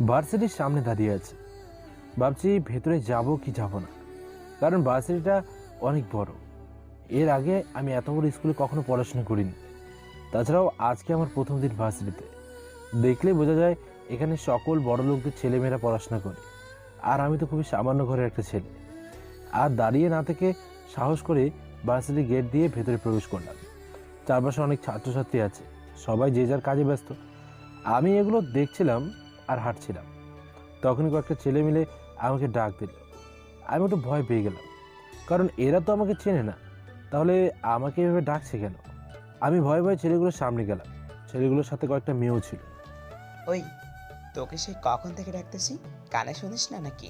ভার্সিটির সামনে দাঁড়িয়ে আছে, ভাবছি ভেতরে যাব কি যাব না, কারণ ভার্সিটিটা অনেক বড়। এর আগে আমি এত বড় স্কুলে কখনো পড়াশোনা করিনি। তাছাড়াও আজকে আমার প্রথম দিন ভার্সিটিতে। দেখলেই বোঝা যায় এখানে সকল বড় লোকদের ছেলেমেয়েরা পড়াশোনা করে, আর আমি তো খুবই সামান্য ঘরের একটা ছেলে। আর দাঁড়িয়ে না থেকে সাহস করে ভার্সিটি গেট দিয়ে ভেতরে প্রবেশ করলাম। চারপাশে অনেক ছাত্রছাত্রী আছে, সবাই যে যার কাজে ব্যস্ত। আমি এগুলো দেখছিলাম আর হাঁটছিলাম। তখনই কয়েকটা ছেলে মিলে আমাকে ডাক দিল। আমি একটু ভয় পেয়ে গেলাম, কারণ এরা তো আমাকে চেনে না, তাহলে আমাকে এভাবে ডাকছে কেন? আমি ভয়ে ভয়ে ছেলেগুলোর সামনে গেলাম। ছেলেগুলোর সাথে কয়েকটা মেয়েও ছিল। ওই, তোকে সেই কখন থেকে ডাকতেছি, কানে শুনিস না নাকি?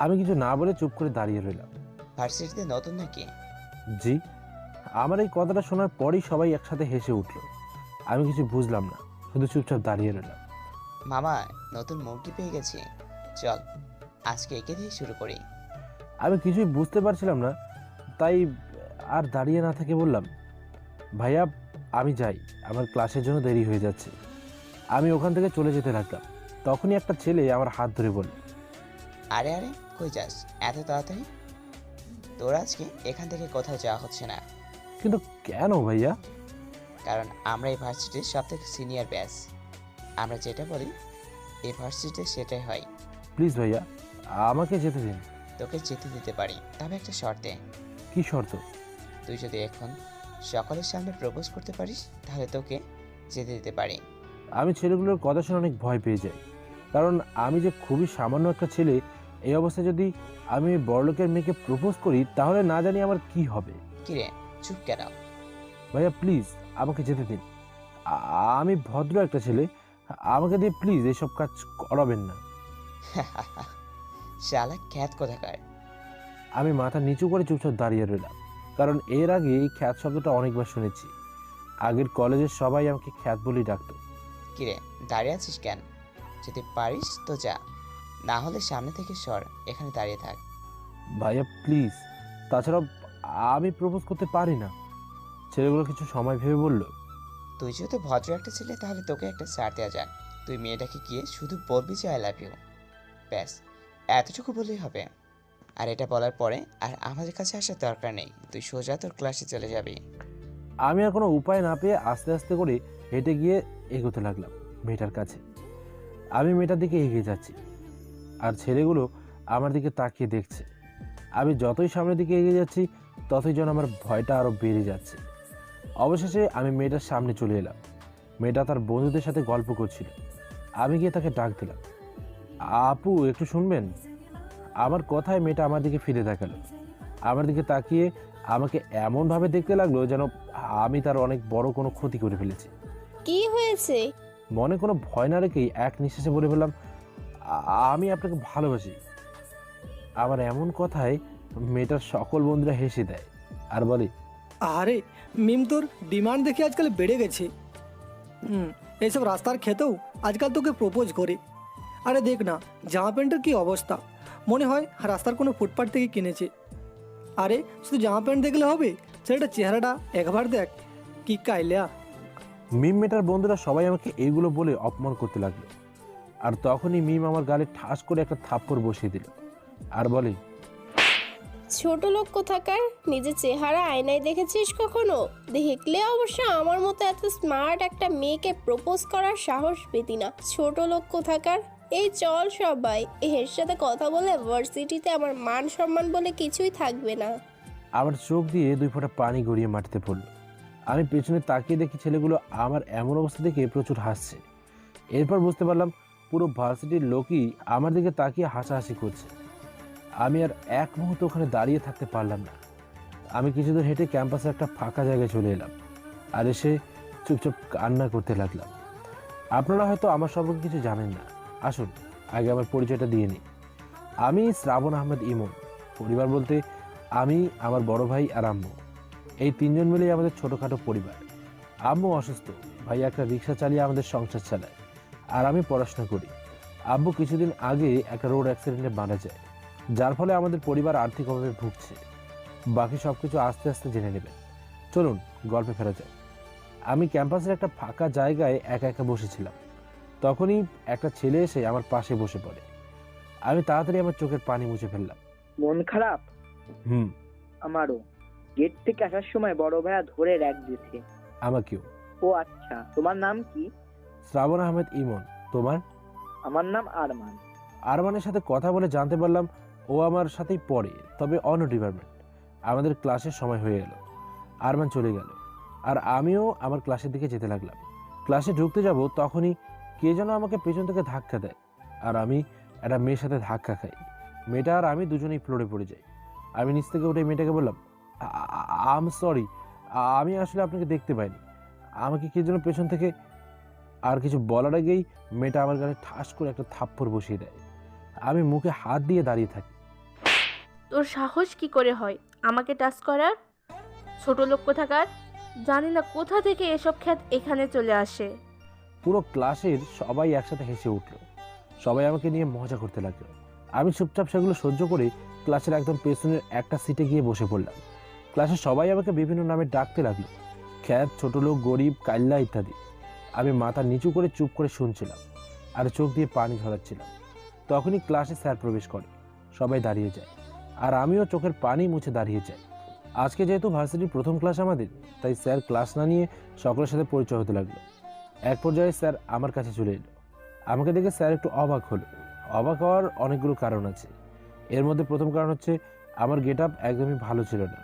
আমি কিছু না বলে চুপ করে দাঁড়িয়ে রইলাম। ভার্সিটিতে নতুন নাকি? জি। আমার এই কথাটা শোনার পরই সবাই একসাথে হেসে উঠল। আমি কিছু বুঝলাম না, শুধু চুপচাপ দাঁড়িয়ে রইলাম। মামা, নতুন মুরগি পেয়ে গেছি, চল আজকে একে দিয়ে শুরু করি। আমি কিছুই বুঝতে পারছিলাম না, তাই আর দাঁড়িয়ে না থেকে বললাম, ভাইয়া আমি যাই, আমার ক্লাসের জন্য দেরি হয়ে যাচ্ছে। আমি ওখান থেকে চলে যেতে লাগলাম। তখনই একটা ছেলে আমার হাত ধরে বলল, আরে আরে, কই যাস এত তাড়াতাড়ি? তোর আজকে এখান থেকে কোথাও যাওয়া হচ্ছে না। কিন্তু কেন ভাইয়া? কারণ আমরা এই ভার্সিটির সব থেকে সিনিয়র ব্যাচ। আমরা যেটা বলি এই ভার্সিটিতে সেটাই হয়। প্লিজ ভাইয়া, আমাকে যেতে দিন। তোকে যেতে দিতে পারি, তবে একটা শর্তে। কি শর্ত? তুই যদি এখন সকলের সামনে প্রপোজ করতে পারিস তাহলে তোকে যেতে দিতে পারি। আমি ছেলেগুলোর কথা শুনে অনেক ভয় পেয়ে যাই, কারণ আমি যে খুবই সামান্য একটা ছেলে। এই অবস্থায় যদি আমি বড়লোকের মেয়েকে প্রপোজ করি, তাহলে না জানি আমার কি হবে। কিরে, চুপ কেন? ভাইয়া প্লিজ আমাকে যেতে দিন। আমি ভদ্র একটা ছেলে, আমাকে দিয়ে প্লিজ এসব কাজ করাবেন না। শালা খ্যাত কোথাকার। আমি মাথা নিচু করে চুপচাপ দাঁড়িয়ে রইলাম, কারণ এর আগে এই খ্যাত শব্দটা অনেকবার শুনেছি। আগের কলেজের সবাই আমাকে খ্যাত বলেই ডাকতো। কিরে, দাঁড়িয়ে আছিস কেন? যদি পারিস তো যা, না হলে সামনে থেকে সর, এখানে দাঁড়িয়ে থাক। ভাইয়া প্লিজ, তাছাড়া আমি প্রপোজ করতে পারি না। ছেলেগুলো কিছু সময় ভেবে বলল, তুই যেহেতু ভদ্র একটা ছেলে তাহলে তোকে একটা ছাড় দেওয়া যাক। তুই মেয়েটাকে গিয়ে শুধু বলবি যে আই লাভ ইউ, ব্যাস, এতটুকু বললেই হবে। আর এটা বলার পরে আর আমাদের কাছে আসার দরকার নেই, তুই সোজা তোর ক্লাসে চলে যাবি। আমি আর কোনো উপায় না পেয়ে আস্তে আস্তে করে হেঁটে গিয়ে এগোতে লাগলাম মেয়েটার কাছে। আমি মেয়েটার দিকে এগিয়ে যাচ্ছি, আর ছেলেগুলো আমার দিকে তাকিয়ে দেখছে। আমি যতই সামনের দিকে এগিয়ে যাচ্ছি, ততই যেন আমার ভয়টা আরও বেড়ে যাচ্ছে। অবশেষে আমি মেয়েটার সামনে চলে এলাম। মেয়েটা তার বন্ধুদের সাথে গল্প করছিল। আমি গিয়ে তাকে ডাক দিলাম, আপু একটু শুনবেন? আমার কথায় মেয়েটা আমার দিকে ফিরে তাকালো। আমার দিকে তাকিয়ে আমাকে এমনভাবে দেখতে লাগলো যেন আমি তার অনেক বড় কোনো ক্ষতি করে ফেলেছি। কি হয়েছে? মনে কোনো ভয় না রেখেই এক নিঃশ্বাসে বলে ফেললাম, আমি আপনাকে ভালোবাসি। আমার এমন কথায় মেয়েটার সকল বন্ধুরা হেসে দেয় আর বলে, আরে মিম, তোর ডিমান্ড দেখে আজকাল বেড়ে গেছে। এইসব রাস্তার খেতেও আজকাল তোকে প্রপোজ করে। আরে দেখ না, জামা প্যান্টের কী অবস্থা, মনে হয় রাস্তার কোনো ফুটপাথ থেকে কিনেছে। আরে শুধু জামা প্যান্ট দেখলে হবে, ছেলেটা চেহারাটা একবার দেখ, কি কাইলা। মিম মেটার বন্ধুরা সবাই আমাকে এইগুলো বলে অপমান করতে লাগলো। আর তখনই মিম আমার গালে ঠাস করে একটা থাপ্পড় বসিয়ে দিল আর বলে, ছোট লোক কোথাকার, নিজের চেহারা আয়নায় দেখেছিস কখনো? দেখলে অবশ্য আমার মতো এত স্মার্ট একটা মেয়েকে প্রপোজ করার সাহস পেতি না। ছোট লোক কোথাকার। এই চল সবাই, এর সাথে কথা বলে ভার্সিটিতে আমার মান সম্মান বলে কিছুই থাকবে না। আমার চোখ দিয়ে 2 ফোঁটা পানি গড়িয়ে মাটিতে পড়লো। আমি পেছনে তাকিয়ে দেখি ছেলেগুলো আমার এমন অবস্থা দেখে প্রচুর হাসছে। এরপর বুঝতে পারলাম পুরো ভার্সিটির লোকই আমার দিকে তাকিয়ে হাসাহাসি করছে। আমি আর এক মুহূর্ত ওখানে দাঁড়িয়ে থাকতে পারলাম না। আমি কিছু দূর হেঁটে ক্যাম্পাসে একটা ফাঁকা জায়গায় চলে এলাম আর এসে চুপচাপ কান্না করতে লাগলাম। আপনারা হয়তো আমার সম্পর্কে কিছু জানেন না, আসুন আগে আমার পরিচয়টা দিয়ে নিই। আমি শ্রাবণ আহমেদ ইমন। পরিবার বলতে আমি, আমার বড় ভাই আর আম্মু, এই 3 জন মিলেই আমাদের ছোটোখাটো পরিবার। আম্মু অসুস্থ, ভাই একটা রিক্সা চালিয়ে আমাদের সংসার চালায়, আর আমি পড়াশোনা করি। আব্বু কিছুদিন আগে একটা রোড অ্যাক্সিডেন্টে মারা যায়, যার ফলে আমাদের পরিবার আর্থিকভাবে ভুগছে। বাকি সব কিছু আস্তে আস্তে জেনে নেবেন। চলুন গল্পে ফেরা যায়। আমি ক্যাম্পাসের একটা ফাঁকা জায়গায় একা একা বসেছিলাম। তখনই একটা ছেলে এসে আমার পাশে বসে পড়ে। আমি তাড়াতাড়ি আমার চোখের পানি মুছে ফেললাম। মন খারাপ? হুম। আমারও। গেট থেকে আসার সময় বড় ভাইয়া ধরে র্যাক দিয়েছে। আমাকেও। ও আচ্ছা, তোমার নাম কি? শ্রাবণ আহমেদ ইমন। তোমার? আমার নাম আরমান। আরমানের সাথে কথা বলে জানতে পারলাম ও আমার সাথেই পড়ে, তবে অন্য ডিপার্টমেন্ট। আমাদের ক্লাসের সময় হয়ে গেল, আরমান চলে গেল, আর আমিও আমার ক্লাসের দিকে যেতে লাগলাম। ক্লাসে ঢুকতে যাব তখনই কে যেন আমাকে পেছন থেকে ধাক্কা দেয়, আর আমি একটা মেয়ের সাথে ধাক্কা খাই। মেয়েটা আর আমি দুজনেই ফ্লোরে পড়ে যাই। আমি নিচ থেকে উঠে মেয়েটাকে বললাম, আম সরি, আমি আসলে আপনাকে দেখতে পাইনি। আমাকে কে যেন পেছন থেকে। আর কিছু বলার আগেই মেয়েটা আমার গালে ঠাস করে একটা থাপ্পড় বসিয়ে দেয়। আমি মুখে হাত দিয়ে দাঁড়িয়ে থাকি। তোর সাহস কি করে হয় আমাকে টাচ করার? ছোট লোক কোথাকার! জানি না কোথা থেকে এসব খ্যাত এখানে চলে আসে। পুরো ক্লাসের সবাই একসাথে হেসে উঠলো, সবাই আমাকে নিয়ে মজা করতে লাগলো। আমি চুপচাপ সেগুলো সহ্য করে ক্লাসের একদম পেছনের একটা সিটে গিয়ে বসে পড়লাম। ক্লাসে সবাই আমাকে বিভিন্ন নামে ডাকতে লাগলো, খ্যাত, ছোট লোক, গরিব, কাল্লা ইত্যাদি। আমি মাথা নিচু করে চুপ করে শুনছিলাম আর চোখ দিয়ে পানি ঝরাচ্ছিলাম। তখনই ক্লাসে স্যার প্রবেশ করে, সবাই দাঁড়িয়ে যায়, আর আমিও চোখের পানি মুছে দাঁড়িয়ে যাই। আজকে যেহেতু ভার্সিটির প্রথম ক্লাস আমাদের, তাই স্যার ক্লাস না নিয়ে সকলের সাথে পরিচয় হতে লাগলো। এক পর্যায়ে স্যার আমার কাছে চলে এলো। আমাকে দেখে স্যার একটু অবাক হলো। অবাক হওয়ার অনেকগুলো কারণ আছে। এর মধ্যে প্রথম কারণ হচ্ছে আমার গেট আপ একদমই ভালো ছিল না,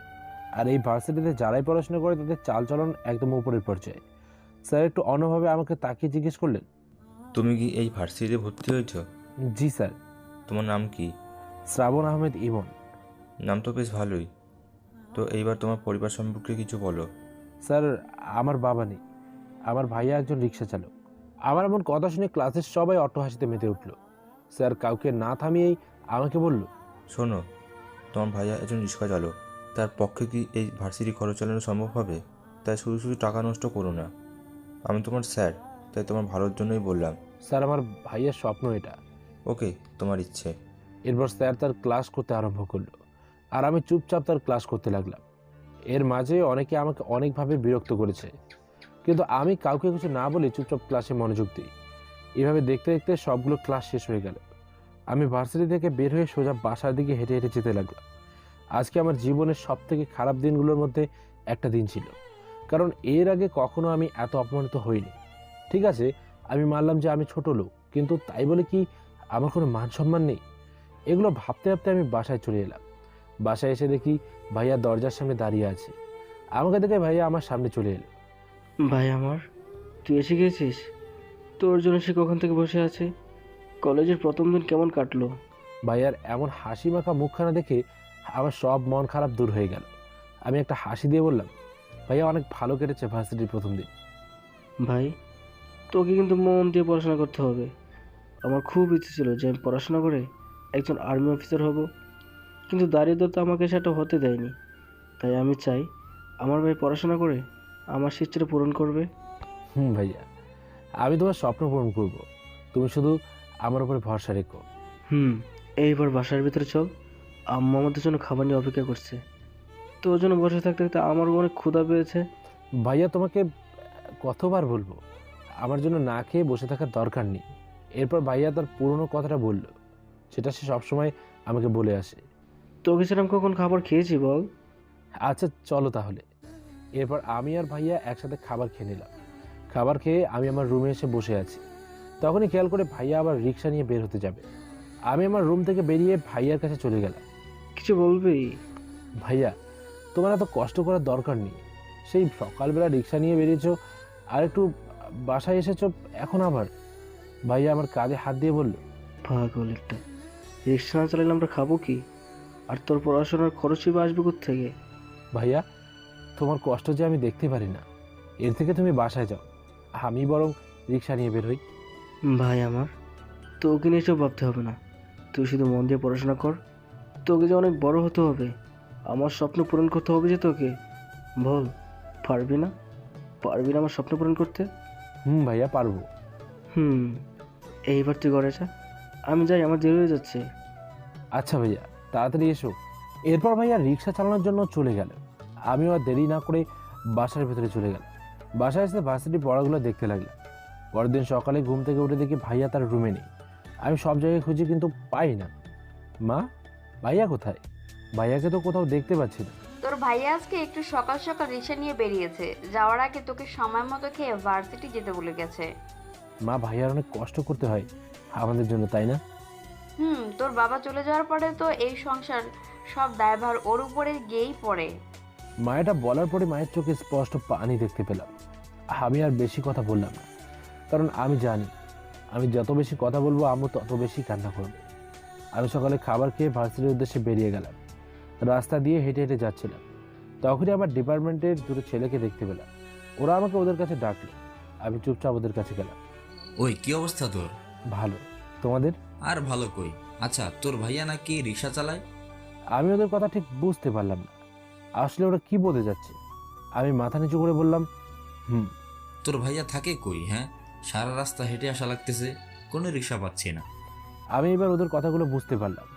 আর এই ভার্সিটিতে যারাই পড়াশোনা করে তাদের চালচলন একদম উপরের পর্যায়ে। স্যার একটু অন্যভাবে আমাকে তাকিয়ে জিজ্ঞেস করলেন, তুমি কি এই ভার্সিটিতে ভর্তি হয়েছ? জি স্যার। তোমার নাম কি? শ্রাবণ আহমেদ ইমন। নাম তো বেশ ভালোই। তো এইবার তোমার পরিবার সম্পর্কে কিছু বলো। স্যার, আমার বাবা নেই, আমার ভাইয়া একজন রিক্সা চালক। আমার এমন কথা শুনে ক্লাসের সবাই অট্টহাসিতে মেতে উঠল। স্যার কাউকে না থামিয়েই আমাকে বলল, শোনো, তোমার ভাইয়া একজন রিক্সা চালক, তার পক্ষে কি এই ভার্সিটি খরচ চালানো সম্ভব হবে? তাই শুধু শুধু টাকা নষ্ট করো না। আমি তোমার স্যার, তাই তোমার ভালোর জন্যই বললাম। স্যার আমার ভাইয়ের স্বপ্ন এটা। ওকে, তোমার ইচ্ছে। এরপর স্যার তার ক্লাস করতে আরম্ভ করলো, আর আমি চুপচাপ তার ক্লাস করতে লাগলাম। এর মাঝে অনেকে আমাকে অনেকভাবে বিরক্ত করেছে, কিন্তু আমি কাউকে কিছু না বলে চুপচাপ ক্লাসে মনোযোগ দিই। এভাবে দেখতে দেখতে সবগুলো ক্লাস শেষ হয়ে গেল। আমি ভার্সিটি থেকে বের হয়ে সোজা বাসার দিকে হেঁটে হেঁটে যেতে লাগলাম। আজকে আমার জীবনের সবথেকে খারাপ দিনগুলোর মধ্যে একটা দিন ছিল, কারণ এর আগে কখনো আমি এত অপমানিত হইনি। ঠিক আছে, আমি মানলাম যে আমি ছোট লোক, কিন্তু তাই বলে কি আমার কোনো মান সম্মান নেই? এগুলো ভাবতে ভাবতে আমি বাসায় চলে এলাম। বাসায় এসে দেখি ভাইয়া দরজার সামনে দাঁড়িয়ে আছে। আমাকে দেখে ভাইয়া আমার সামনে চলে এলো। ভাই আমার, তুই এসে গেছিস? তোর জন্য সে কখন থেকে বসে আছে। কলেজের প্রথম দিন কেমন কাটলো? ভাইয়ার এমন হাসি মাখা মুখখানা দেখে আমার সব মন খারাপ দূর হয়ে গেল। আমি একটা হাসি দিয়ে বললাম, ভাইয়া অনেক ভালো কেটেছে ভার্সিটির প্রথম দিন। ভাই, তোকে কিন্তু মন দিয়ে পড়াশোনা করতে হবে। আমার খুব ইচ্ছে ছিল যে আমি পড়াশোনা করে একজন আর্মি অফিসার হব, কিন্তু দারিদ্রতা আমাকে সেটা হতে দেয়নি। তাই আমি চাই আমার ভাই পড়াশোনা করে আমার ইচ্ছেটা পূরণ করবে। ভাইয়া, আমি তোমার স্বপ্ন পূরণ করব, তুমি শুধু আমার উপরে ভরসা রেখো। এইবার বাসার ভিতরে চল, আম্মা আমাদের জন্য খাবার নিয়ে অপেক্ষা করছে। তোর জন্য বসে থাকতে থাকতে আমারও অনেক ক্ষুধা পেয়েছে। ভাইয়া, তোমাকে কতবার বলবো আমার জন্য না খেয়ে বসে থাকার দরকার নেই। এরপর ভাইয়া তার পুরনো কথাটা বলল, সেটা সে সবসময় আমাকে বলে আসে। তোকে সেরকম কখন খাবার খেয়েছি বল? আচ্ছা চলো তাহলে। এরপর আমি আর ভাইয়া একসাথে খাবার খেয়ে নিলাম। খাবার খেয়ে আমি আমার রুমে এসে বসে আছি। তখনই খেয়াল করে ভাইয়া আবার রিক্সা নিয়ে বের হতে যাবে। আমি আমার রুম থেকে বেরিয়ে ভাইয়ার কাছে চলে গেলাম। কিছু বলবি? ভাইয়া, তোমার এত কষ্ট করার দরকার নেই। সেই সকালবেলা রিক্সা নিয়ে বেরিয়েছো, আর একটু বাসায় এসেছো, এখন আবার। ভাইয়া আমার কাঁধে হাত দিয়ে বলল, পাগল একটা, রিক্সা না চালালে আমরা খাবো কি? আর তোর পড়াশোনার খরচই বা আসবে কোত্থেকে? ভাইয়া, তোমার কষ্ট যে আমি দেখতে পারি না, এর থেকে তুমি বাসায় যাও, আমি বরং রিক্সা নিয়ে বের হই। ভাই আমার, তোকে নিয়ে এসব ভাবতে হবে না। তুই শুধু মন দিয়ে পড়াশোনা কর। তোকে যে অনেক বড় হতে হবে, আমার স্বপ্ন পূরণ করতে হবে যে তোকে। বল, পারবি না? পারবি না আমার স্বপ্ন পূরণ করতে? ভাইয়া, পারবো। এইবার তুই ঘরে যা, আমি যাই, আমার দেরি হয়ে যাচ্ছে। আচ্ছা ভাইয়া, তাড়াতাড়ি এসো। এরপর ভাইয়া রিক্সা চালানোর জন্য চলে গেল। আমিও আর দেরি না করে বাসার ভেতরে চলে গেলাম। বাসায় এসে ভার্সিটির পড়াগুলো দেখতে লাগলাম। পরের দিন সকালে ঘুম থেকে উঠে দেখি ভাইয়া তার রুমে নেই। আমি সব জায়গায় খুঁজি কিন্তু পাই না। মা, ভাইয়া কোথায়? ভাইয়াকে তো কোথাও দেখতে পাচ্ছি না। তোর ভাইয়া আজকে একটু সকাল সকাল রিক্সা নিয়ে বেরিয়েছে, যাওয়ার আগে তোকে সময় মতো খেয়ে ভার্সিটি যেতে বলে গেছে। মা, ভাইয়ার অনেক কষ্ট করতে হয় আমাদের জন্য, তাই না? তোর বাবা চলে যাওয়ার পরে তো এই সংসার সব দায়ভার ওর উপরে গিয়েই পড়ে। মা এটা বলার পরে মায়ের চোখে স্পষ্ট পানি দেখতে পেলাম। আমি আর বেশি কথা বললাম না, কারণ আমি জানি আমি যত বেশি কথা বলবো আম্মু তত বেশি কান্না করবে। আমি সকালে খাবার খেয়ে ভার্সিটির উদ্দেশ্যে বেরিয়ে গেলাম। রাস্তা দিয়ে হেঁটে হেঁটে যাচ্ছিলাম, তখনই আমার ডিপার্টমেন্টের দুটো ছেলেকে দেখতে পেলাম। ওরা আমাকে ওদের কাছে ডাকলো। আমি চুপচাপ ওদের কাছে গেলাম। ওই কি অবস্থা তোর? ভালো, তোমাদের? আর ভালো কই? আচ্ছা, তোর ভাইয়া নাকি রিক্সা চালায়? আমি ওদের কথা ঠিক বুঝতে পারলাম না, আসলে ওরা কি বলতে যাচ্ছে। আমি মাথা নিচু করে বললাম, তোর ভাইয়া থাকে কই? হ্যাঁ, সারা রাস্তা হেঁটে আসা লাগতেছে, কোনো রিক্সা পাচ্ছি না। আমি এবার ওদের কথাগুলো বুঝতে পারলাম।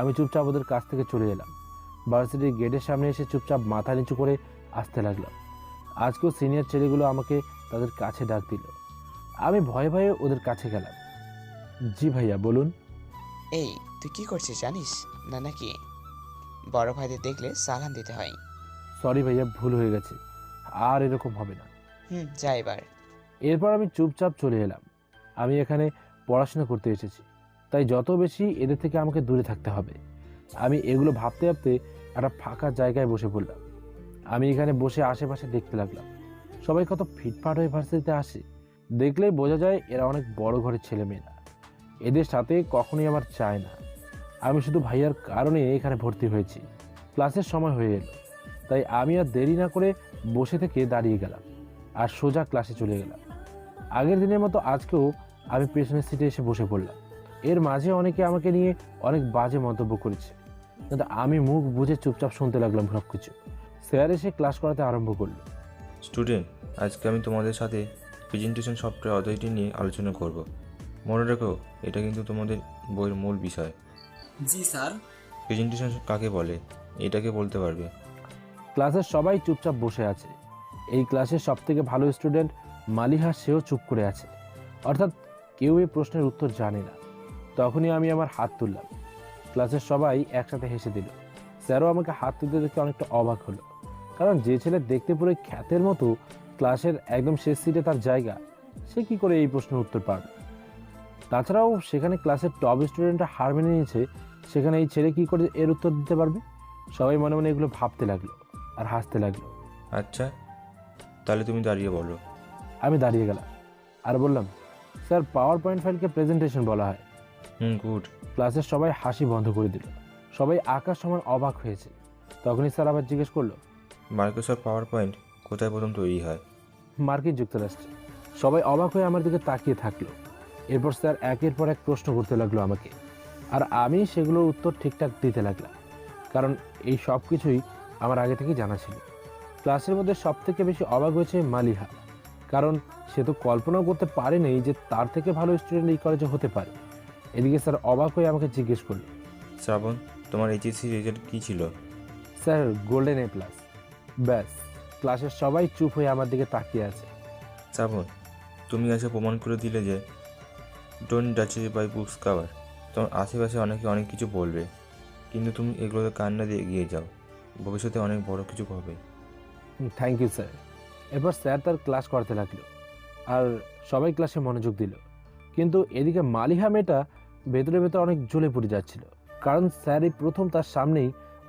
আমি চুপচাপ ওদের কাছ থেকে চলে এলাম। ভার্সিটির গেটের সামনে এসে চুপচাপ মাথা নিচু করে আসতে লাগলাম। আজকেও সিনিয়র ছেলেগুলো আমাকে তাদের কাছে ডাক দিল। আমি ভয়ে ভয়ে ওদের কাছে গেলাম। জি ভাইয়া, বলুন। এই, তুই কি করছিস জানিস না নাকি? বড় ভাইদের দেখলে সালাম দিতে হয়। সরি ভাইয়া, ভুল হয়ে গেছে, আর এরকম হবে না। যা এবার। এরপর আমি চুপচাপ চলে এলাম। আমি এখানে পড়াশোনা করতে এসেছি, তাই যত বেশি এদের থেকে আমাকে দূরে থাকতে হবে। আমি এগুলো ভাবতে ভাবতে একটা ফাঁকা জায়গায় বসে পড়লাম। আমি এখানে বসে আশেপাশে দেখতে লাগলাম। সবাই কত ফিটফাট হয়ে ভার্সিটিতে আসে, দেখলেই বোঝা যায় এরা অনেক বড় ঘরের ছেলেমেয়েরা। এদের সাথে কখনোই আমার চায় না। আমি শুধু ভাইয়ার কারণে এখানে ভর্তি হয়েছি। ক্লাসের সময় হয়ে এলো, তাই আমি আর দেরি না করে বসে থেকে দাঁড়িয়ে গেলাম আর সোজা ক্লাসে চলে গেলাম। আগের দিনের মতো আজকেও আমি পেছনের সিটে এসে বসে পড়লাম। এর মাঝে অনেকে আমাকে নিয়ে অনেক বাজে মন্তব্য করেছে, কিন্তু আমি মুখ বুঝে চুপচাপ শুনতে লাগলাম সব কিছু। স্যার এসে ক্লাস করাতে আরম্ভ করলো। স্টুডেন্ট, আজকে আমি তোমাদের সাথে প্রেজেন্টেশন সফটওয়্যার অথরিটি নিয়ে আলোচনা করব। মনে রেখো, এটা কিন্তু তোমাদের বইয়ের মূল বিষয়। জি স্যার। প্রেজেন্টেশন কাকে বলে এটাকে বলতে পারবে? ক্লাসের সবাই চুপচাপ বসে আছে। এই ক্লাসের সবথেকে ভালো স্টুডেন্ট মালিহা, সেও চুপ করে আছে, অর্থাৎ কেউ এই প্রশ্নের উত্তর জানে না। তখনই আমি আমার হাত তুললাম। ক্লাসের সবাই একসাথে হেসে দিল। স্যারও আমাকে হাত তুলতে দেখে অনেকটা অবাক হলো, কারণ যে ছেলে দেখতে পুরো খ্যাতের মতো, ক্লাসের একদম শেষ সিটে তার জায়গা, সে কি করে এই প্রশ্নের উত্তর পাবে? তাছাড়াও সেখানে ক্লাসের টপ স্টুডেন্টরা হার মেনে নিয়েছে, সেখানে এই ছেলে কি করে এর উত্তর দিতে পারবে? সবাই মনে মনে এগুলো ভাবতে লাগলো আর হাসতে লাগলো। আচ্ছা, তাহলে তুমি দাঁড়িয়ে বলো। আমি দাঁড়িয়ে গেলাম আর বললাম, স্যার, পাওয়ার পয়েন্ট ফাইলকে প্রেজেন্টেশন বলা হয়। গুড। ক্লাসের সবাই হাসি বন্ধ করে দিল। সবাই আকাশ সমান অবাক হয়েছে। তখনই স্যার আবার জিজ্ঞেস করলো, মাইক্রোসফট পাওয়ার পয়েন্ট কোথায় প্রথম তৈরি হয়? মার্কিন যুক্তরাষ্ট্রে। সবাই অবাক হয়ে আমার দিকে তাকিয়ে থাকলো। এরপর স্যার একের পর এক প্রশ্ন করতে লাগলো আমাকে, আর আমি সেগুলোর উত্তর ঠিকঠাক দিতে লাগলাম, কারণ এই সব কিছুই আমার আগে থেকেই জানা ছিল। ক্লাসের মধ্যে সব থেকে বেশি অবাক হয়েছে মালিহা, কারণ সে তো কল্পনাও করতে পারেনি যে তার থেকে ভালো স্টুডেন্ট এই কলেজে হতে পারে। এদিকে স্যার অবাক হয়ে আমাকে জিজ্ঞেস করলো, শ্রাবণ, তোমার এইচএসসি রেজাল্ট কী ছিল? Sir, golden A+। ব্যাস, ক্লাসের সবাই চুপ হয়ে আমার দিকে তাকিয়ে আছে। শ্রাবণ, তুমি আজকে প্রমাণ করে দিলে যে ডোন্ট জাজ বাই বুকস কভার। তোমার আশেপাশে অনেকে অনেক কিছু বলবে, কিন্তু তুমি এগুলোতে কান্না দিয়ে এগিয়ে যাও, ভবিষ্যতে অনেক বড় কিছু হবে। Thank you sir. এরপর স্যার তার ক্লাস করতে লাগলো আর সবাই ক্লাসে মনোযোগ দিল। কিন্তু এদিকে মালিহা মেয়েটা ভেতরে ভেতরে অনেক জ্বলে পড়ে যাচ্ছিল, কারণ স্যার এই প্রথম তার সামনেই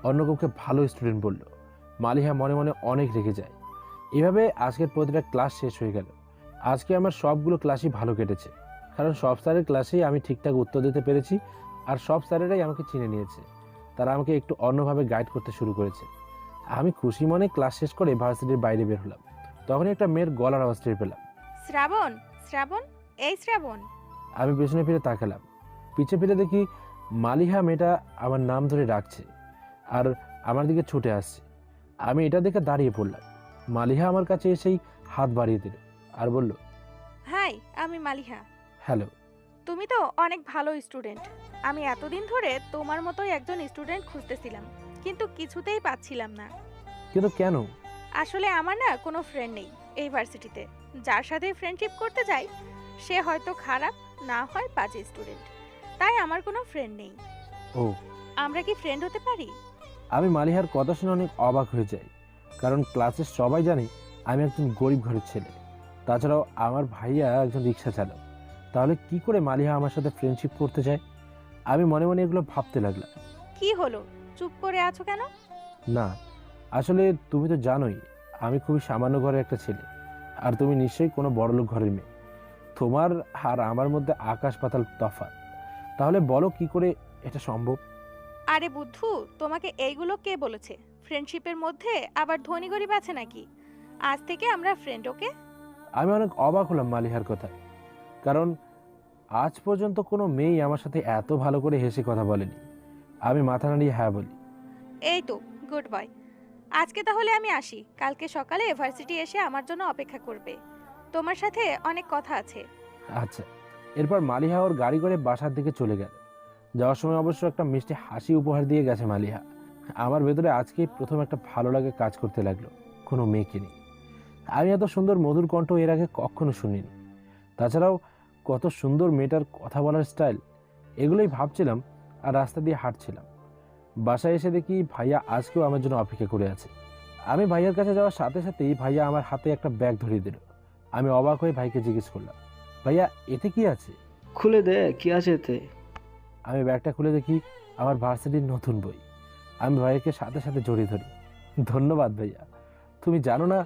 অন্য কাউকে ভালো স্টুডেন্ট বলল। মালিহা মনে মনে অনেক রেগে যায়। এভাবে আজকের প্রতিটা ক্লাস শেষ হয়ে গেল। আজকে আমার সবগুলো ক্লাসই ভালো কেটেছে, কারণ সব স্যারের ক্লাসেই আমি ঠিকঠাক উত্তর দিতে পেরেছি, আর সব স্যারেরাই আমাকে চিনে নিয়েছে। তারা আমাকে একটু অন্যভাবে গাইড করতে শুরু করেছে। আমি খুশি মনে ক্লাস শেষ করে ভার্সিটির বাইরে বের হলাম। তখনই একটা মেয়ের গলার আওয়াজ টের পেলাম। শ্রাবণ, শ্রাবণ, এই শ্রাবণ। আমি পেছনে ফিরে তাকালাম। পিছে ফিরে দেখি মালিহা মেয়েটা আমার নাম ধরে ডাকছে আর আমার দিকে ছুটে আসছে। আমি এটা দেখে দাঁড়িয়ে পড়লাম। মালিহা আমার কাছে এসেই হাত বাড়িয়ে দিল আর বলল, হাই, আমি মালিহা। হ্যালো। তুমি তো অনেক ভালো স্টুডেন্ট। আমি এতদিন ধরে তোমার মতোই একজন স্টুডেন্ট খুঁজতেছিলাম, কিন্তু কিছুতেই পাচ্ছিলাম না। কিন্তু কেন? আসলে আমার না কোনো ফ্রেন্ড নেই এই ভার্সিটিতে। যার সাথে ফ্রেন্ডশিপ করতে যাই সে হয়তো খারাপ, না হয় বাজে স্টুডেন্ট, তাই আমার কোনো ফ্রেন্ড নেই। ও, আমরা কি ফ্রেন্ড হতে পারি? আমি মালিহার কথা শুনে অনেক অবাক হয়ে যাই, কারণ ক্লাসের সবাই জানে আমি একজন গরিব ঘরের ছেলে। তাছাড়াও আমার ভাইয়া একজন রিক্সা চালক। তাহলে কি করে মালিহা আমার সাথে ফ্রেন্ডশিপ করতে চায়? আমি মনে মনে এগুলো ভাবতে লাগলাম। কি হলো, চুপ করে আছো কেন? না, আসলে তুমি তো জানোই আমি খুবই সামান্য ঘরের একটা ছেলে, আর তুমি নিশ্চয়ই কোনো বড়লোক ঘরের মেয়ে। তোমার আর আমার মধ্যে আকাশ পাতাল তফাৎ। তাহলে বলো কি করে এটা সম্ভব? আরে বুদ্ধু, তোমাকে এইগুলো কে বলেছে? ফ্রেন্ডশিপের মধ্যে আবার ধনী গরিব আছে নাকি? আজ থেকে আমরা ফ্রেন্ড, ওকে? আমি অনেক অবাক হলাম মালিহার কথায়, কারণ আজ পর্যন্ত কোনো মেয়েই আমার সাথে এত ভালো করে হেসে কথা বলেনি। আমি মাথা নাড়িয়ে হ্যাঁ বলি। এই তো, গুড বয়। আজকে তাহলে আমি আসি, কালকে সকালে ভার্সিটি এসে আমার জন্য অপেক্ষা করবে। তোমার সাথে অনেক কথা আছে। আচ্ছা। এরপর মালিহা ওর গাড়ি করে বাসার দিকে চলে গেল। যাওয়ার সময় অবশ্য একটা মিষ্টি হাসি উপহার দিয়ে গেছে মালিহা। আমার ভেতরে আজকেই প্রথম একটা ভালো লাগে কাজ করতে লাগলো, কোনো মেয়েকে নিয়ে। আমি এত সুন্দর মধুর কণ্ঠ এর আগে কখনো শুনিনি। তাছাড়াও কত সুন্দর মেয়েটার কথা বলার স্টাইল, এগুলোই ভাবছিলাম আর রাস্তা দিয়ে হাঁটছিলাম। বাসায় এসে দেখি ভাইয়া আজকেও আমার জন্য অপেক্ষা করে আছে। আমি ভাইয়ার কাছে যাওয়ার সাথে সাথেই ভাইয়া আমার হাতে একটা ব্যাগ ধরিয়ে দিল। আমি অবাক হয়ে ভাইকে জিজ্ঞেস করলাম, ভাইয়া এতে কি আছে? খুলে দে, কি আছে এতে? আমি ব্যাগটা খুলে দেখি আমার ভার্সিটির নতুন বই। আমি ভাইয়াকে সাথে সাথে জড়িয়ে ধরি। ধন্যবাদ ভাইয়া, তুমি জানো না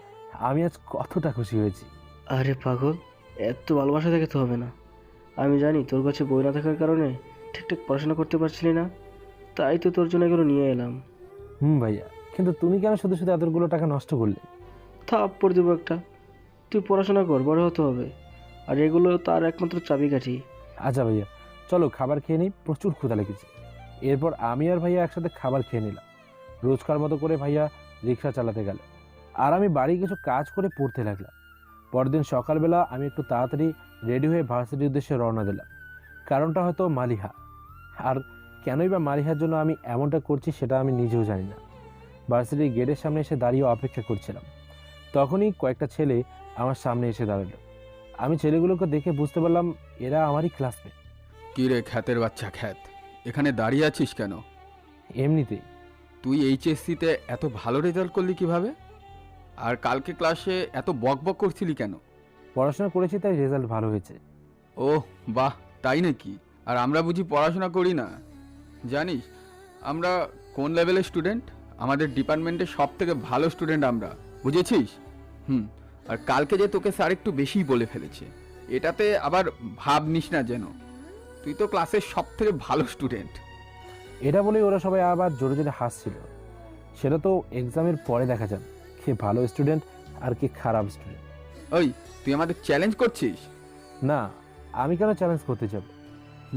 আমি আজ কতটা খুশি হয়েছি। আরে পাগল, এত ভালোবাসা দেখাতে হবে না। আমি জানি তোর কাছে বই না থাকার কারণে ঠিকঠাক পড়াশোনা করতে পারছিলি না, তাই তো তোর জন্য এগুলো নিয়ে এলাম। ভাইয়া, কিন্তু তুমি কেন শুধু শুধু এতগুলো টাকা নষ্ট করলে? থাপ্পড় দেবো একটা। তুই পড়াশোনা কর, বড় হতে হবে। আর এগুলো তার একমাত্র চাবিকাঠি। আচ্ছা ভাইয়া, চলো খাবার খেয়ে নিই, প্রচুর ক্ষুধা লেগেছে। এরপর আমি আর ভাইয়া একসাথে খাবার খেয়ে নিলাম। রোজকার মতো করে ভাইয়া রিক্সা চালাতে গেল, আর আমি বাড়ি কিছু কাজ করে পড়তে লাগলাম। পরদিন সকালবেলা আমি একটু তাড়াতাড়ি রেডি হয়ে ভার্সিটির উদ্দেশ্যে রওনা দিলাম। কারণটা হয়তো মালিহা। আর কেনই বা মালিহার জন্য আমি এমনটা করছি সেটা আমি নিজেও জানি না। ভার্সিটির গেটের সামনে এসে দাঁড়িয়ে অপেক্ষা করছিলাম। তখনই কয়েকটা ছেলে আমার সামনে এসে দাঁড়ালো। আমি ছেলেগুলোকে দেখে বুঝতে পারলাম এরা আমারই ক্লাসমেট। কি রে খ্যাতের বাচ্চা খ্যাত, এখানে দাঁড়িয়ে আছিস কেন? এমনিতেই। তুই এইচএসসিতে এত ভালো রেজাল্ট করলি কিভাবে? আর কালকে ক্লাসে এত বকবক করছিলি কেন? পড়াশোনা করেছি তাই রেজাল্ট ভালো হয়েছে। ওহ বাহ, তাই নাকি? আর আমরা বুঝি পড়াশোনা করি না? জানিস আমরা কোন লেভেলের স্টুডেন্ট? আমাদের ডিপার্টমেন্টের সব থেকে ভালো স্টুডেন্ট আমরা, বুঝেছিস? আর কালকে যে তোকে স্যার একটু বেশিই বলে ফেলেছে, এটাতে আবার ভাব নিস না যেন। তুই তো ক্লাসের সব থেকে ভালো স্টুডেন্ট। এটা বলেই ওরা সবাই আবার জোরে জোরে হাসছিল। সেটা তো এক্সামের পরে দেখা যাবে কে ভালো স্টুডেন্ট আর কে খারাপ স্টুডেন্ট। ওই তুই আমাদের চ্যালেঞ্জ করছিস? না, আমি কেন চ্যালেঞ্জ করতে যাব?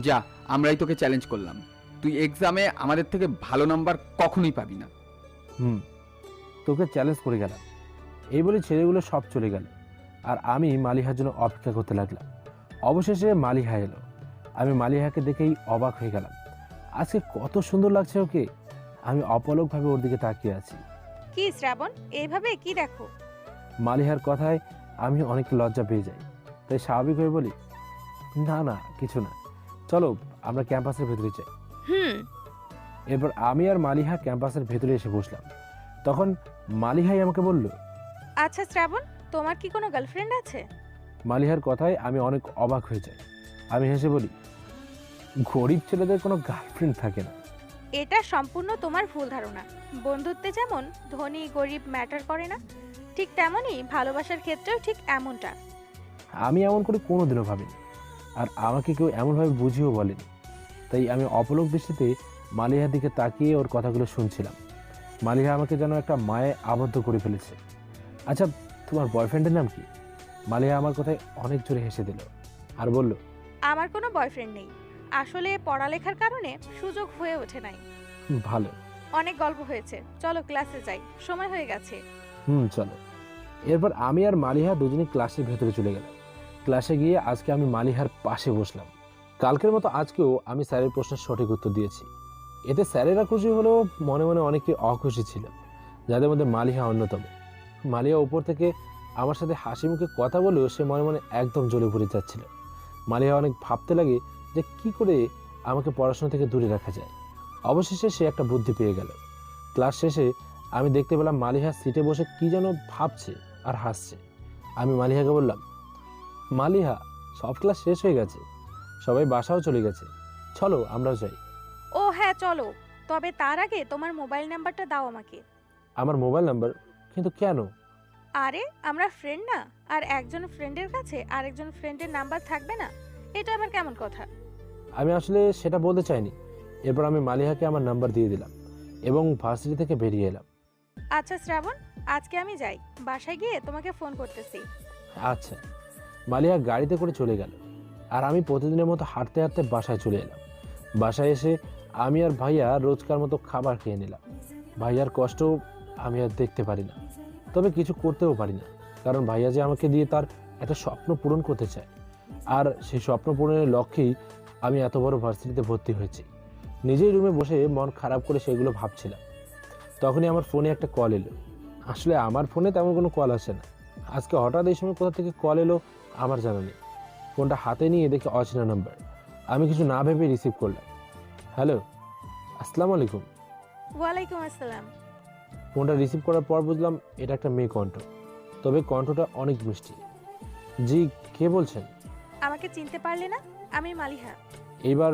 যা, আমরাই তোকে চ্যালেঞ্জ করলাম। তুই এক্সামে আমাদের থেকে ভালো নাম্বার কখনোই পাবি না। তোকে চ্যালেঞ্জ করে গেলাম। এই বলে ছেলেগুলো সব চলে গেল, আর আমি মালিহার জন্য অপেক্ষা করতে লাগলাম। অবশেষে মালিহা এলো। আমি মালিহাকে দেখেই অবাক হয়ে গেলাম। আজকে কত সুন্দর লাগছে ওকে। আমি অপলকভাবে ওর দিকে তাকিয়ে আছি। কি শ্রাবণ, এইভাবে কি দেখো? মালিহার কথায় আমি অনেক লজ্জা পেয়ে যাই, তাই স্বাভাবিক হয়ে বলি, না না কিছু না, চলো আমরা ক্যাম্পাসের ভেতরে যাই। এরপর আমি আর মালিহা ক্যাম্পাসের ভেতরে এসে বসলাম। তখন মালিহাই আমাকে বলল, আচ্ছা শ্রাবণ, তোমার কি কোনো গার্লফ্রেন্ড আছে? মালিহার কথায় আমি অনেক অবাক হয়ে যাই। আমি হেসে বলি, গরিব ছেলেদের কোনো গার্লফ্রেন্ড থাকে না। এটা সম্পূর্ণ তোমার ভুল ধারণা। বন্ধুত্বে যেমন ধনী গরিব ম্যাটার করে না, ঠিক তেমনই ভালোবাসার ক্ষেত্রেও ঠিক এমনটা। আমি এমন করে কোনোদিনও ভাবিনি, আর আমাকে কেউ এমনভাবে বুঝিয়েও বলেনি। তাই আমি অপলক দৃষ্টিতে মালিহার দিকে তাকিয়ে ওর কথাগুলো শুনছিলাম। মালিহা আমাকে যেন একটা মায়ে আবদ্ধ করে ফেলেছে। আচ্ছা, তোমার বয়ফ্রেন্ডের নাম কি? মালিহা আমার কথায় অনেক জোরে হেসে দিল আর বলল, আমার কোনো বয়ফ্রেন্ড নেই। আসলে পড়ালেখার কারণে সুযোগ হয়ে ওঠে নাই। ভালো, অনেক গল্প হয়েছে, চলো ক্লাসে যাই, সময় হয়ে গেছে। চলো। এরপর আমি আর মালিহা দুজনে ক্লাসের ভেতরে চলে গেলাম। ক্লাসে গিয়ে আজকে আমি মালিহার পাশে বসলাম। কালকের মতো আজকেও আমি স্যারের প্রশ্নের সঠিক উত্তর দিয়েছি। এতে স্যারেরা খুশি হলেও মনে মনে অনেকে অখুশি ছিল, যাদের মধ্যে মালিহা অন্যতম। মালিহা উপর থেকে আমার সাথে হাসি মুখে কথা বলেও সে মনে মনে একদম জ্বলে পড়ে যাচ্ছিল। মালিহা অনেক ভাবতে লাগে যে কি করে আমাকে পড়াশোনা থেকে দূরে রাখা যায়। অবশেষে সে একটা বুদ্ধি পেয়ে গেল। ক্লাস শেষে আমি দেখতে পেলাম মালিহা সিটে বসে কি যেন ভাবছে আর হাসছে। আমি মালিহাকে বললাম, মালিহা, সব ক্লাস শেষ হয়ে গেছে, সবাই বাসাও চলে গেছে, চলো আমরাও যাই। ও হ্যাঁ চলো, তবে তার আগে তোমার মোবাইল নাম্বারটা দাও আমাকে। আমার মোবাইল নাম্বার? কিন্তু কেন? আরে আমরা ফ্রেন্ড না, আর একজন ফ্রেন্ডের কাছে আরেকজন ফ্রেন্ডের নাম্বার থাকবে না? এটা আবার কেমন কথা? আমি আসলে সেটা বলতে চাইনি। এরপর আমি মালিহাকে আমার নাম্বার দিয়ে দিলাম এবং ভার্সিটি থেকে বেরিয়ে এলাম। আচ্ছা শ্রাবণ, আজকে আমি যাই, বাসায় গিয়ে তোমাকে ফোন করতেছি। আচ্ছা। মালিহা গাড়িতে করে চলে গেল আর আমি প্রতিদিনের মতো হাঁটতে হাঁটতে বাসায় চলে এলাম। বাসায় এসে আমি আর ভাইয়া রোজকার মতো খাবার খেয়ে নিলাম। ভাইয়ার কষ্ট আমি আর দেখতে পারি না, তবে কিছু করতেও পারি না, কারণ ভাইয়া যে আমাকে দিয়ে তার একটা স্বপ্ন পূরণ করতে চায়, আর সেই স্বপ্ন পূরণের লক্ষ্যেই আমি এত বড় ভার্সিটিতে ভর্তি হয়েছি। নিজেই রুমে বসে মন খারাপ করে সেগুলো ভাবছিলাম। তখনই আমার ফোনে একটা কল এলো। আসলে আমার ফোনে তেমন কোনো কল আসে না। আজকে হঠাৎ এই সময় কোথা থেকে কল এলো আমার জানা নেই। ফোনটা হাতে নিয়ে দেখি অচেনা নাম্বার। আমি কিছু না ভেবে রিসিভ করলাম। হ্যালো, আসসালামু আলাইকুম। ওয়ালাইকুম আসসালাম। ফোনটা রিসিভ করার পর বুঝলাম এটা একটা মেয়ে কণ্ঠ, তবে কণ্ঠটা অনেক মিষ্টি। জি, কে বলছেন? আমাকে চিনতে পারলে না? আমি মালিহা। এইবার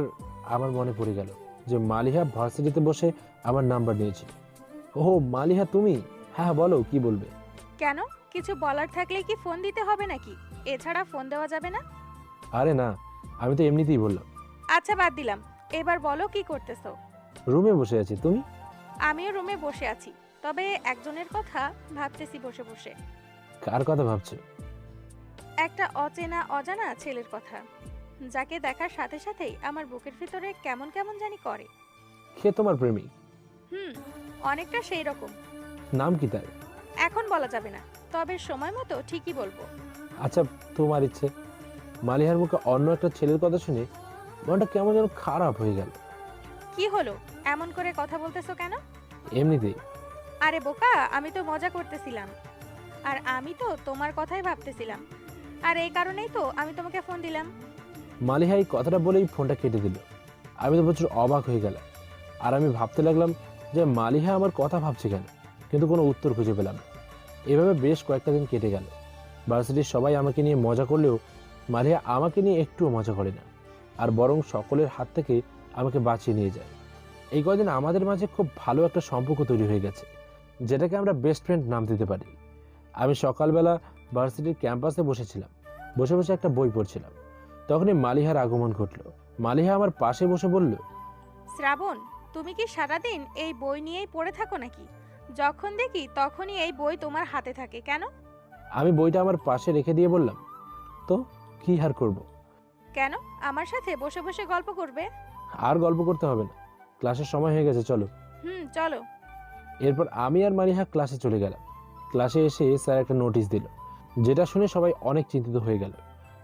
আমার মনে পড়ে গেল যে মালিহা ভার্সিটিতে বসে আমার নাম্বার নিয়েছিল। ওহ মালিহা, তুমি? হ্যাঁ বলো, কি বলবে? কেন, কিছু বলার থাকলে কি ফোন দিতে হবে নাকি? এছাড়া ফোন দেওয়া যাবে না? আরে না, আমি তো এমনিতেই বললাম। আচ্ছা বাদ দিলাম, এবার বলো কি করতেছো? রুমে বসে আছি, তুমি? আমিও রুমে বসে আছি, তবে একজনের কথা ভাবতেছি বসে বসে। কার কথা ভাবছো? একটা অচেনা অজানা ছেলের কথা, যাকে দেখার সাথে সাথেই আমার বুকের ভিতরে কেমন কেমন জানি করে। কে তোমার প্রেমিক? অনেকটা সেই রকম। নাম কি তার? এখন বলা যাবে না, তবে সময় মতো ঠিকই বলবো। আচ্ছা, তোমার ইচ্ছে। মালিহার মুখে অন্য একটা ছেলের কথা শুনে মনটা কেমন যেন খারাপ হয়ে গেল। কি হলো, এমন করে কথা বলতেছো কেন? এমনিতেই। আরে বোকা, আমি তো মজা করতেছিলাম, আর আমি তো তোমার কথাই ভাবতেছিলাম, আর এই কারণেই তো আমি তোমাকে ফোন দিলাম। মালিহা এই কথাটা বলেই ফোনটা কেটে দিল। আমি তো প্রচুর অবাক হয়ে গেলাম, আর আমি ভাবতে লাগলাম যে মালিহা আমার কথা ভাবছে কেন, কিন্তু কোনো উত্তর খুঁজে পেলাম না। এভাবে বেশ কয়েকটা দিন কেটে গেল। ভার্সিটির সবাই আমাকে নিয়ে মজা করলেও মালিহা আমাকে নিয়ে একটুও মজা করে না, আর বরং সকলের হাত থেকে আমাকে বাঁচিয়ে নিয়ে যায়। এই কয়দিন আমাদের মাঝে খুব ভালো একটা সম্পর্ক তৈরি হয়ে গেছে, যেটাকে আমরা বেস্ট ফ্রেন্ড নাম দিতে পারি। আমি সকালবেলা ভার্সিটির ক্যাম্পাসে বসেছিলাম, বসে বসে একটা বই পড়ছিলাম। তখনই মালিহার আগমন ঘটল। মালিহা আমার পাশে বসে বলল, শ্রাবণ, তুমি কি সারাদিন এই বই নিয়েই পড়ে থাকো নাকি? যখন দেখি তখনই এই বই তোমার হাতে থাকে কেন? আমি বইটা আমার পাশে রেখে দিয়ে বললাম, তো কি আর করব? কেন, আমার সাথে বসে বসে গল্প করবে? আর গল্প করতে হবে না, ক্লাসের সময় হয়ে গেছে, চলো। চলো। এরপর আমি আর মালিহা ক্লাসে চলে গেলাম। ক্লাসে এসে স্যার একটা নোটিশ দিল, যেটা শুনে সবাই অনেক চিন্তিত হয়ে গেল,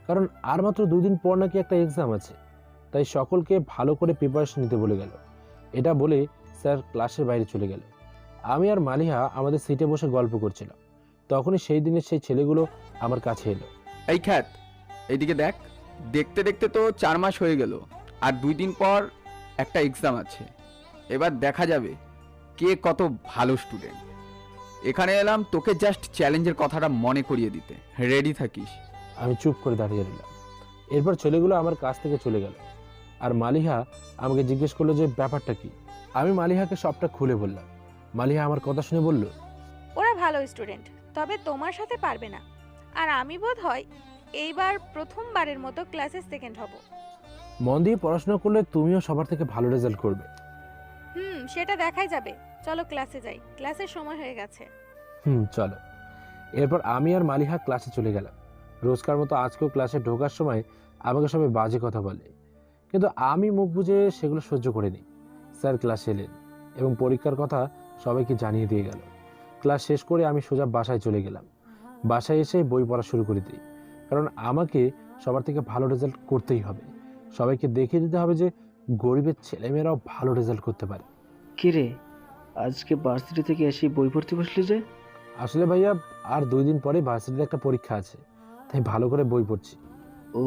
কারণ আর মাত্র 2 দিন পর নাকি একটা এক্সাম আছে। তাই সকলকে ভালো করে প্রিপারেশন নিতে বলে গেল। এটা বলে স্যার ক্লাসের বাইরে চলে গেল। আমি আর মালিহা আমাদের সিটে বসে গল্প করছিলাম। তখনই সেই দিনের সেই ছেলেগুলো আমার কাছে এলো। এই খ্যাত, এইদিকে দেখ। দেখতে দেখতে তো 4 মাস হয়ে গেল, আর 2 দিন পর একটা এক্সাম আছে। এবার দেখা যাবে কে কত ভালো স্টুডেন্ট। এখানে এলাম তোকে জাস্ট চ্যালেঞ্জের কথাটা মনে করিয়ে দিতে। রেডি থাকিস। আমি চুপ করে দাঁড়িয়ে রইলাম। এরপর ছেলেগুলো আমার কাছ থেকে চলে গেল, আর মালিহা আমাকে জিজ্ঞেস করলো যে ব্যাপারটা কি। আমি মালিহাকে সবটা খুলে বললাম। মালিহা আমার কথা শুনে বলল, ওরা ভালো স্টুডেন্ট, তবে তোমার সাথে পারবে না, আর আমি বোধ হয় এইবার প্রথমবারের মতো ক্লাসে সেকেন্ড হব। মন দিয়ে পড়াশোনা করলে তুমিও সবার থেকে ভালো রেজাল্ট করবে। সেটা দেখাই যাবে। চলো ক্লাসে যাই, ক্লাসের সময় হয়ে গেছে। চলো। এরপর আমি আর মালিহা ক্লাসে চলে গেলাম। রোজকার মতো আজকেও ক্লাসে ঢোকার সময় আমাকে সবাই বাজে কথা বলে, কিন্তু আমি মুখ বুজে সেগুলো সহ্য করিনি। স্যার ক্লাসে এলেন এবং পরীক্ষার কথা সবাইকে জানিয়ে দিয়ে গেল। ক্লাস শেষ করে আমি সোজা বাসায় চলে গেলাম। বাসায় এসে বই পড়া শুরু করে দিই, কারণ আমাকে সবার থেকে ভালো রেজাল্ট করতেই হবে। সবাইকে দেখিয়ে দিতে হবে যে গরিবের ছেলেমেয়েরাও ভালো রেজাল্ট করতে পারে। কিরে, আজকে ভার্সিটি থেকে এসে বই পড়তে বসলি যে? আসলে ভাইয়া, আর 2 দিন পরে ভার্সিটিতে একটা পরীক্ষা আছে, তাই ভালো করে বই পড়ছি। ও,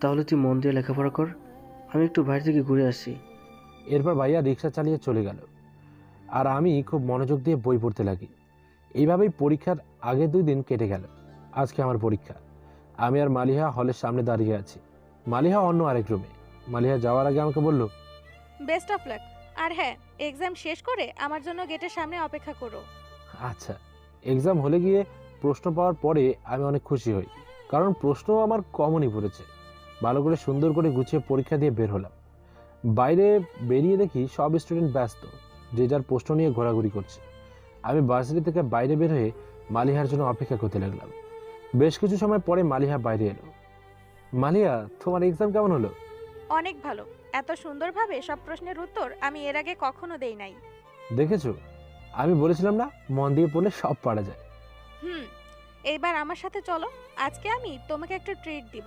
তাহলে তুই মন দিয়ে লেখাপড়া কর, আমি একটু বাইরে থেকে ঘুরে আসি। এরপর ভাইয়া রিক্সা চালিয়ে চলে গেল, আর আমি খুব মনোযোগ দিয়ে বই পড়তে লাগি। এইভাবেই পরীক্ষার আগে 2 দিন কেটে গেল। আজকে আমার পরীক্ষা। আমি আর মালিহা হলের সামনে দাঁড়িয়ে আছি। মালিহা অন্য আরেক রুমে। মালিহা যাওয়ার আগে আমাকে বলল, বেস্ট অফ লাক। আর হ্যাঁ, এক্সাম শেষ করে আমার জন্য গেটের সামনে অপেক্ষা করো। আচ্ছা। এক্সাম হলে গিয়ে প্রশ্ন পাওয়ার পরে আমি অনেক খুশি হই, কারণ প্রশ্ন আমার কমনই পড়েছে। ভালো করে সুন্দর করে গুছিয়ে পরীক্ষা দিয়ে বের হলাম। বাইরে বেরিয়ে দেখি সব স্টুডেন্ট ব্যস্ত, যে যার প্রশ্ন নিয়ে ঘোরাঘুরি করছে। আমি ভার্সিটি থেকে বাইরে বের হয়ে মালিহার জন্য অপেক্ষা করতে লাগলাম। বেশ কিছু সময় পরে মালিহা বাইরে এলো। মালিহা, তোমার এক্সাম কেমন হলো? অনেক ভালো। এত সুন্দরভাবে সব প্রশ্নের উত্তর আমি এর আগে কখনো দেই নাই। দেখেছো, আমি বলেছিলাম না, মন দিয়ে পড়লে সব পারা যায়। এইবার আমার সাথে চলো, আজকে আমি তোমাকে একটা ট্রিট দিব।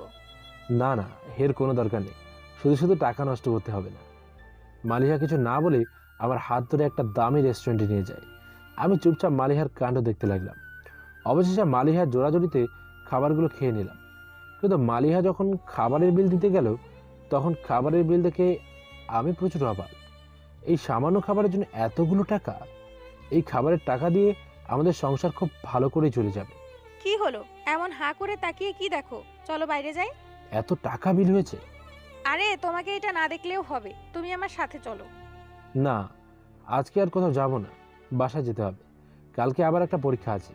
না না, এর কোনো দরকার নেই। শুধু শুধু টাকা নষ্ট করতে হবে না। মালিহা কিছু না বলে আমার হাত ধরে একটা দামি রেস্টুরেন্টে নিয়ে যায়। আমি চুপচাপ মালিহার কাণ্ড দেখতে লাগলাম। অবশেষে মালিহার জোড়াজোড়িতে খাবারগুলো খেয়ে নিলাম। কিন্তু মালিহা যখন খাবারের বিল দিতে গেল, তখন খাবারের বিল দেখে আমি প্রচুর অবাক। এই সামান্য খাবারের জন্য এতগুলো টাকা! এই খাবারের টাকা দিয়ে আমাদের সংসার খুব ভালো করেই চলে যাবে। কি হলো, এমন হাঁ করে তাকিয়ে কি দেখো? চলো বাইরে যাই। এত টাকা বিল হয়েছে? আরে তোমাকে এটা না দেখলেও হবে, তুমি আমার সাথে চলো। না, আজকে আর কোথাও যাব না, বাসায় যেতে হবে। কালকে আবার একটা পরীক্ষা আছে।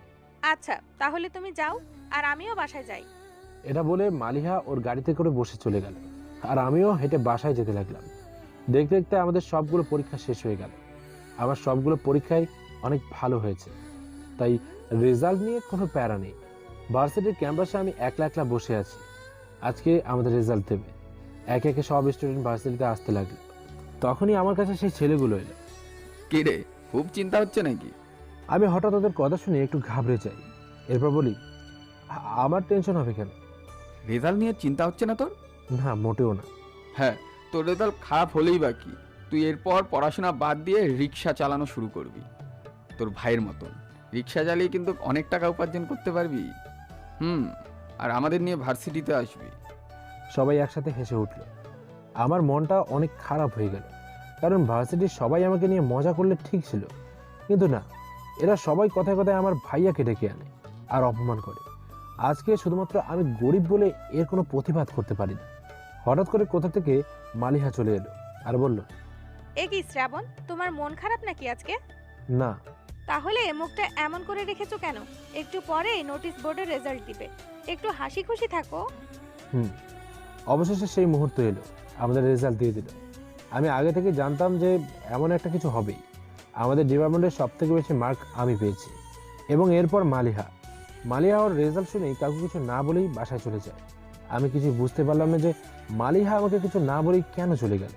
আচ্ছা, তাহলে তুমি যাও আর আমিও বাসায় যাই। এটা বলে মালিহা ওর গাড়িতে করে বসে চলে গেল, আর আমিও হেঁটে বাসায় যেতে লাগলাম। দেখতে দেখতে আমাদের সবগুলো পরীক্ষা শেষ হয়ে গেল। আমার সবগুলো পরীক্ষায় অনেক ভালো হয়েছে, তাই রেজাল্ট নিয়ে কোনো প্যারা নেই। ভার্সিটির ক্যাম্পাসে আমি একলা একলা বসে আছি। আজকে আমাদের রেজাল্ট দেবে। একে একে সব স্টুডেন্ট ভার্সিটিতে আসতে লাগলো। তখনই আমার কাছে সেই ছেলেগুলো এলো। কি রে, খুব চিন্তা হচ্ছে নাকি? আমি হঠাৎ ওদের কথা শুনে একটু ঘাবড়ে যাই। এরপর বলি, আমার টেনশন হবে কেন? রেজাল্ট নিয়ে চিন্তা হচ্ছে না তোর? না, মোটেও না। হ্যাঁ, তোর রেজাল্ট খারাপ হলেই বা কি, তুই এরপর পড়াশোনা বাদ দিয়ে রিক্সা চালানো শুরু করবি। তোর ভাইয়ের মতন রিক্সা চালিয়ে কিন্তু অনেক টাকা উপার্জন করতে পারবি। আর আমাদের নিয়ে ভার্সিটিতে আসবি। সবাই একসাথে হেসে উঠল। আমার মনটা অনেক খারাপ হয়ে গেল, কারণ ভার্সিটির সবাই আমাকে নিয়ে মজা করলে ঠিক ছিল। কিন্তু না, এরা সবাই কথায় কথায় আমার ভাইয়াকে ডেকে আনে আর অপমান করে। আজকে শুধুমাত্র আমি গরিব বলে এর কোনো প্রতিবাদ করতে পারি না। হঠাৎ করে কোথা থেকে মালিহা চলে এলো আর বলল, এ কি শ্রাবণ, তোমার মন খারাপ নাকি আজকে? না। তাহলে মুখটা এমন করে রেখেছো কেন? একটু পরে নোটিশ বোর্ডের রেজাল্ট দিবে, একটু হাসি খুশি থাকো। অবশেষে সেই মুহূর্ত এলো, আমাদের রেজাল্ট দিয়ে দিল। আমি আগে থেকে জানতাম যে এমন একটা কিছু হবেই। আমাদের ডিপার্টমেন্টের সবথেকে বেশি মার্ক আমি পেয়েছি, এবং এরপর মালিহা ওর রেজাল্ট শুনেই কাউকে কিছু না বলেই বাসায় চলে যায়। আমি কিছু বুঝতে পারলাম না যে মালিহা আমাকে কিছু না বলেই কেন চলে গেল।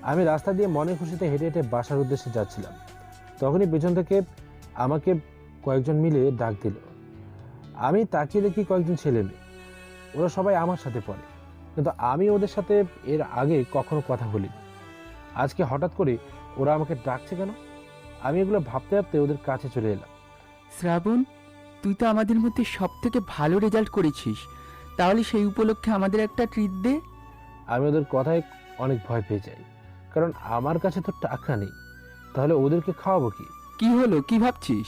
আমি রাস্তা দিয়ে মনে খুশিতে হেঁটে হেঁটে বাসার উদ্দেশ্যে যাচ্ছিলাম। তখনই পেছন থেকে আমাকে কয়েকজন মিলে ডাক দিল। আমি তাকিয়ে দেখি কয়েকজন ছেলে মেয়ে। ওরা সবাই আমার সাথে পড়ে, কিন্তু আমি ওদের সাথে এর আগে কখনো কথা বলিনি। আজকে হঠাৎ করে ওরা আমাকে ডাকছে কেন? আমি এগুলো ভাবতে ভাবতে ওদের কাছে চলে এলাম। শ্রাবণ, তুই তো আমাদের মধ্যে সব থেকে ভালো রেজাল্ট করেছিস, তাহলে সেই উপলক্ষে আমাদের একটা ট্রিট দে। আমি ওদের কথায় অনেক ভয় পেয়ে যাই, কারণ আমার কাছে তো টাকা নেই। তাহলে ওদেরকে খাওয়াবো কি? কি হলো, কি ভাবছিস?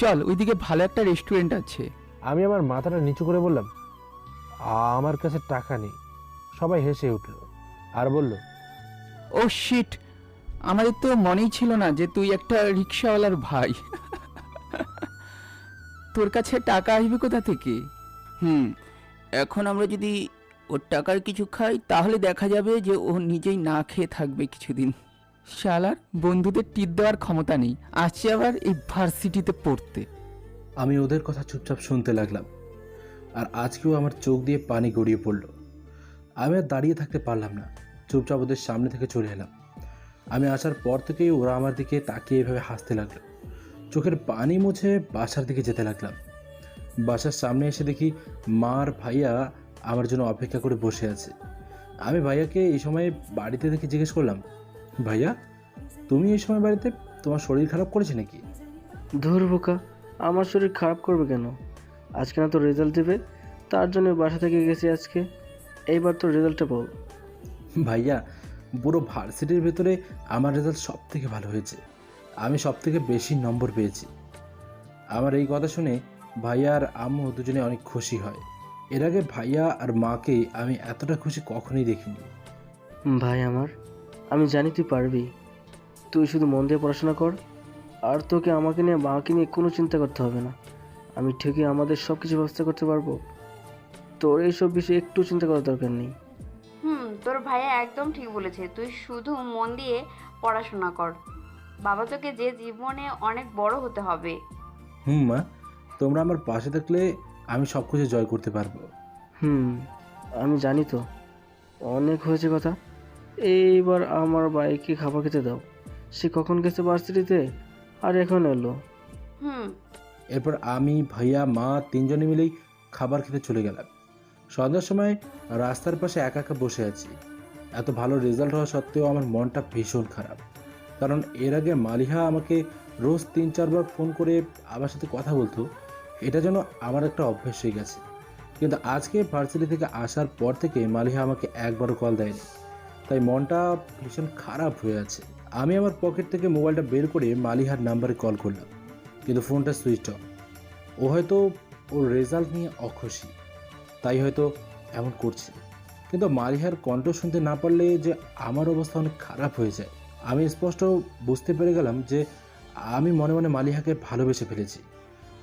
চল, ওইদিকে ভালো একটা রেস্টুরেন্ট আছে। আমি আমার মাথাটা নিচু করে বললাম, আমার কাছে টাকা নেই। সবাই হেসে উঠল আর বলল, ও শিট, আমাদের তো মনেই ছিল না যে তুই একটা রিক্সাওয়ালার ভাই। তোর কাছে টাকা আসবে কোথা থেকে? এখন আমরা যদি ওর টাকার কিছু খাই, তাহলে দেখা যাবে যে ও নিজেই না খেয়ে থাকবে কিছুদিন। শালার বন্ধুদের টিপ দেওয়ার ক্ষমতা নেই, আসছে আবার এই ভার্সিটিতে পড়তে। আমি ওদের কথা চুপচাপ শুনতে লাগলাম, আর আজকেও আমার চোখ দিয়ে পানি গড়িয়ে পড়ল। আমি আর দাঁড়িয়ে থাকতে পারলাম না, চুপচাপ ওদের সামনে থেকে চলে এলাম। আমি আসার পর থেকেই ওরা আমার দিকে তাকিয়ে এভাবে হাসতে লাগলো। চোখের পানি মুছে বাসার দিকে যেতে লাগলাম। বাসার সামনে এসে দেখি মা আর ভাইয়া আমার জন্য অপেক্ষা করে বসে আছে। আমি ভাইয়াকে এই সময় বাড়িতে দেখে জিজ্ঞেস করলাম, ভাইয়া তুমি এই সময় বাড়িতে? তোমার শরীর খারাপ করেছে নাকি? ধুর বোকা, আমার শরীর খারাপ করবে কেন? আজকে না তো রেজাল্ট দেবে, তার জন্য বাসা থেকে গেছি আজকে। এইবার তোর রেজাল্টটা বল। ভাইয়া, পুরো ভার্সিটির ভেতরে আমার রেজাল্ট সব থেকে ভালো হয়েছে। আমি সব থেকে বেশি নম্বর পেয়েছি। আমার এই কথা শুনে ভাইয়া আর আম্মু দুজনে অনেক খুশি হয়। এর আগে ভাইয়া আর মাকে আমি এতটা খুশি কখনোই দেখিনি। ভাই আমার, আমি জানি তুই পারবি। তুই শুধু মন দিয়ে পড়াশোনা কর, আর তোকে আমাকে নিয়ে মাকে নিয়ে কোনো চিন্তা করতে হবে না। আমি ঠিকই আমাদের সব কিছু ব্যবস্থা করতে পারবো। তোর এইসব বিষয়ে একটু চিন্তা করার দরকার নেই। তোর ভাইয়া একদম ঠিক বলেছে, তুই শুধু মন দিয়ে পড়াশোনা কর। বাবা তোকে যে জীবনে অনেক বড় হতে হবে। মা, তোমরা আমার পাশে থাকলে আমি সব কিছু জয় করতে পারবো। আমি জানি তো। অনেক হয়েছে কথা। এইবার আমার বাইকে খাবার খেতে দাও। সে কখন গেছে ভার্সিটিতে, আর এখন এলো। এরপর আমি, ভাইয়া, মা তিনজনে মিলেই খাবার খেতে চলে গেলাম। সন্ধ্যার সময় রাস্তার পাশে একা একা বসে আছি। এত ভালো রেজাল্ট হওয়া সত্ত্বেও আমার মনটা ভীষণ খারাপ। কারণ এর আগে মালিহা আমাকে রোজ 3-4 বার ফোন করে আমার সাথে কথা বলতো। এটা যেন আমার একটা অভ্যেস হয়ে গেছে। কিন্তু আজকে ভার্সিটি থেকে আসার পর থেকে মালিহা আমাকে একবারও কল দেয়নি। তাই মনটা ভীষণ খারাপ হয়ে আছে। আমি আমার পকেট থেকে মোবাইলটা বের করে মালিহার নাম্বারে কল করলাম, কিন্তু ফোনটা সুইচ অফ। ও হয়তো ওর রেজাল্ট নিয়ে অখুশি, তাই হয়তো এমন করছে। কিন্তু মালিহার কণ্ঠ শুনতে না পারলে যে আমার অবস্থা অনেক খারাপ হয়ে যায়। আমি স্পষ্ট বুঝতে পেরে গেলাম যে আমি মনে মনে মালিহাকে ভালোবেসে ফেলেছি।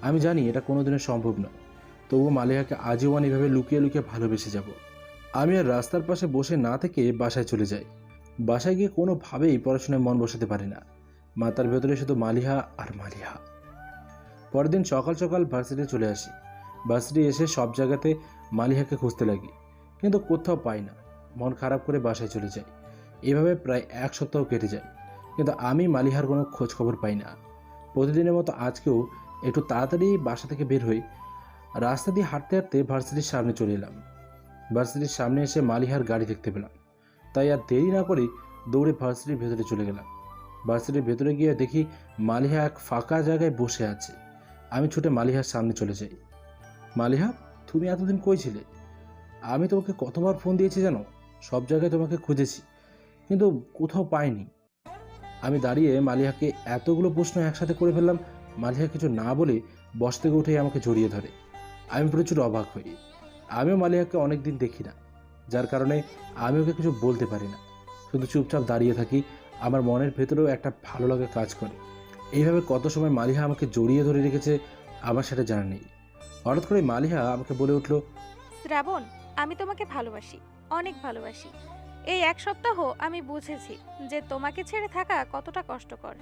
আমি জানি এটা কোনোদিনও সম্ভব নয়, তবুও মালিহাকে আজীবন এভাবে লুকিয়ে লুকিয়ে ভালোবেসে যাব। আমি আর রাস্তার পাশে বসে না থেকে বাসায় চলে যাই। বাসায় গিয়ে কোনোভাবেই পড়াশোনায় মন বসাতে পারি না। মাথার ভেতরে শুধু মালিহা আর মালিহা। পরের দিন সকাল সকাল ভার্সিটি চলে আসি। ভার্সিটি এসে সব জায়গাতে মালিহাকে খুঁজতে লাগি, কিন্তু কোথাও পাই না। মন খারাপ করে বাসায় চলে যাই। এভাবে প্রায় 1 সপ্তাহ কেটে যায়, কিন্তু আমি মালিহার কোনো খোঁজ খবর পাই না। প্রতিদিনের মতো আজকেও একটু তাড়াতাড়ি বাসা থেকে বের হই। রাস্তা দিয়ে হাঁটতে হাঁটতে ভার্সিটির সামনে চলে এলাম। ভার্সিটির সামনে এসে মালিহার গাড়ি দেখতে পেলাম, তাই আর দেরি না করে দৌড়ে ভার্সিটির ভেতরে চলে গেলাম। ভার্সিটির ভেতরে গিয়ে দেখি মালিহা এক ফাঁকা জায়গায় বসে আছে। আমি ছুটে মালিহার সামনে চলে যাই। মালিহা, তুমি এতদিন কই ছিলে? আমি তোমাকে কতবার ফোন দিয়েছি জানো? সব জায়গায় তোমাকে খুঁজেছি, কিন্তু কোথাও পাইনি। আমি দাঁড়িয়ে মালিহাকে এতগুলো প্রশ্ন একসাথে করে ফেললাম। মালিহা কিছু না বলে বস থেকে উঠেই আমাকে জড়িয়ে ধরে। আমি প্রচুর অবাক হই। আমিও মালিহাকে অনেকদিন দেখি না, যার কারণে আমি ওকে কিছু বলতে পারি না, শুধু চুপচাপ দাঁড়িয়ে থাকি। আমার মনের ভেতরেও একটা ভালো লাগা কাজ করে। এইভাবে কত সময় মালিহা আমাকে জড়িয়ে ধরে রেখেছে আমার সেটা জানা নেই। হঠাৎ করে মালিহা আমাকে বলে উঠল, শ্রাবণ, আমি তোমাকে ভালোবাসি, অনেক ভালোবাসি। এই 1 সপ্তাহ আমি বুঝেছি যে তোমাকে ছেড়ে থাকা কতটা কষ্টকর।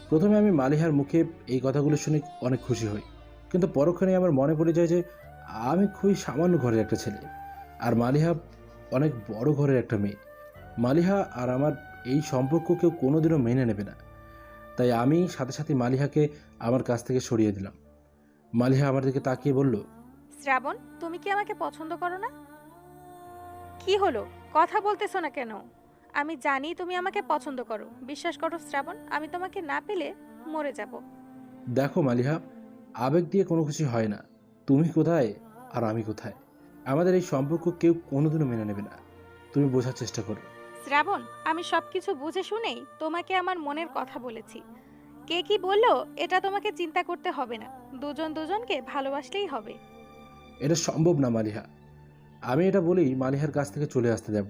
প্রথমে আমি মালিহার মুখে এই কথাগুলো শুনে অনেক খুশি হই, কিন্তু পরক্ষণে আমার মনে পড়ে যায় যে আমি খুবই সামান্য ঘরের একটা ছেলে, আর মালিহা অনেক বড় ঘরের একটা মেয়ে। মালিহা আর আমার এই সম্পর্ক কেউ কোনোদিনও মেনে নেবে না। তাই আমি সাথে সাথে মালিহাকে আমার কাছ থেকে সরিয়ে দিলাম। মালিহা আমার দিকে তাকিয়ে বলল, শ্রাবণ, তুমি কি আমাকে পছন্দ করো না? কি হলো, কথা বলতেছো না কেন? আমি জানি তুমি আমাকে পছন্দ করো। বিশ্বাস করো শ্রাবণ, আমি তোমাকে না পেলে মরে যাব। দেখো মালিহা, আবেগ দিয়ে কোনো কিছু হয় না। তুমি কোথায় আর আমি কোথায়, আমাদের এই সম্পর্ক কেউ কোনোদিনও মেনে নেবে না। তুমি বোঝার চেষ্টা করো। শ্রাবণ, আমি সবকিছু বুঝে শুনেই তোমাকে আমার মনের কথা বলেছি। কে কি বললো এটা তোমাকে চিন্তা করতে হবে না। দুজন দুজনকে ভালোবাসলেই হবে। এটা সম্ভব না মালিহা। আমি এটা বলেই মালিহার কাছ থেকে চলে আসতে যাব।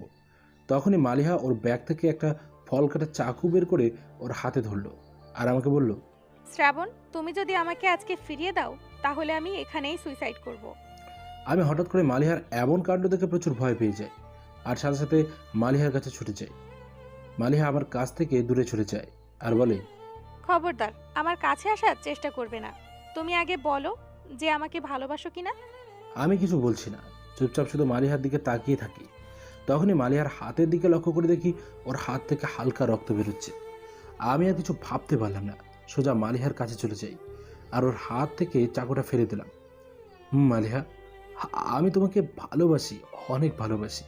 তখনই মালিহা ওর ব্যাগ থেকে একটা ফল কাটা চাকু বের করে ওর হাতে ধরলো আর আমাকে বলল, শ্রাবণ, তুমি যদি আমাকে আজকে ফিরিয়ে দাও তাহলে আমি এখানেই সুইসাইড করব। আমি হঠাৎ করে মালিহার এমন কাণ্ড দেখে প্রচুর ভয় পেয়ে যাই, আর সাথে সাথে মালিহার কাছে ছুটে যাই। মালিহা আমার কাছ থেকে দূরে চলে যায় আর বলে, খবরদার আমার কাছে আসার চেষ্টা করবে না। তুমি আগে বলো যে আমাকে ভালোবাসো কিনা। আমি কিছু বলছি না, চুপচাপ শুধু মালিহার দিকে তাকিয়ে থাকি। তখনই মালিহার হাতের দিকে লক্ষ্য করে দেখি ওর হাত থেকে হালকা রক্ত বেরোচ্ছে। আমি আর কিছু ভাবতে পারলাম না, সোজা মালিহার কাছে চলে যাই আর ওর হাত থেকে চাকুটা ফেলে দিলাম। মালিহা, আমি তোমাকে ভালোবাসি, অনেক ভালোবাসি,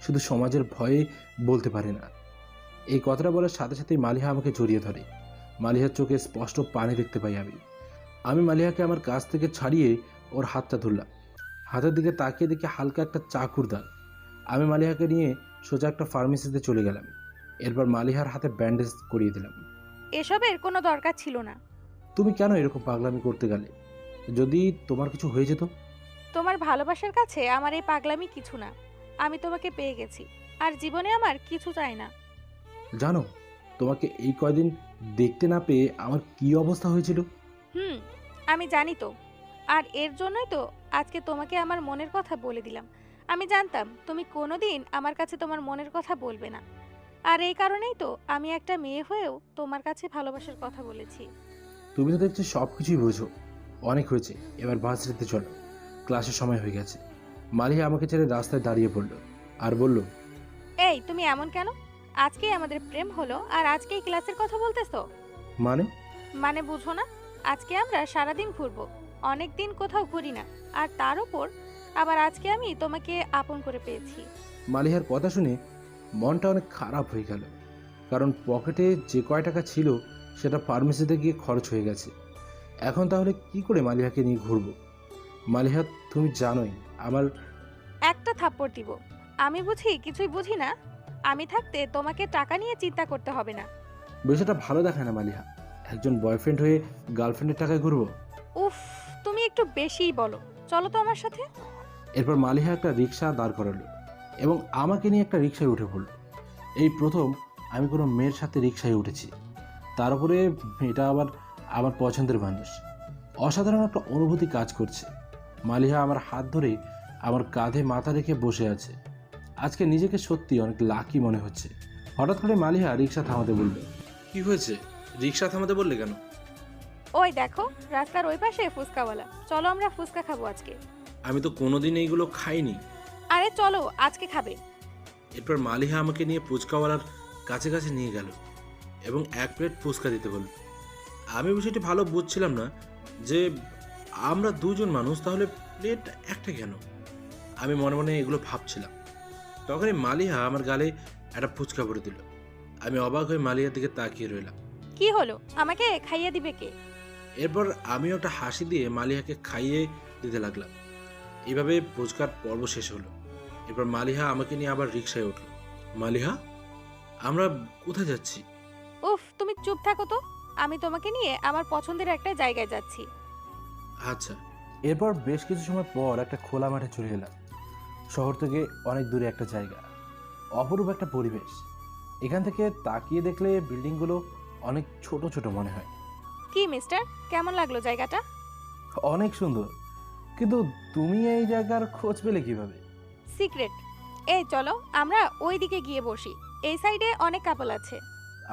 শুধু সমাজের ভয়ে বলতে পারি না। এই কথাটা বলার সাথে সাথেই মালিহা আমাকে জড়িয়ে ধরে। মালিহার চোখে স্পষ্ট পানি দেখতে পাই আমি মালিহাকে আমার কাছ থেকে ছাড়িয়ে ওর হাতটা ধরলাম। হাতের দিকে তাকিয়ে দেখি হালকা একটা চাকুর দাগ। আমি মালিহাকে নিয়ে সোজা একটা ফার্মেসিতে চলে গেলাম। এরপর মালিহার হাতে ব্যান্ডেজ করিয়ে দিলাম। এসবের কোনো দরকার ছিল না। তুমি কেন এরকম পাগলামি করতে গেলে? যদি তোমার কিছু হয়ে যেত? তোমার ভালোবাসার কাছে আমার এই পাগলামি কিছু না। আমি তোমাকে পেয়ে গেছি, আর জীবনে আমার কিছু চাই না। জানো, তোমাকে এই কয়দিন দেখতে না পেয়ে আমার কি অবস্থা হয়েছিল? আমি জানি তো, আর এর জন্যই তো আজকে তোমাকে আমার মনের কথা বলে দিলাম। আমি জানতাম তুমি কোনোদিন আমার কাছে তোমার মনের কথা বলবে না, আর এই কারণেই তো আমি একটা মেয়ে হয়েও তোমার কাছে ভালোবাসার কথা বলেছি। তুমি তো দেখছি সব কিছুই বোঝো। অনেক হয়েছে, এবার ভার্সিটিতে চলো, ক্লাসের সময় হয়ে গেছে। মালিহা আমাকে ছেড়ে রাস্তায় দাঁড়িয়ে পড়লো আর বলল, এই তুমি এমন কেন? আজকেই আমাদের প্রেম হলো আর আজকেই ক্লাসের কথা বলতেছো? মানে বুঝো না? আজকে আমরা সারাদিন ঘুরবো, অনেক দিন কোথাও ঘুরি না, আর তার উপর আবার আজকে আমি তোমাকে আপন করে পেয়েছি। মালিহার কথা শুনে মনটা অনেক খারাপ হয়ে গেল, কারণ পকেটে যে কয় টাকা ছিল সেটা ফার্মেসিতে গিয়ে খরচ হয়ে গেছে। এখন তাহলে কি করে মালিহাকে নিয়ে ঘুরবো? মালিহা, তুমি জানোই আমার... একটা থাপ্পড় দিব। আমি বুঝি কিছুই বুঝি না? আমি থাকতে তোমাকে টাকা নিয়ে চিন্তা করতে হবে না। বিষয়টা ভালো দেখায় না মালিহা, একজন বয়ফ্রেন্ড হয়ে গার্লফ্রেন্ডের টাকায় ঘুরবো? উফ, তুমি একটু বেশিই বলো। চলো তো আমার সাথে। এরপর মালিহা একটা রিক্সা দাঁড় করালো এবং আমাকে নিয়ে একটা রিক্সায় উঠে পড়লো। এই প্রথম আমি কোনো মেয়ের সাথে রিক্সায় উঠেছি, তার উপরে এটা আবার আমার পছন্দের মানুষ। অসাধারণ একটা অনুভূতি কাজ করছে। মালিহা আমার হাত ধরে আমার কাঁধে মাথা রেখে বসে আছে। আজকে নিজেকে সত্যি অনেক লাকি মনে হচ্ছে। হঠাৎ করে মালিহা রিক্সা থামাতে বলল। কি হয়েছে? রিক্সা থামাতে বললে কেন? ওই দেখো, রাস্তার ওই পাশে ফুচকাওয়ালা। চলো আমরা ফুচকা খাবো আজকে। আমি তো কোনোদিন এইগুলো খাইনি। আরে চলো, আজকে খাবে। এরপর মালিহা আমাকে নিয়ে ফুচকাওয়ালার কাছে কাছে নিয়ে গেল এবং 1 প্লেট ফুচকা দিতে বলল। আমি বিষয়টি ভালো বুঝছিলাম না যে আমরা দুজন মানুষ, তাহলে প্লেট একটা কেন? আমি মনে মনে এগুলো ভাবছিলাম। তখনই মালিহা আমার গালে একটা ফুচকা ভরে দিল। আমি অবাক হয়ে মালিহার দিকে তাকিয়ে রইলাম। কি হলো? আমাকে খাইয়ে দিবে কে? এরপর আমিও একটা হাসি দিয়ে মালিহাকে খাইয়ে দিতে লাগলাম। এইভাবে ফুচকার পর্ব শেষ হলো। এরপর মালিহা আমাকে নিয়ে আবার রিক্সায় উঠল। মালিহা, আমরা কোথায় যাচ্ছি? উফ, তুমি চুপ থাকো তো। আমি তোমাকে নিয়ে আমার পছন্দের একটা জায়গায় যাচ্ছি। আচ্ছা। এরপর বেশ কিছু সময় পর একটা খোলা মাঠে চলে এলাম। শহর থেকে অনেক দূরে একটা জায়গা, অপরূপ একটা পরিবেশ। এখান থেকে তাকিয়ে দেখলে বিল্ডিংগুলো অনেক ছোট ছোট মনে হয়। কি মিস্টার, কেমন লাগলো জায়গাটা? অনেক সুন্দর, কিন্তু তুমি এই জায়গার খোঁজ পেলে কিভাবে? সিক্রেট। এই চলো আমরা ওই দিকে গিয়ে বসি, এই সাইডে অনেক কাপল আছে।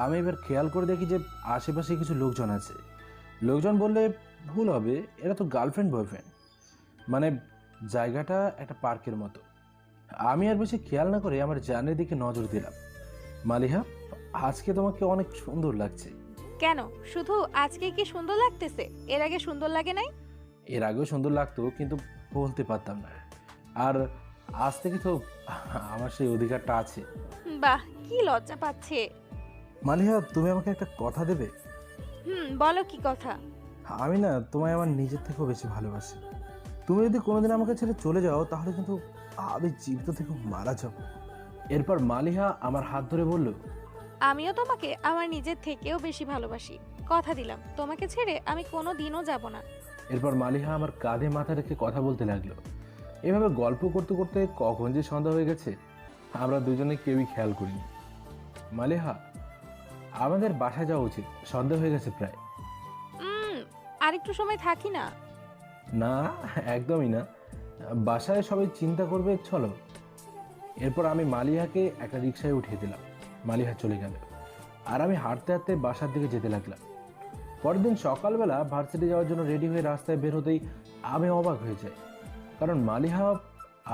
আমি এবার খেয়াল করে দেখি যে আশেপাশে কিছু লোকজন আছে। লোকজন বললে ভুল হবে, এরা তো গার্লফ্রেন্ড বয়ফ্রেন্ড। মানে জায়গাটা একটা পার্কের মতো। আমি আর বেশি খেয়াল না করে আমার জানের দিকে নজর দিলাম। মালিহা, আজকে তোমাকে অনেক সুন্দর লাগছে। কেন, শুধু আজকে কি সুন্দর লাগতেছে? এর আগে সুন্দর লাগে নাই? এর আগেও সুন্দর লাগতো, কিন্তু বলতে পারতাম না। আর আজ থেকে তো আমার সেই অধিকারটা আছে। বাহ, কি লজ্জা পাচ্ছে। মালিহা, তুমি আমাকে একটা কথা দেবে? বলো কি কথা? আমি না তোমায় আমার নিজের থেকেও বেশি ভালোবাসি। তুমি যদি কোনোদিন আমাকে ছেড়ে চলে যাও তাহলে কিন্তু আমি জীবিত থেকে মারা যাব। এরপর মালিহা আমার হাত ধরে বলল, আমিও তোমাকে আমার নিজের থেকেও বেশি ভালোবাসি। কথা দিলাম তোমাকে ছেড়ে আমি কোনো দিনও যাব না। এরপর মালিহা আমার কাঁধে মাথা রেখে কথা বলতে লাগলো। এভাবে গল্প করতে করতে কখন যে সন্ধ্যা হয়ে গেছে আমরা দুজনে কেউই খেয়াল করিনি। মালিহা, আমাদের বাসায় যাওয়া উচিত, সন্ধ্যা হয়ে গেছে প্রায়। আরেকটু সময় থাকি না? না, একদমই না। বাসায় সবাই চিন্তা করবে, চলো। এরপর আমি মালিহাকে একটা রিক্সায় উঠিয়ে দিলাম। মালিহা চলে গেল আর আমি হাঁটতে হাঁটতে বাসার দিকে যেতে লাগলাম। পরের দিন সকালবেলা ভার্সিটি যাওয়ার জন্য রেডি হয়ে রাস্তায় বের হতেই আমি অবাক হয়ে যাই, কারণ মালিহা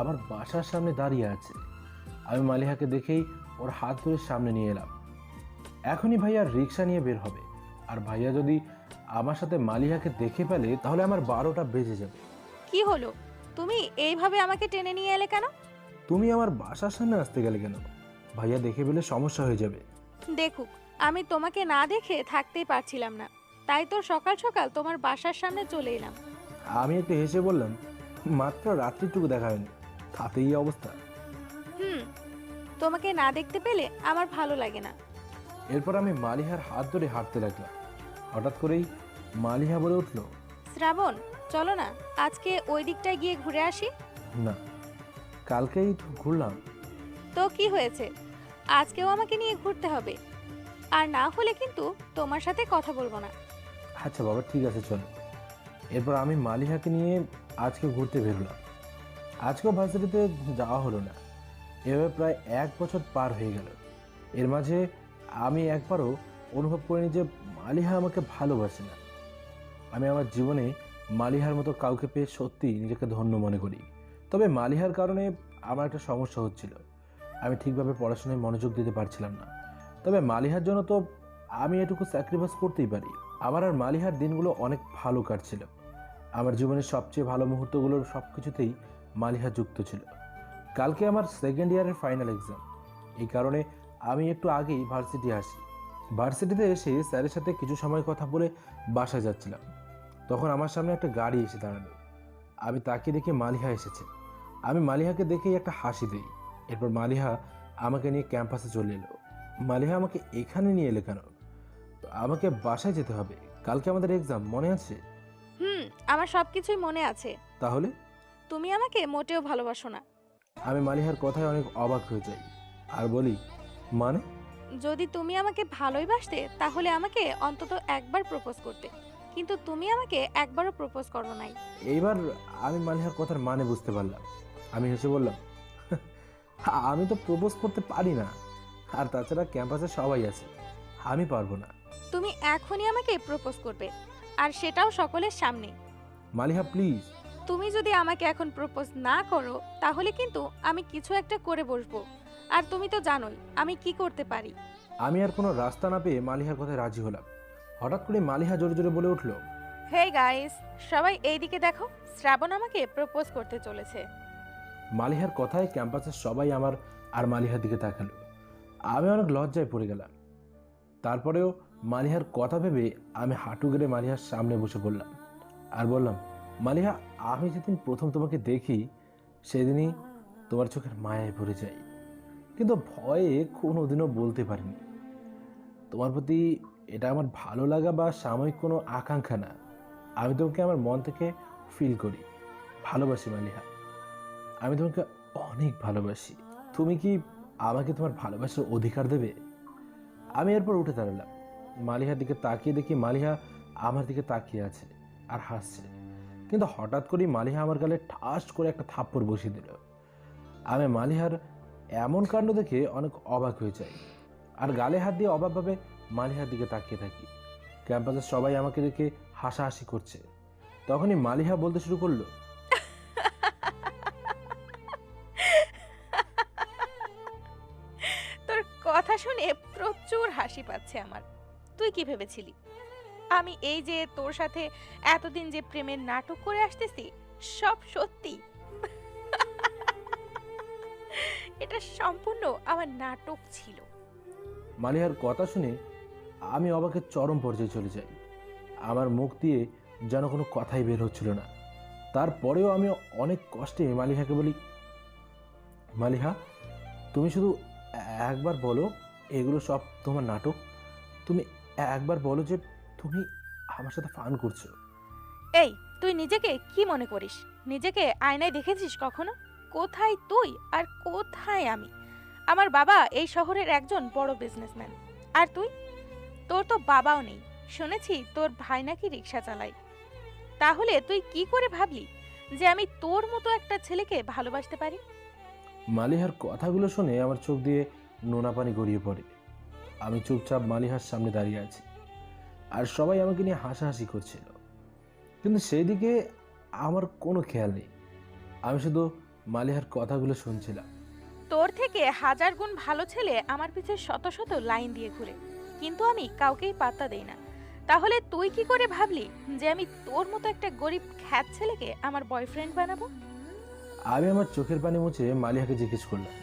আমার বাসার সামনে দাঁড়িয়ে আছে। আমি মালিহাকে দেখেই ওর হাত ধরে সামনে নিয়ে এলাম। এখনই ভাইয়া রিক্সা নিয়ে বের হবে, আর ভাইয়া যদি আমার সাথে মালিহাকে দেখে ফেলে তাহলে আমার 12টা বেজে যাবে। কি হলো? তুমি এইভাবে আমাকে টেনে নিয়ে এলে কেন? তুমি আমার বাসার সামনে আসতে গেলে কেন? ভাইয়া দেখে ফেলে সমস্যা হয়ে যাবে। দেখুক, আমি তোমাকে না দেখে থাকতেই পারছিলাম না, তাই তো সকাল সকাল তোমার বাসার সামনে চলে এলাম। আমি একটু হেসে বললাম, মাত্র রাত্রিটুকু দেখা হয়নি, তাতেই অবস্থা। তোমাকে না দেখতে পেলে আমার ভালো লাগে না। এরপর আমি মালিহার হাত ধরে হাঁটতে লাগলাম। হঠাৎ করেই মালিহা বলে উঠল, শ্রাবণ, চলো না আজকে ওই দিকটায় গিয়ে ঘুরে আসি। না, কালকেই তো ঘুরলাম। তো কি হয়েছে, আজকেও আমাকে নিয়ে ঘুরতে হবে, আর না হলে কিন্তু তোমার সাথে কথা বলবো না। আচ্ছা বাবা, ঠিক আছে, চলো। এরপর আমি মালিহাকে নিয়ে আজকে ঘুরতে বেরোলাম। আজকেও ভার্সিটিতে যাওয়া হলো না। এভাবে প্রায় 1 বছর পার হয়ে গেল। এর মাঝে আমি একবারও অনুভব করিনি যে মালিহা আমাকে ভালোবাসে না। আমি আমার জীবনে মালিহার মতো কাউকে পেয়ে সত্যি নিজেকে ধন্য মনে করি। তবে মালিহার কারণে আমার একটা সমস্যা হচ্ছিল। আমি ঠিকভাবে পড়াশোনায় মনোযোগ দিতে পারছিলাম না। তবে মালিহার জন্য তো আমি এটুকু স্যাক্রিফাইস করতেই পারি। আমার আর মালিহার দিনগুলো অনেক ভালো কাটছিল। আমার জীবনের সবচেয়ে ভালো মুহূর্তগুলোর সব কিছুতেই মালিহা যুক্ত ছিল। কালকে আমার 2nd ইয়ারের ফাইনাল এক্সাম। এই কারণে আমি একটু আগেই ভার্সিটি আসি। ভার্সিটিতে এসে স্যারের সাথে কিছু সময় কথা বলে বাসায় যাচ্ছিলাম। তখন আমার সামনে একটা গাড়ি এসে দাঁড়ালো। আমি তাকে দেখে মালিহা এসেছে। আমি মালিহাকে দেখেই একটা হাসি দিই। এরপর মালিহা আমাকে নিয়ে ক্যাম্পাসে চলে এলো। মালিহা আমাকে এখানে নিয়ে এলে কেন? আমাকে বাসায় যেতে হবে, কালকে আমাদের এক্সাম, মনে আছে? আমার সবকিছুই মনে আছে। তাহলে? তুমি আমাকে মোটেও ভালোবাসো না। আমি মালিহার কথায় অনেক অবাক হয়ে যাই আর বলি, মানে? যদি তুমি আমাকে ভালোই বাসতে তাহলে আমাকে অন্তত একবার প্রপোজ করতে, কিন্তু তুমি আমাকে একবারও প্রপোজ করো নাই। এইবার আমি মালিহার কথার মানে বুঝতে পারলাম। আমি হেসে বললাম, আমি তো প্রপোজ করতে পারি না, আর তাছাড়া ক্যাম্পাসে সবাই আছে, আমি পারবো না। তুমি এখনই আমাকে প্রপোজ করবে, আর সেটাও সকলের সামনে। মালিহা প্লিজ। তুমি যদি আমাকে এখন প্রপোজ না করো তাহলে কিন্তু আমি কিছু একটা করে বসবো, আর তুমি তো জানোই আমি কি করতে পারি। আমি আর কোনো রাস্তা না পেয়ে মালিহার কথায় রাজি হলাম। হঠাৎ করে মালিহা জোরে জোরে বলে উঠল, হে গাইস, সবাই এইদিকে দেখো, শ্রাবণ আমাকে প্রপোজ করতে চলেছে। মালিহার কথায় ক্যাম্পাসের সবাই আমার আর মালিহার দিকে তাকালো। আমি অনেক লজ্জায় পড়ে গেলাম। তারপরেও মালিহার কথা ভেবে আমি হাঁটু গেড়ে মালিহার সামনে বসে পড়লাম আর বললাম, মালিহা, আমি যেদিন প্রথম তোমাকে দেখি সেদিনই তোমার চোখের মায়ায় পড়ে যাই, কিন্তু ভয়ে কোনোদিনও বলতে পারিনি। তোমার প্রতি এটা আমার ভালো লাগা বা সাময়িক কোনো আকাঙ্ক্ষা না, আমি তোমাকে আমার মন থেকে ফিল করি, ভালোবাসি মালিহা। আমি তোমাকে অনেক ভালোবাসি। তুমি কি আমাকে তোমার ভালোবাসার অধিকার দেবে? আমি এরপর উঠে দাঁড়ালাম। মালিহার দিকে তাকিয়ে দেখি মালিহা আমার দিকে তাকিয়ে আছে আর হাসছে। কিন্তু হঠাৎ করেই মালিহা আমার গালে ঠাস করে একটা থাপ্পড় বসিয়ে দিল। আমি মালিহার এমন কাণ্ড দেখে অনেক অবাক হয়ে যাই আর গালে হাত দিয়ে অবাকভাবে মালিহার দিকে তাকিয়ে থাকি। ক্যাম্পাসের সবাই আমাকে দেখে হাসাহাসি করছে। তখনই মালিহা বলতে শুরু করলো, তোর কথা শুনে প্রচুর হাসি পাচ্ছে আমার। তুই কি ভেবেছিলি আমি এই যে তোর সাথে এতদিন যে প্রেমের নাটক করে আসতেছি সব সত্যি? এটা সম্পূর্ণ আমার নাটক ছিল। মালিহার কথা শুনে আমি অবাকের চরম পর্যায়ে চলে যাই। আমার মুখ দিয়ে যেন কোনো কথাই বের হচ্ছিল না। তারপরেও আমি অনেক কষ্টে মালিহাকে বলি, মালিহা, তুমি শুধু একবার বলো এগুলো সব তোমার নাটক। তুমি একবার বলো যে তুমি আমার সাথে ফান করছো। এই, তুই নিজেকে কি মনে করিস? নিজেকে আয়নায় দেখেছিস কখনো? কোথায় তুই আর কোথায় আমি? আমার বাবা এই শহরের একজন বড় বিজনেসম্যান, আর তুই? তোর তো বাবাও নেই, শুনেছি তোর ভাই নাকি রিক্সা চালায়। তাহলে তুই কি করে ভাবলি যে আমি তোর মতো একটা ছেলেকে ভালোবাসতে পারি? মালিহার কথাগুলো শুনে আমার চোখ দিয়ে নোনা পানি গড়িয়ে পড়ে। আমি চুপচাপ মালিহার সামনে দাঁড়িয়ে আছি আর সবাই আমাকে নিয়ে হাসাহাসি করছিল, কিন্তু সেই দিকে আমার কোনো খেয়াল নেই। আমি শুধু মালিহার কথাগুলো শুনছিলাম। তোর থেকে 1000 গুণ ভালো ছেলে আমার পিছে শত শত লাইন দিয়ে ঘুরে, কিন্তু আমি কাউকেই পাত্তা দেই না। তাহলে তুই কি করে ভাবলি যে আমি তোর মতো একটা গরিব খ্যাত ছেলেকে আমার বয়ফ্রেন্ড বানাবো? আমি আমার চোখের পানি মুছে মালিহাকে জিজ্ঞেস করলাম,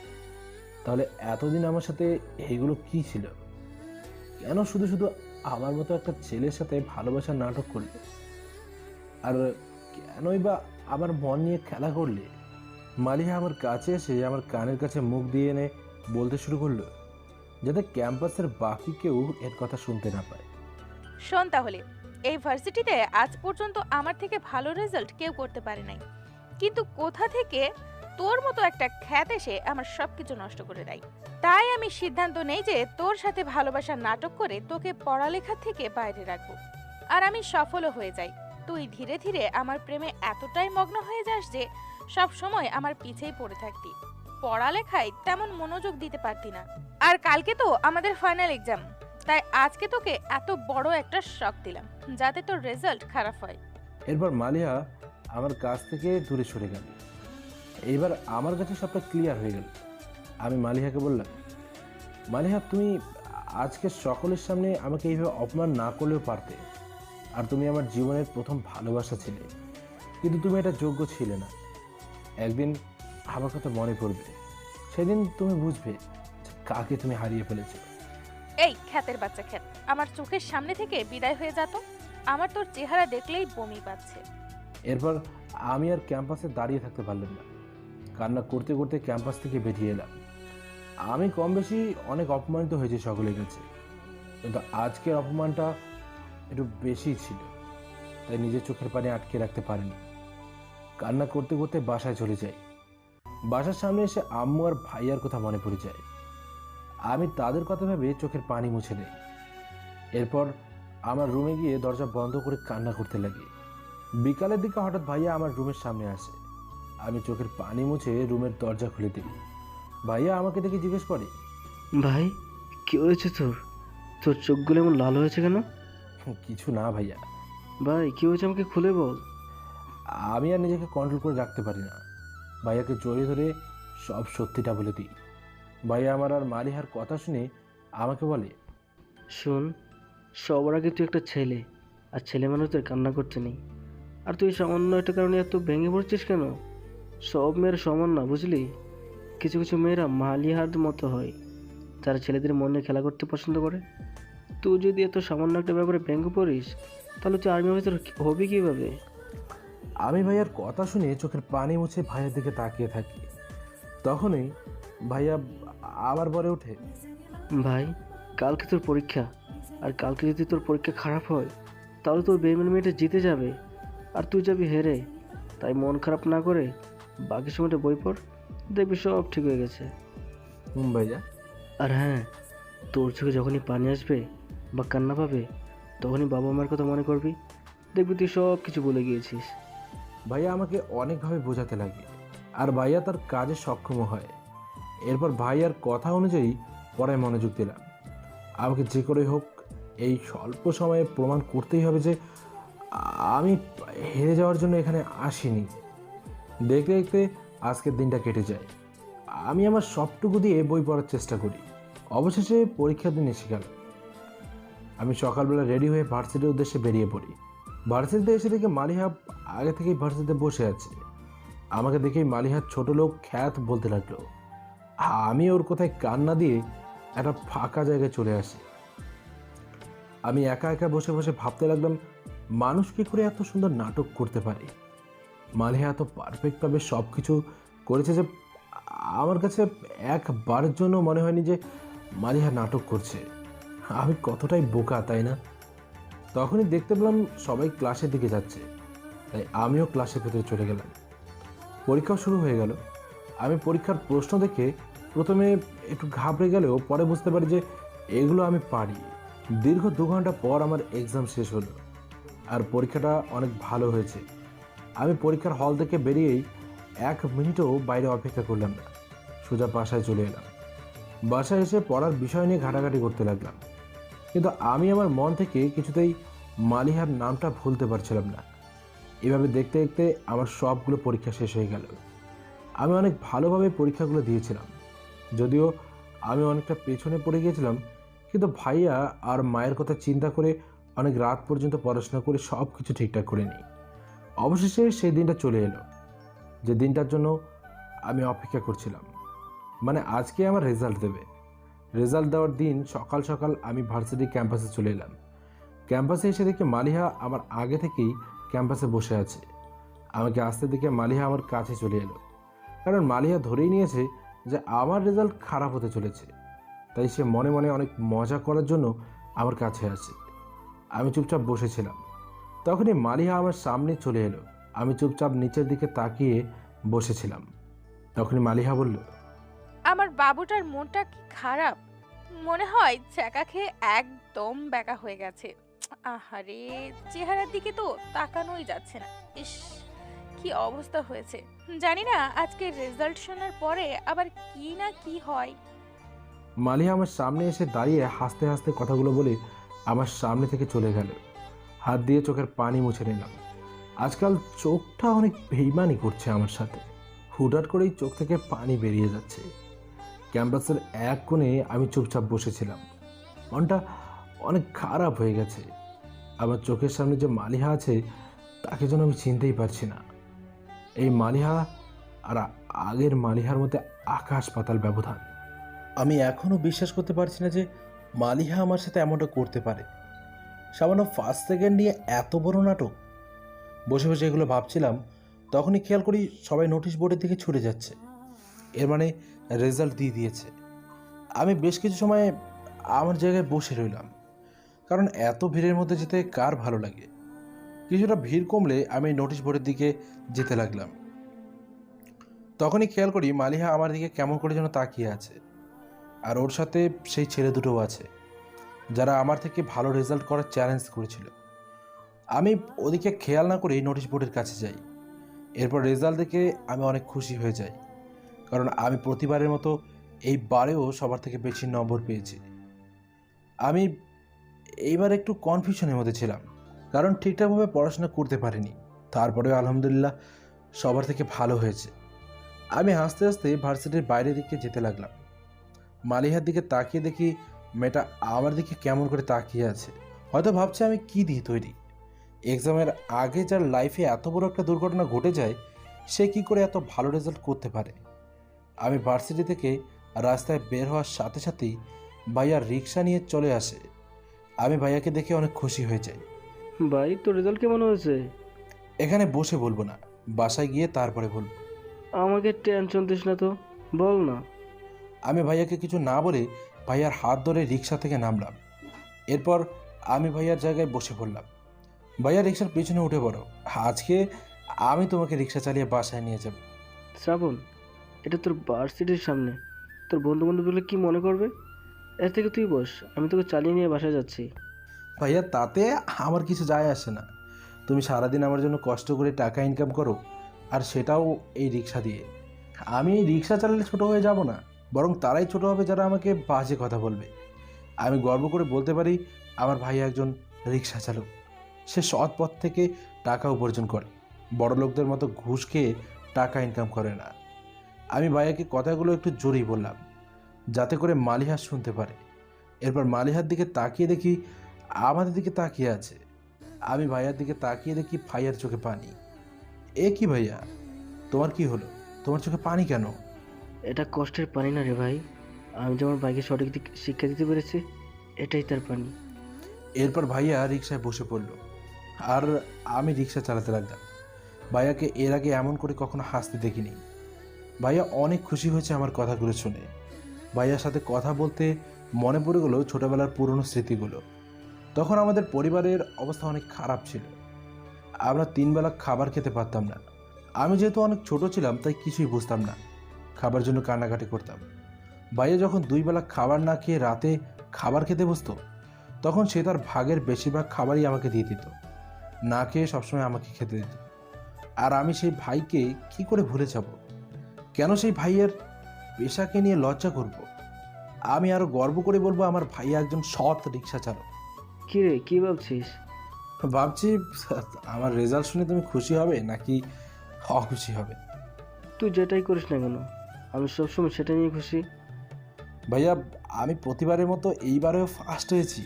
তাহলে এতদিন আমার সাথে এইগুলো কি ছিল? কেন শুধু শুধু আমার মতো একটা ছেলের সাথে ভালোবাসার নাটক করলে? আর কেনই বা আমার মন নিয়ে খেলা করলে? মালিহা আমার কাছে এসে আমার কানের কাছে মুখ দিয়ে এনে বলতে শুরু করলো, যাতে ক্যাম্পাসের বাকি কেউ এর কথা শুনতে না পায়। শোন তাহলে, এই ভার্সিটিতে আজ পর্যন্ত আমার থেকে ভালো রেজাল্ট কেউ করতে পারে নাই, কিন্তু কোথা থেকে তোর মতো একটা খ্যাত এসে আমার সবকিছু নষ্ট করে দেয়। তাই আমি সিদ্ধান্ত নেই যে তোর সাথে ভালোবাসার নাটক করে তোকে পড়ালেখা থেকে বাইরে রাখবো, আর আমি সফলও হয়ে যাই। তুই ধীরে ধীরে আমার প্রেমে এতটাই মগ্ন হয়ে যাস যে সব সময় আমার পিছেই পড়ে থাকতি, পড়ালেখায় তেমন মনোযোগ দিতে পারতি না। আর কালকে তো আমাদের ফাইনাল এক্সাম, তাই আজকে তোকে এত বড় একটা শক দিলাম যাতে তোর রেজাল্ট খারাপ হয়। এরপর মালিহা আমার কাছ থেকে দূরে সরে গেল। এইবার আমার কাছে সবটা ক্লিয়ার হয়ে গেল। আমি মালিহাকে বললাম, মালিহা, তুমি আজকে সকলের সামনে আমাকে এইভাবে অপমান না করলেও পারতে। আর তুমি আমার জীবনের প্রথম ভালোবাসা ছিলে, কিন্তু তুমি এটা যোগ্য ছিলে না। একদিন আমার কথা মনে পড়বে, সেদিন তুমি বুঝবে কাকে তুমি হারিয়ে ফেলেছো। এই খ্যাতের বাচ্চা খ্যাত, আমার চোখের সামনে থেকে বিদায় হয়ে যেত, আমার তোর চেহারা দেখলেই বমি পাচ্ছে। এরপর আমি আর ক্যাম্পাসে দাঁড়িয়ে থাকতে পারলাম না, কান্না করতে করতে ক্যাম্পাস থেকে বেরিয়ে এলাম। আমি কম বেশি অনেক অপমানিত হয়েছি সকলের কাছে, কিন্তু আজকের অপমানটা একটু বেশি ছিল, তাই নিজের চোখের পানি আটকে রাখতে পারিনি। কান্না করতে করতে বাসায় চলে যাই। বাসার সামনে এসে আম্মু আর ভাইয়ার কথা মনে পড়ে যায়। আমি তাদের কথা ভেবে চোখের পানি মুছে দেই। এরপর আমার রুমে গিয়ে দরজা বন্ধ করে কান্না করতে লাগি। বিকালের দিকে হঠাৎ ভাইয়া আমার রুমের সামনে আসে। আমি চোখের পানি মুছে রুমের দরজা খুলে দিই। ভাইয়া আমাকে দেখে জিজ্ঞেস করে, ভাই কি হয়েছে তোর? তোর চোখগুলো এমন লাল হয়েছে কেন? কিছু না ভাইয়া। ভাই কি হয়েছে আমাকে খুলে বল। আমি আর নিজেকে কন্ট্রোল করে রাখতে পারি না, ভাইয়াকে জড়িয়ে ধরে সব সত্যিটা বলে দিই। ভাইয়া আমার আর মালিহার কথা শুনে আমাকে বলে, শোন, সবার আগে তুই একটা ছেলে, আর ছেলে মানুষদের কান্না করতে নেই। আর তুই সামান্য একটা কারণে এত ভেঙে পড়ছিস কেন? সব মেয়েরা সমান না, বুঝলি? কিছু কিছু মেয়েরা মালিহার মতো হয়, যারা ছেলেদের মনে খেলা করতে পছন্দ করে। তুই যদি এত সামান্য একটা ব্যাপারে ভেঙে পড়িস, তাহলে তুই আর্মি অফিসার হবি কীভাবে? আমি ভাইয়ার কথা শুনে চোখের পানি মুছে ভাইয়ের দিকে তাকিয়ে থাকি। তখনই ভাইয়া আবার বলে ওঠে, ভাই কালকে তোর পরীক্ষা, আর কালকে যদি তোর পরীক্ষা খারাপ হয় তাহলে তোর বেইমান মেয়েটা জিতে যাবে, আর তুই যাবি হেরে। তাই মন খারাপ না করে বাকি সময়টা বই পড়, দেখবি সব ঠিক হয়ে গেছে। ভাইয়া। আর হ্যাঁ, তোর চোখে যখনই পানি আসবে বা কান্না পাবে, তখনই বাবা মার কথা মনে করবি, দেখবি তুই সব কিছু বলে গিয়েছিস। ভাইয়া আমাকে অনেকভাবে বোঝাতে লাগে, আর ভাইয়া তার কাজে সক্ষম হয়। এরপর ভাইয়ার কথা অনুযায়ী পড়ায় মনোযোগ দিলাম। আমাকে যে করে হোক এই স্বল্প সময়ে প্রমাণ করতেই হবে যে আমি হেরে যাওয়ার জন্য এখানে আসিনি। দেখতে দেখতে আজকের দিনটা কেটে যায়। আমি আমার সবটুকু দিয়ে বই পড়ার চেষ্টা করি। অবশেষে পরীক্ষার দিন এসে গেল। আমি সকালবেলা রেডি হয়ে ভার্সিটির উদ্দেশ্যে বেরিয়ে পড়ি। ভার্সিটিতে এসে দেখে মালিহা আগে থেকেই ভার্সিটিতে বসে আছে। আমাকে দেখেই মালিহার ছোট লোক খ্যাত বলতে লাগলো। আমি ওর কোথায় কান্না দিয়ে একটা ফাঁকা জায়গায় চলে আসি। আমি একা একা বসে বসে ভাবতে লাগলাম, মানুষ কি করে এত সুন্দর নাটক করতে পারে। মালিহা এত পারফেক্টভাবে সব কিছু করেছে যে আমার কাছে একবারের জন্য মনে হয়নি যে মালিহা নাটক করছে। আমি কতটাই বোকা, তাই না? তখনই দেখতে পেলাম সবাই ক্লাসের দিকে যাচ্ছে, তাই আমিও ক্লাসের ভেতরে চলে গেলাম। পরীক্ষা শুরু হয়ে গেল। আমি পরীক্ষার প্রশ্ন দেখে প্রথমে একটু ঘাবড়ে গেলেও পরে বুঝতে পারি যে এগুলো আমি পারি। দীর্ঘ 2 ঘন্টা পর আমার এক্সাম শেষ হলো, আর পরীক্ষাটা অনেক ভালো হয়েছে। আমি পরীক্ষার হল থেকে বেরিয়েই 1 মিনিটও বাইরে অপেক্ষা করলাম না, সোজা বাসায় চলে এলাম। বাসায় এসে পড়ার বিষয় নিয়ে ঘাটাঘাটি করতে লাগলাম, কিন্তু আমি আমার মন থেকে কিছুতেই মালিহার নামটা ভুলতে পারছিলাম না। এভাবে দেখতে দেখতে আমার সবগুলো পরীক্ষা শেষ হয়ে গেল। আমি অনেক ভালোভাবে পরীক্ষাগুলো দিয়েছিলাম, যদিও আমি অনেকটা পেছনে পড়ে গিয়েছিলাম, কিন্তু ভাইয়া আর মায়ের কথা চিন্তা করে অনেক রাত পর্যন্ত পড়াশোনা করে সব কিছু ঠিকঠাক করে নিই। অবশেষে সেই দিনটা চলে এলো, যে দিনটার জন্য আমি অপেক্ষা করছিলাম। মানে আজকে আমার রেজাল্ট দেবে। রেজাল্ট দেওয়ার দিন সকাল সকাল আমি ভার্সিটি ক্যাম্পাসে চলে এলাম। ক্যাম্পাসে এসে দেখি মালিহা আমার আগে থেকেই ক্যাম্পাসে বসে আছে। আমাকে আসতে দেখে মালিহা আমার কাছে চলে এলো, কারণ মালিহা ধরেই নিয়েছে যে আমার রেজাল্ট খারাপ হতে চলেছে, তাই সে মনে মনে অনেক মজা করার জন্য আমার কাছে আসে। আমি চুপচাপ বসেছিলাম, তখনই মালিহা আমার সামনে চলে এলো। আমি চুপচাপ নিচের দিকে তাকিয়ে বসেছিলাম। তখনই মালিহা বলল, আমার বাবুটার মনটা কি খারাপ, মনে হয় চাকা খেয়ে একদম ব্যাকা হয়ে গেছে। আহারে, চেহারার দিকে তো তাকানোই যাচ্ছে না। ইস, কি অবস্থা হয়েছে। জানি না আজকে রেজাল্ট শোনার পরে আবার কি না কি হয়। মালিহা আমার সামনে এসে দাঁড়িয়ে হাসতে হাসতে কথাগুলো বলে আমার সামনে থেকে চলে গেল। হাত দিয়ে চোখের পানি মুছে নিলাম। আজকাল চোখটা অনেক বেইমানি করছে আমার সাথে। হুটহাট করেই চোখ থেকে পানি বেরিয়ে যাচ্ছে। ক্যাম্পাসের এক কোণে আমি চুপচাপ বসেছিলাম। মনটা অনেক খারাপ হয়ে গেছে। আমার চোখের সামনে যে মালিহা আছে তাকে যেন আমি চিনতেই পারছি না। এই মালিহা আর আগের মালিহার মধ্যে আকাশ পাতাল ব্যবধান। আমি এখনও বিশ্বাস করতে পারছি না যে মালিহা আমার সাথে এমনটা করতে পারে। সামান্য 5 সেকেন্ড নিয়ে এত বড় নাটক। বসে বসে এগুলো ভাবছিলাম, তখনই খেয়াল করি সবাই নোটিশ বোর্ডের দিকে ছুটে যাচ্ছে। এর মানে রেজাল্ট দিয়ে দিয়েছে। আমি বেশ কিছু সময় আমার জায়গায় বসে রইলাম, কারণ এত ভিড়ের মধ্যে যেতে কার ভালো লাগে। কিছুটা ভিড় কমলে আমি নোটিশ বোর্ডের দিকে যেতে লাগলাম। তখনই খেয়াল করি মালিহা আমার দিকে কেমন করে যেন তাকিয়ে আছে, আর ওর সাথে সেই ছেলে দুটোও আছে যারা আমার থেকে ভালো রেজাল্ট করার চ্যালেঞ্জ করেছিল। আমি ওদিকে খেয়াল না করেই নোটিশ বোর্ডের কাছে যাই। এরপর রেজাল্ট দেখে আমি অনেক খুশি হয়ে যাই, কারণ আমি প্রতিবারের মতো এইবারেও সবার থেকে বেশি নম্বর পেয়েছি। আমি এইবার একটু কনফিউশনের মধ্যে ছিলাম, কারণ ঠিকঠাকভাবে পড়াশোনা করতে পারিনি। তারপরেও আলহামদুলিল্লাহ সবার থেকে ভালো হয়েছে। আমি হাসতে হাসতে ভার্সিটির বাইরের দিকে যেতে লাগলাম। মালিহার দিকে তাকিয়ে দেখি মেয়েটা আমার দিকে কেমন করে তাকিয়ে আছে। হয়তো ভাবছে আমি কি দিয়ে তৈরি। এক্সামের আগে যার লাইফে এত বড় একটা দুর্ঘটনা ঘটে যায়, সে কি করে এত ভালো রেজাল্ট করতে পারে। আমি ভার্সিটি থেকে রাস্তায় বের হওয়ার সাথে সাথেই ভাইয়া রিক্সা নিয়ে চলে আসে। আমি ভাইয়াকে দেখে অনেক খুশি হয়ে যাই। ভাই, তোর রেজাল্ট কেমন হয়েছে? এখানে বসে বলবো না, বাসায় গিয়ে তারপরে বলবো। আমাকে টেনশন দিস না তো, বল না। আমি ভাইয়াকে কিছু না বলে ভাইয়ার হাত ধরে রিক্সা থেকে নামলাম। এরপর আমি ভাইয়ার জায়গায় বসে পড়লাম। ভাইয়া রিক্সার পেছনে উঠে পড়ো, আজকে আমি তোমাকে রিক্সা চালিয়ে বাসায় নিয়ে যাব। শ্রাবণ, এটা তোর ভার্সিটির সামনে, তোর বন্ধু বান্ধবগুলো কি মনে করবে? এর থেকে তুই বস, আমি তোকে চালিয়ে নিয়ে বাসায় যাচ্ছি। ভাইয়া, তাতে আমার কিছু যায় আসে না। তুমি সারাদিন আমার জন্য কষ্ট করে টাকা ইনকাম করো, আর সেটাও এই রিক্সা দিয়ে। আমি রিক্সা চালালে ছোট হয়ে যাব না, বরং তারাই ছোট হবে যারা আমাকে বাজে কথা বলবে। আমি গর্ব করে বলতে পারি আমার ভাই একজন রিক্সা চালক। সে সৎ পথ থেকে টাকা উপার্জন করে, বড় লোকদের মতো ঘুষ খেয়ে টাকা ইনকাম করে না। আমি ভাইয়াকে কথাগুলো একটু জোরেই বললাম, যাতে করে মালিহা শুনতে পারে। এরপর মালিহার দিকে তাকিয়ে দেখি আমাদের দিকে তাকিয়ে আছে। আমি ভাইয়ার দিকে তাকিয়ে দেখি ভাইয়ার চোখে পানি। এ কি ভাইয়া, তোমার কি হলো? তোমার চোখে পানি কেন? এটা কষ্টের পানি না রে ভাই, আমি যেমন বাইকে সঠিক দিক শিক্ষা দিতে পেরেছি, এটাই তার পানি। এরপর ভাইয়া রিক্সায় বসে পড়ল, আর আমি রিক্সা চালাতে লাগলাম। ভাইয়াকে এর আগে এমন করে কখনো হাসতে দেখিনি। ভাইয়া অনেক খুশি হয়েছে আমার কথাগুলো শুনে। ভাইয়ার সাথে কথা বলতে মনে পড়ে গেল ছোটোবেলার পুরনো স্মৃতিগুলো। তখন আমাদের পরিবারের অবস্থা অনেক খারাপ ছিল। আমরা 3 বেলা খাবার খেতে পারতাম না। আমি যেহেতু অনেক ছোট ছিলাম, তাই কিছুই বুঝতাম না, খাবার জন্য কান্নাকাটি করতাম। ভাইয়া যখন 2 বেলা খাবার না খেয়ে রাতে খাবার খেতে বসতো, তখন সে তার ভাগের বেশিরভাগ খাবারই আমাকে দিয়ে দিত। না খেয়ে সবসময় আমাকে খেতে দিত। আর আমি সেই ভাইকে কি করে ভুলে যাব? কেন সেই ভাইয়ের পেশাকে নিয়ে লজ্জা করব? আমি আরও গর্ব করে বলবো আমার ভাইয়া একজন সৎ রিক্সা চালক। কি রে, কি ভাবছিস? ভাবছি আমার রেজাল্ট শুনে তুমি খুশি হবে নাকি অখুশি হবে। তুই যেটাই করিস না কেন, আমি সবসময় সেটা নিয়ে খুশি। ভাইয়া, আমি প্রতিবারের মতো এইবারেও ফার্স্ট হয়েছি,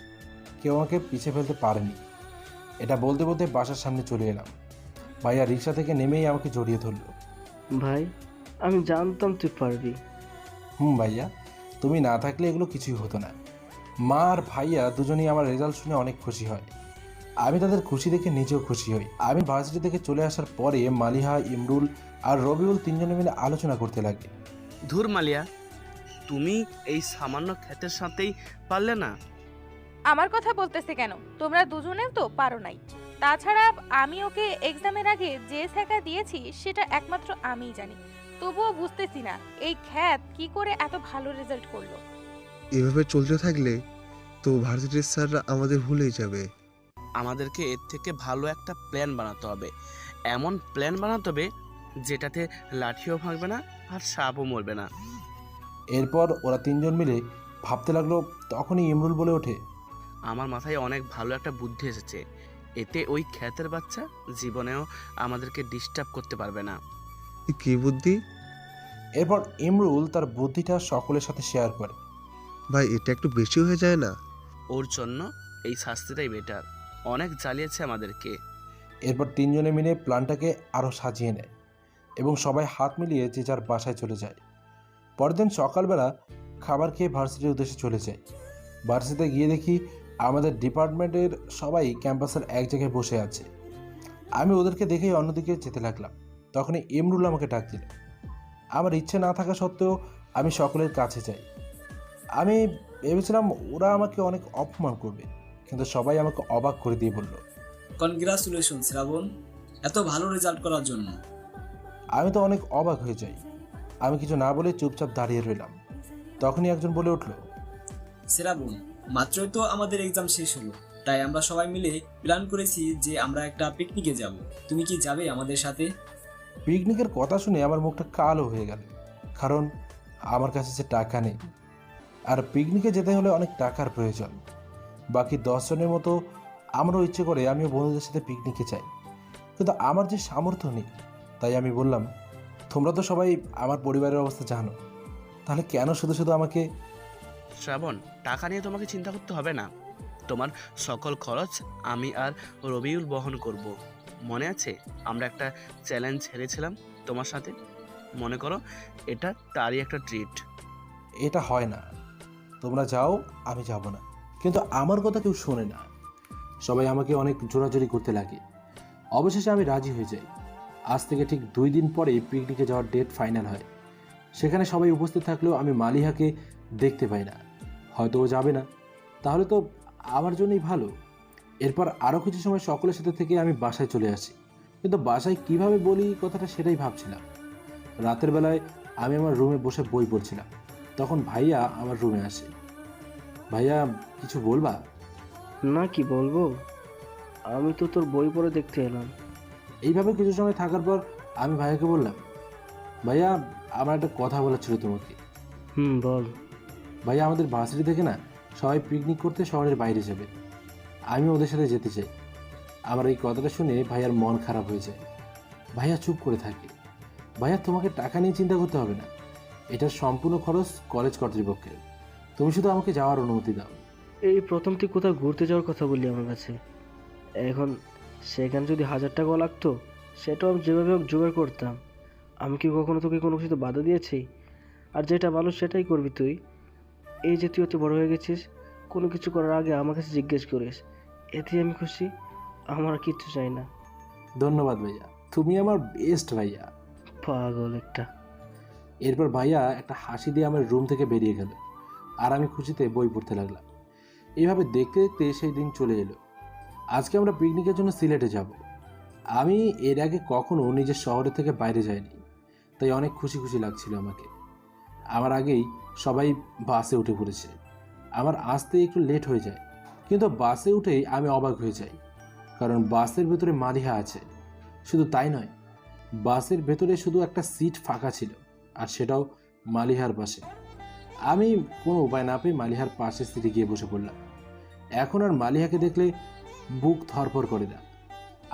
কেউ আমাকে পিছিয়ে ফেলতে পারেনি। এটা বলতে বলতে বাসার সামনে চলে এলাম। ভাইয়া রিক্সা থেকে নেমেই আমাকে জড়িয়ে ধরল। ভাই, আমি জানতাম তুই পারবি। ভাইয়া, তুমি না থাকলে এগুলো কিছুই হতো না। মা আর ভাইয়া দুজনেই আমার রেজাল্ট শুনে অনেক খুশি হয়। আমি তাদের খুশি দেখে নিজেও খুশি হই। আমি ভার্সিটি থেকে চলে আসার পরে মালিহা, ইমরুল আর রবিউল 3 জনে মিলে আলোচনা করতে লাগে। ধুর মালিয়া, তুমি এই সামান্য ক্ষেতের সাথেই পারলে না? আমার কথা বলতেছে কেন? তোমরা দুজনেও তো পারো নাই। তাছাড়া আমি ওকে এক্সামের আগে যে শেখা দিয়েছি সেটা একমাত্র আমিই জানি। তবুও বুঝতেছি না এই খ্যাত কি করে এত ভালো রেজাল্ট করলো। এভাবে চলতে থাকলে তো ভার্সিটির স্যাররা আমাদের ভুলেই যাবে। আমাদেরকে এর থেকে ভালো একটা প্ল্যান বানাতে হবে। এমন প্ল্যান বানাতে হবে যেটাতে লাঠিও ভাঙবে না আর সাপও মরবে না। এরপর ওরা তিনজন মিলে ভাবতে লাগলো, তখনই ইমরুল বলে ওঠে, আমার মাথায় অনেক ভালো একটা বুদ্ধি এসেছে। এতে ওই খ্যাতের বাচ্চা জীবনেও আমাদেরকে ডিস্টার্ব করতে পারবে না। কি বুদ্ধি? এরপর ইমরুল তার বুদ্ধিটা সকলের সাথে শেয়ার করে। ভাই, এটা একটু বেশি হয়ে যায় না? ওর জন্য এই শাস্তিটাই বেটার। অনেক জ্বালিয়েছে আমাদেরকে। এরপর তিনজনে মিলে প্ল্যানটাকে আরও সাজিয়ে নেয় এবং সবাই হাত মিলিয়ে যে যার বাসায় চলে যায়। পরের দিন সকালবেলা খাবার খেয়ে ভার্সিটির উদ্দেশ্যে চলে যায়। ভার্সিটিতে গিয়ে দেখি আমাদের ডিপার্টমেন্টের সবাই ক্যাম্পাসের এক জায়গায় বসে আছে। আমি ওদেরকে দেখেই অন্যদিকে যেতে লাগলাম। তখনই ইমরুল আমাকে ডাক দিল। আমার ইচ্ছে না থাকা সত্ত্বেও আমি সকলের কাছে যাই। আমি ভেবেছিলাম ওরা আমাকে অনেক অপমান করবে, কিন্তু সবাই আমাকে অবাক করে দিয়ে বলল, কনগ্রাচুলেশন শ্রাবণ, এত ভালো রেজাল্ট করার জন্য। আমি তো অনেক অবাক হয়ে যাই। আমি কিছু না বলে চুপচাপ দাঁড়িয়ে রইলাম। তখনই একজন বলে উঠল, শ্রাবণ, মাত্রই তো আমাদের এক্সাম শেষ হলো, তাই আমরা সবাই মিলে প্ল্যান করেছি যে আমরা একটা পিকনিকে যাব। তুমি কি যাবে আমাদের সাথে? পিকনিকের কথা শুনে আমার মুখটা কালো হয়ে গেল, কারণ আমার কাছে যে টাকা নেই, আর পিকনিকে যেতে হলে অনেক টাকার প্রয়োজন। বাকি 10 জনের মতো আমারও ইচ্ছে করে আমিও বন্ধুদের সাথে পিকনিকে চাই, কিন্তু আমার যে সামর্থ্য নেই। তাই আমি বললাম, তোমরা তো সবাই আমার পরিবারের অবস্থা জানো, তাহলে কেন শুধু শুধু আমাকে? শ্রাবণ, টাকা নিয়ে তোমাকে চিন্তা করতে হবে না। তোমার সকল খরচ আমি আর রবিউল বহন করব। মনে আছে আমরা একটা চ্যালেঞ্জ হেরেছিলাম তোমার সাথে? মনে করো, এটা তারই একটা ট্রিট। এটা হয় না, তোমরা যাও, আমি যাব না। কিন্তু আমার কথা কেউ শোনে না। সবাই আমাকে অনেক জোরাজোরি করতে লাগে। অবশেষে আমি রাজি হয়ে যাই। আজ থেকে ঠিক 2 দিন পরে পিকনিকে যাওয়ার ডেট ফাইনাল হয়। সেখানে সবাই উপস্থিত থাকলেও আমি মালিহাকে দেখতে পাই না। হয়তো ও যাবে না, তাহলে তো আমার জন্যই ভালো। এরপর আরও কিছু সময় সকলের সাথে থেকে আমি বাসায় চলে আসি, কিন্তু বাসায় কিভাবে বলি কথাটা সেটাই ভাবছিলাম। রাতের বেলায় আমি আমার রুমে বসে বই পড়ছিলাম। তখন ভাইয়া আমার রুমে আসে। ভাইয়া, কিছু বলবা? না, কি বলবো? আমি তো তোর বই পড়ে দেখতে এলাম। এইভাবে কিছু সময় থাকার পর আমি ভাইয়াকে বললাম, ভাইয়া, আমার একটা কথা বলার ছিল তোমাকে। বল। ভাইয়া, আমাদের ভার্সিটি থেকে না সবাই পিকনিক করতে শহরের বাইরে যাবে। আমি ওদের সাথে যেতে চাই। আমার এই কথাটা শুনে ভাইয়ার মন খারাপ হয়ে যায়। ভাইয়া চুপ করে থাকে। ভাইয়া, তোমাকে টাকা নিয়ে চিন্তা করতে হবে না, এটার সম্পূর্ণ খরচ কলেজ কর্তৃপক্ষের। তুমি শুধু আমাকে যাওয়ার অনুমতি দাও। এই প্রথম তুই কোথাও ঘুরতে যাওয়ার কথা বললি আমার কাছে। এখন সেখানে যদি 1000 টাকাও লাগতো, সেটাও আমি যেভাবে হোক জোগাড় করতাম। আমি কি কখনো তোকে কোনো কিছুতে বাধা দিয়েছি? আর যেটা ভালো সেটাই করবি তুই। এই যে তুই অত বড় হয়ে গেছিস, কোনো কিছু করার আগে আমার কাছে জিজ্ঞেস করিস, এতে আমি খুশি। আমার আর কিচ্ছু চাই না। ধন্যবাদ ভাইয়া, তুমি আমার বেস্ট ভাইয়া। পাগল একটা। এরপর ভাইয়া একটা হাসি দিয়ে আমার রুম থেকে বেরিয়ে গেল, আর আমি খুশিতে বই পড়তে লাগলাম। এইভাবে দেখতে দেখতে সেই দিন চলে এলো। আজকে আমরা পিকনিকের জন্য সিলেটে যাব। আমি এর আগে কখনো নিজের শহরের থেকে বাইরে যাইনি, তাই অনেক খুশি খুশি লাগছিল আমাকে। আমার আগেই সবাই বাসে উঠে পড়েছে। আমার আসতে একটু লেট হয়ে যায়, কিন্তু বাসে উঠেই আমি অবাক হয়ে যাই, কারণ বাসের ভেতরে মালিহা আছে। শুধু তাই নয়, বাসের ভেতরে শুধু একটা সিট ফাঁকা ছিল, আর সেটাও মালিহার পাশে। আমি কোনো উপায় না পেয়ে মালিহার পাশের সিটে গিয়ে বসে পড়লাম। এখন আর মালিহাকে দেখলে বুক ধরফর করে না।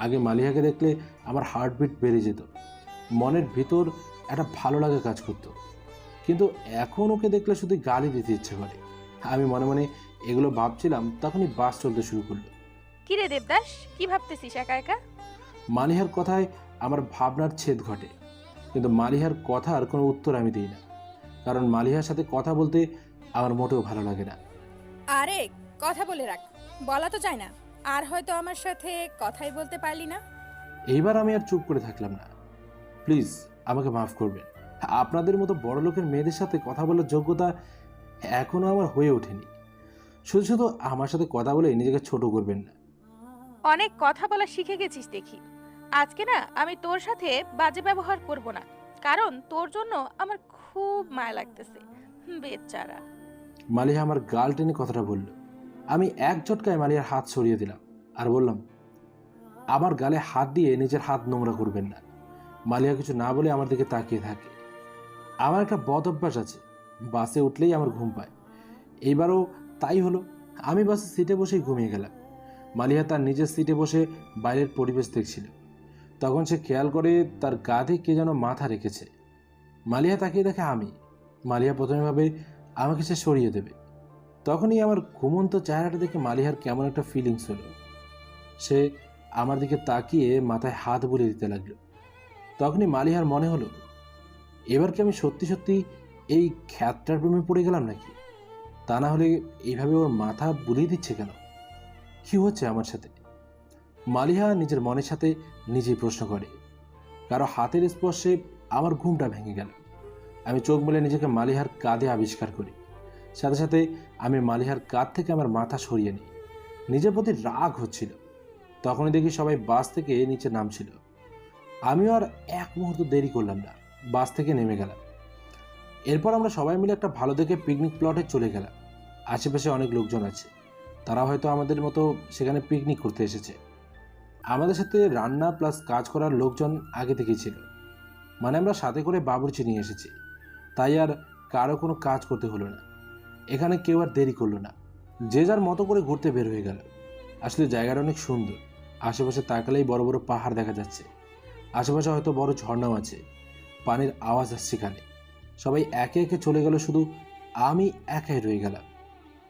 আগে মালিহাকে দেখলে আমার হার্টবিট বেড়ে যেত, মনের ভিতর একটা ভালো লাগা কাজ করতো, কিন্তু এখন ওকে দেখলে শুধু গালি দিতে ইচ্ছে করে। আমি মনে মনে এগুলো ভাবছিলাম, তখনই বাস চলতে শুরু করলো। কিরে দেবদাস, কি ভাবতেছিস একা একা? মালিহার কথায় আমার ভাবনার ছেদ ঘটে, কিন্তু মালিহার কথার কোনো উত্তর আমি দিই না, কারণ মালিহার সাথে কথা বলতে আমার মোটেও ভালো লাগে না। আরে কথা বলে রাখ, বলা তো চাই না, আর হয়তো আমার সাথে কথাই বলতে পারলি না। এইবার আমি আর চুপ করে থাকলাম না। প্লিজ আমাকে মাফ করবেন। আপনাদের মতো বড় লোকের মেয়েদের সাথে কথা বলার যোগ্যতা এখনো আমার হয়ে ওঠেনি। শুধু শুধু আমার সাথে কথা বলে নিজেকে ছোট করবেন না। অনেক কথা বলা শিখে গেছিস দেখি। আজকে না আমি তোর সাথে বাজে ব্যবহার করব না, কারণ তোর জন্য আমার খুব মায়া লাগতেছে। বেচারা। মালিহা আমার গাল টেনে কথাটা বলল। আমি এক ঝটকায় মালিহার হাত সরিয়ে দিলাম আর বললাম, আমার গালে হাত দিয়ে নিজের হাত নোংরা করবেন না। মালিহা কিছু না বলে আমার দিকে তাকিয়ে থাকে। আমার একটা বদ অভ্যাস আছে, বাসে উঠলেই আমার ঘুম পায়। এইবারও তাই হলো। আমি বাসে সিটে বসেই ঘুমিয়ে গেলাম। মালিহা তার নিজের সিটে বসে বাইরের পরিবেশ দেখছিল। তখন সে খেয়াল করে তার কাঁধে কে যেন মাথা রেখেছে। মালিহা তাকিয়ে দেখে আমি। মালিহা প্রথমে ভাবে আমাকে সে সরিয়ে দেবে। তখনই আমার ঘুমন্ত চেহারাটা দেখে মালিহার কেমন একটা ফিলিংস হলো। সে আমার দিকে তাকিয়ে মাথায় হাত বুলিয়ে দিতে লাগলো। তখনই মালিহার মনে হলো, এবার কি আমি সত্যি সত্যি এই খ্যাতটার প্রেমে পড়ে গেলাম নাকি? তা না হলে এইভাবে ওর মাথা বুলিয়ে দিচ্ছে কেন? কি হচ্ছে আমার সাথে? মালিহা নিজের মনের সাথে নিজেই প্রশ্ন করে। কারো হাতের স্পর্শে আমার ঘুমটা ভেঙে গেল। আমি চোখ মেলে নিজেকে মালিহার কাঁধে আবিষ্কার করি। সাথে সাথে আমি মালিহার কাঁধ থেকে আমার মাথা সরিয়ে নিই। নিজের প্রতি রাগ হচ্ছিল। তখনই দেখি সবাই বাস থেকে নিচে নামছিল। আমিও আর এক মুহূর্ত দেরি করলাম না, বাস থেকে নেমে গেলাম। এরপর আমরা সবাই মিলে একটা ভালো দেখে পিকনিক প্লটে চলে গেলাম। আশেপাশে অনেক লোকজন আছে, তারা হয়তো আমাদের মতো সেখানে পিকনিক করতে এসেছে। আমাদের সাথে রান্না প্লাস কাজ করার লোকজন আগে থেকেই ছিল। মানে আমরা সাথে করে বাবুর্চি নিয়ে এসেছি, তাই আর কারো কোনো কাজ করতে হলো না। এখানে কেউ আর দেরি করলো না, যে যার মতো করে ঘুরতে বের হয়ে গেল। আসলে জায়গাটা অনেক সুন্দর। আশেপাশে তাকালেই বড় বড় পাহাড় দেখা যাচ্ছে। আশেপাশে হয়তো বড় ঝর্ণাও আছে, পানির আওয়াজ আসছে কানে। সবাই একে একে চলে গেল, শুধু আমি একাই রয়ে গেলাম।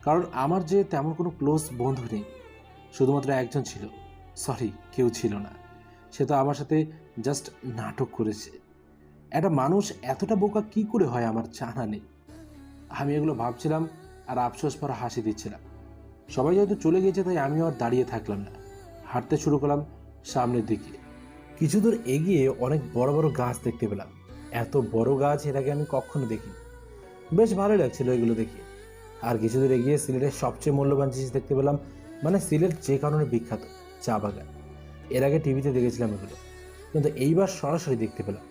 কারণ আমার যে তেমন কোনো ক্লোজ বন্ধু নেই, শুধুমাত্র একজন ছিল। সরি, কেউ ছিল না। সে তো আমার সাথে জাস্ট নাটক করেছে। একটা মানুষ এতটা বোকা কি করে হয় আমার জানা নেই। আমি এগুলো ভাবছিলাম আর আফসোস ভরা হাসি দিচ্ছিলাম। সবাই যেহেতু চলে গেছে তাই আমিও আর দাঁড়িয়ে থাকলাম না, হাঁটতে শুরু করলাম সামনের দিকে। কিছু দূর এগিয়ে অনেক বড় বড় গাছ দেখতে পেলাম। এত বড় গাছ এর আগে আমি কখনো দেখিনি। বেশ ভালো লাগছিল এগুলো দেখে। আর কিছু দূর এগিয়ে সিলেটের সবচেয়ে মূল্যবান জিনিস দেখতে পেলাম। মানে সিলেট যে কারণে বিখ্যাত, চা বাগান। এর আগে টিভিতে দেখেছিলাম এগুলো, কিন্তু এইবার সরাসরি দেখতে পেলাম।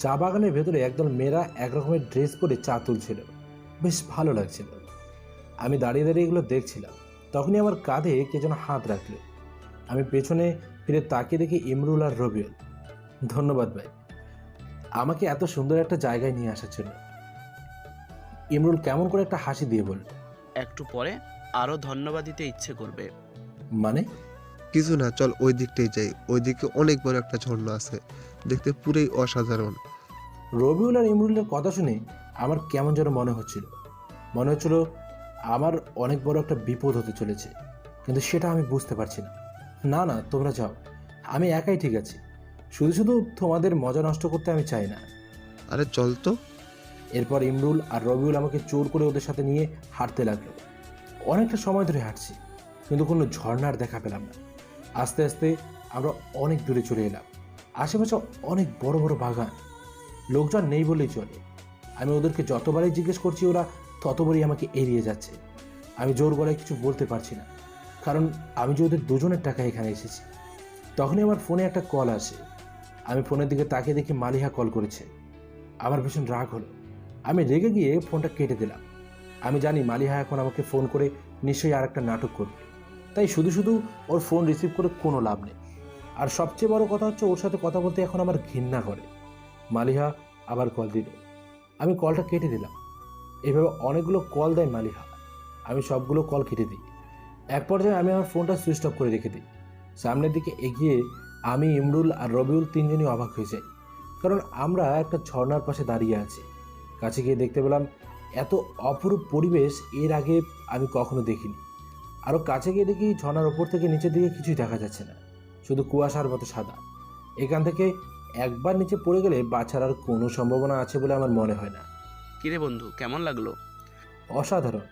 চা বাগানের ভেতরে একদল মেয়েরা একরকমের ড্রেস পরে চা তুলছিল, বেশ ভালো লাগছিল। আমি দাঁড়িয়ে দাঁড়িয়ে এগুলো দেখছিলাম। তখনই আমার কাঁধে কে যেন হাত রাখলো। আমি পেছনে ফিরে তাকিয়ে দেখি ইমরুল আর রবিউল। ধন্যবাদ ভাই, আমাকে এত সুন্দর একটা জায়গায় নিয়ে আসার জন্য। ইমরুল কেমন করে একটা হাসি দিয়ে বলল, একটু পরে আরো ধন্যবাদ দিতে ইচ্ছে করবে। মানে? কিছু না, চল ওই দিকটাই যাই। ওই দিকে অনেক বড় একটা ঝর্ণা আছে, দেখতে পুরোই অসাধারণ। রবিউল আর ইমরুলের কথা শুনে আমার কেমন যেন মনে হচ্ছিল আমার অনেক বড় একটা বিপদ হতে চলেছে, কিন্তু সেটা আমি বুঝতে পারছি না। না না, তোমরা যাও, আমি একাই ঠিক আছি। শুধু শুধু তোমাদের মজা নষ্ট করতে আমি চাই না। আরে চল তো। এরপর ইমরুল আর রবিউল আমাকে জোর করে ওদের সাথে নিয়ে হাঁটতে লাগলো। অনেকটা সময় ধরে হাঁটছি, কিন্তু কোনো ঝর্ণার দেখা পেলাম না। আস্তে আস্তে আমরা অনেক দূরে চলে এলাম। আশেপাশে অনেক বড় বড় বাগান, লোকজন নেই বলেই চলে। আমি ওদেরকে যতবারই জিজ্ঞেস করছি ওরা ততবারই আমাকে এড়িয়ে যাচ্ছে। আমি জোর গলায় কিছু বলতে পারছি না, কারণ আমি যে ওদের দুজনের টাকা এখানে এসেছি। তখনই আমার ফোনে একটা কল আসে। আমি ফোনের দিকে তাকিয়ে দেখি মালিহা কল করেছে। আমার ভীষণ রাগ হলো। আমি রেগে গিয়ে ফোনটা কেটে দিলাম। আমি জানি মালিহা এখন আমাকে ফোন করে নিশ্চয়ই আর একটা নাটক করবে, তাই শুধু শুধু ওর ফোন রিসিভ করে কোনো লাভ নেই। আর সবচেয়ে বড় কথা হচ্ছে, ওর সাথে কথা বলতে এখন আমার ঘৃণা করে। মালিহা আবার কল দিল, আমি কলটা কেটে দিলাম। এভাবে অনেকগুলো কল দেয় মালিহা, আমি সবগুলো কল কেটে দিই। এক পর্যায়ে আমি আমার ফোনটা সুইচ অফ করে রেখে দিই। সামনের দিকে এগিয়ে আমি, ইমরুল আর রবিউল তিনজনই অবাক হয়ে যাই, কারণ আমরা একটা ঝর্ণার পাশে দাঁড়িয়ে আছি। কাছে গিয়ে দেখতে পেলাম এত অপরূপ পরিবেশ এর আগে আমি কখনো দেখিনি। আরও কাছে গিয়ে দেখি ঝর্ণার ওপর থেকে নিচের দিকে কিছুই দেখা যাচ্ছে না, শুধু কুয়াশার মতো সাদা। এখান থেকে একবার নিচে পড়ে গেলে বাঁচার আর কোনো সম্ভাবনা আছে বলে আমার মনে হয় না। কিরে বন্ধু, কেমন লাগলো? অসাধারণ।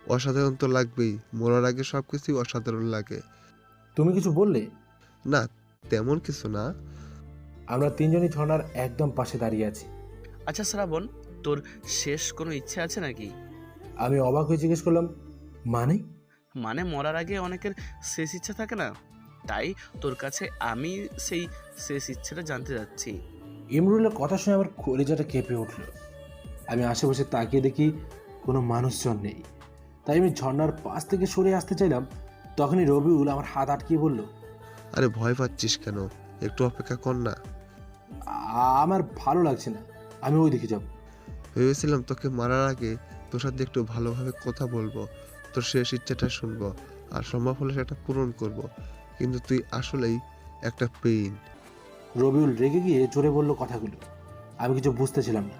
অসাধারণ তো লাগবেই, মরার আগে সবকিছুই অসাধারণ লাগে। তুমি কিছু বললে? না, তেমন কিছু না। আমরা তিনজনই ঝর্ণার একদম পাশে দাঁড়িয়ে আছি। আচ্ছা শ্রাবণ, তোর শেষ কোনো ইচ্ছে আছে নাকি? আমি অবাক হয়ে জিজ্ঞেস করলাম, মানে? মানে মরার আগে অনেকের শেষ ইচ্ছা থাকে না, তাই তোর কাছে আমি সেই শেষ ইচ্ছেটা জানতে যাচ্ছি। ইমরুলের কথা শুনে আমার কলিজাটা কেঁপে উঠল। আমি আশেপাশে তাকিয়ে দেখি কোনো মানুষজন নেই, তাই আমি ঝর্ণার পাশ থেকে সরে আসতে চাইলাম। তখনই রবিউল আমার হাত আটকিয়ে বলল, আরে ভয় পাচ্ছিস কেন? একটু অপেক্ষা কর না। আমার ভালো লাগছে না, আমি ওই দিকে যাব। ভেবেছিলাম তোকে মারার আগে তোর সাথে একটু ভালোভাবে কথা বলবো, তোর শেষ ইচ্ছাটা শুনবো, আর সম্ভব হলে সেটা পূরণ করব। কিন্তু তুই আসলেই একটা পেইন। রবিউল রেগে গিয়ে জোরে বলল কথাগুলো। আমি কিছু বুঝতেছিলাম না,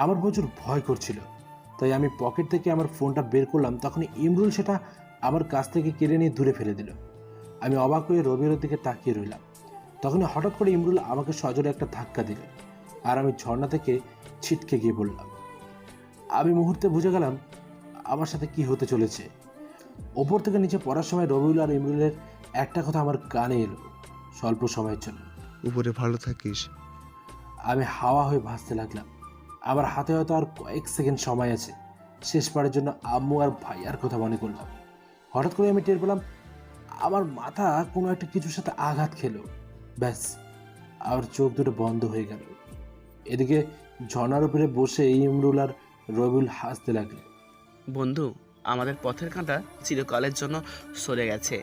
আমার প্রচুর ভয় করছিল। তাই আমি পকেট থেকে আমার ফোনটা বের করলাম। তখনই ইমরুল সেটা আমার কাছ থেকে কেড়ে নিয়ে দূরে ফেলে দিল। আমি অবাক হয়ে রবিউলের দিকে তাকিয়ে রইলাম। তখনই হঠাৎ করে ইমরুল আমাকে সজোরে একটা ধাক্কা দিল, আর আমি ঝর্ণা থেকে ছিটকে গিয়ে বললাম। আমি মুহূর্তে বুঝে গেলাম আমার সাথে কি হতে চলেছে। ওপর থেকে নিচে পড়ার সময় রবিউল আর ইমরুলের একটা কথা আমার কানে এলো, স্বল্প সময়ের জন্য উপরে ভালো থাকিস। আমি হাওয়া হয়ে ভাসতে লাগলাম। আমার হাতে হয়তো আর কয়েক সেকেন্ড সময় আছে। শেষবারের জন্য আম্মু আর ভাইয়ার কথা মনে করলাম। হঠাৎ করে আমি টের পেলাম আমার মাথা কোনো একটা কিছুর সাথে আঘাত খেলো। ব্যাস, আমার চোখ দুটো বন্ধ হয়ে গেল। এদিকে ঝর্ণার উপরে বসে ইমরুল আর রবিউল হাসতে লাগলো। বন্ধু, আমাদের পথের কাঁটা চিরকালের জন্য সরে গেছে।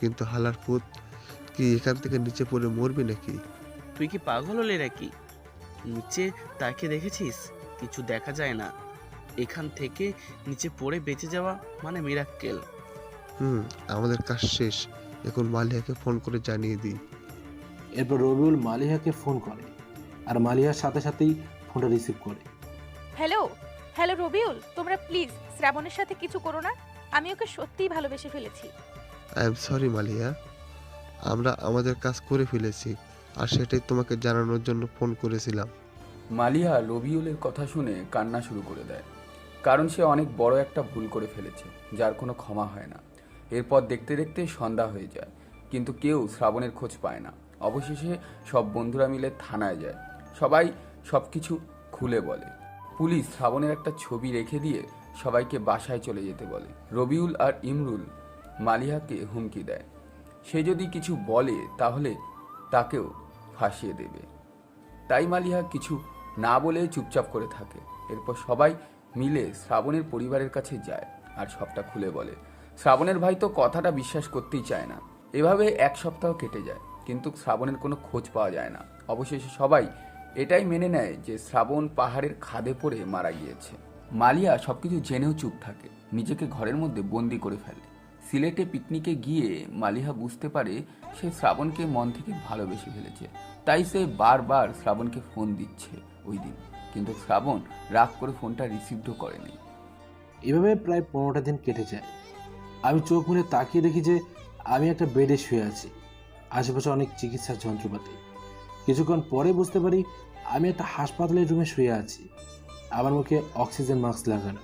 কিন্তু হালার পুত, কি এখান থেকে নিচে পড়ে মরবি নাকি? তুই কি পাগল হলি নাকি? নিচে তাকে দেখেছিস? কিছু দেখা যায় না। এখান থেকে নিচে পড়ে বেঁচে যাওয়া মানে মিরাক্কেল। আমাদের কাজ শেষ, এখন মালিহাকে ফোন করে জানিয়ে দিই। এরপর রবিউল মালিহাকে ফোন করে, আর মালিহার সাথে সাথেই ফোনটা রিসিভ করে। হ্যালো হ্যালো রবিউল, তোমরা প্লিজ শ্রাবণের সাথে কিছু করো না। আমি ওকে সত্যিই ভালোবেসে ফেলেছি। আই এম সরি মালিহা, আমরা আমাদের কাজ করে ফেলেছি, আর সেটাই তোমাকে জানানোর জন্য ফোন করেছিলাম। মালিহা রবিউলের কথা শুনে কান্না শুরু করে দেয়, কারণ সে অনেক বড় একটা ভুল করে ফেলেছে, যার কোনো ক্ষমা হয় না। এরপর দেখতে দেখতে সন্ধ্যা হয়ে যায়, কিন্তু কেউ শ্রাবণের খোঁজ পায় না। অবশেষে সব বন্ধুরা মিলে থানায় যায়, সবাই সব কিছু খুলে বলে। পুলিশ শ্রাবণের একটা ছবি রেখে দিয়ে সবাইকে বাসায় চলে যেতে বলে। রবিউল আর ইমরুল মালিহাকে হুমকি দেয়, সে যদি কিছু বলে তাহলে তাকেও ফাঁসিয়ে দেবে। তাই মালিহা কিছু না বলে চুপচাপ করে থাকে। এরপর সবাই মিলে শ্রাবণের পরিবারের কাছে যায় আর সবটা খুলে বলে। শ্রাবণের ভাই তো কথাটা বিশ্বাস করতেই চায় না। এভাবে এক সপ্তাহ কেটে যায়, কিন্তু শ্রাবণের কোনো খোঁজ পাওয়া যায় না। অবশেষে সবাই এটাই মেনে নেয় যে শ্রাবণ পাহাড়ের খাদে পড়ে মারা গিয়েছে। মালিয়া সবকিছু জেনেও চুপ থাকে, নিজেকে ঘরের মধ্যে বন্দি করে ফেলে। সিলেটে পিকনিকে গিয়ে মালিহা বুঝতে পারে সে শ্রাবণকে মন থেকে ভালোবেসে ফেলেছে, তাই সে বারবার শ্রাবণকে ফোন দিচ্ছে ওই দিন, কিন্তু শ্রাবণ রাগ করে ফোনটা রিসিভও করেনি। এভাবে প্রায় 15টা দিন কেটে যায়। আমি চোখ মুড়ে তাকিয়ে দেখি যে আমি একটা বেডে শুয়ে আছি, আশেপাশে অনেক চিকিৎসার যন্ত্রপাতি। কিছুক্ষণ পরে বুঝতে পারি আমি একটা হাসপাতালের রুমে শুয়ে আছি। আমার মুখে অক্সিজেন মাস্ক লাগানো,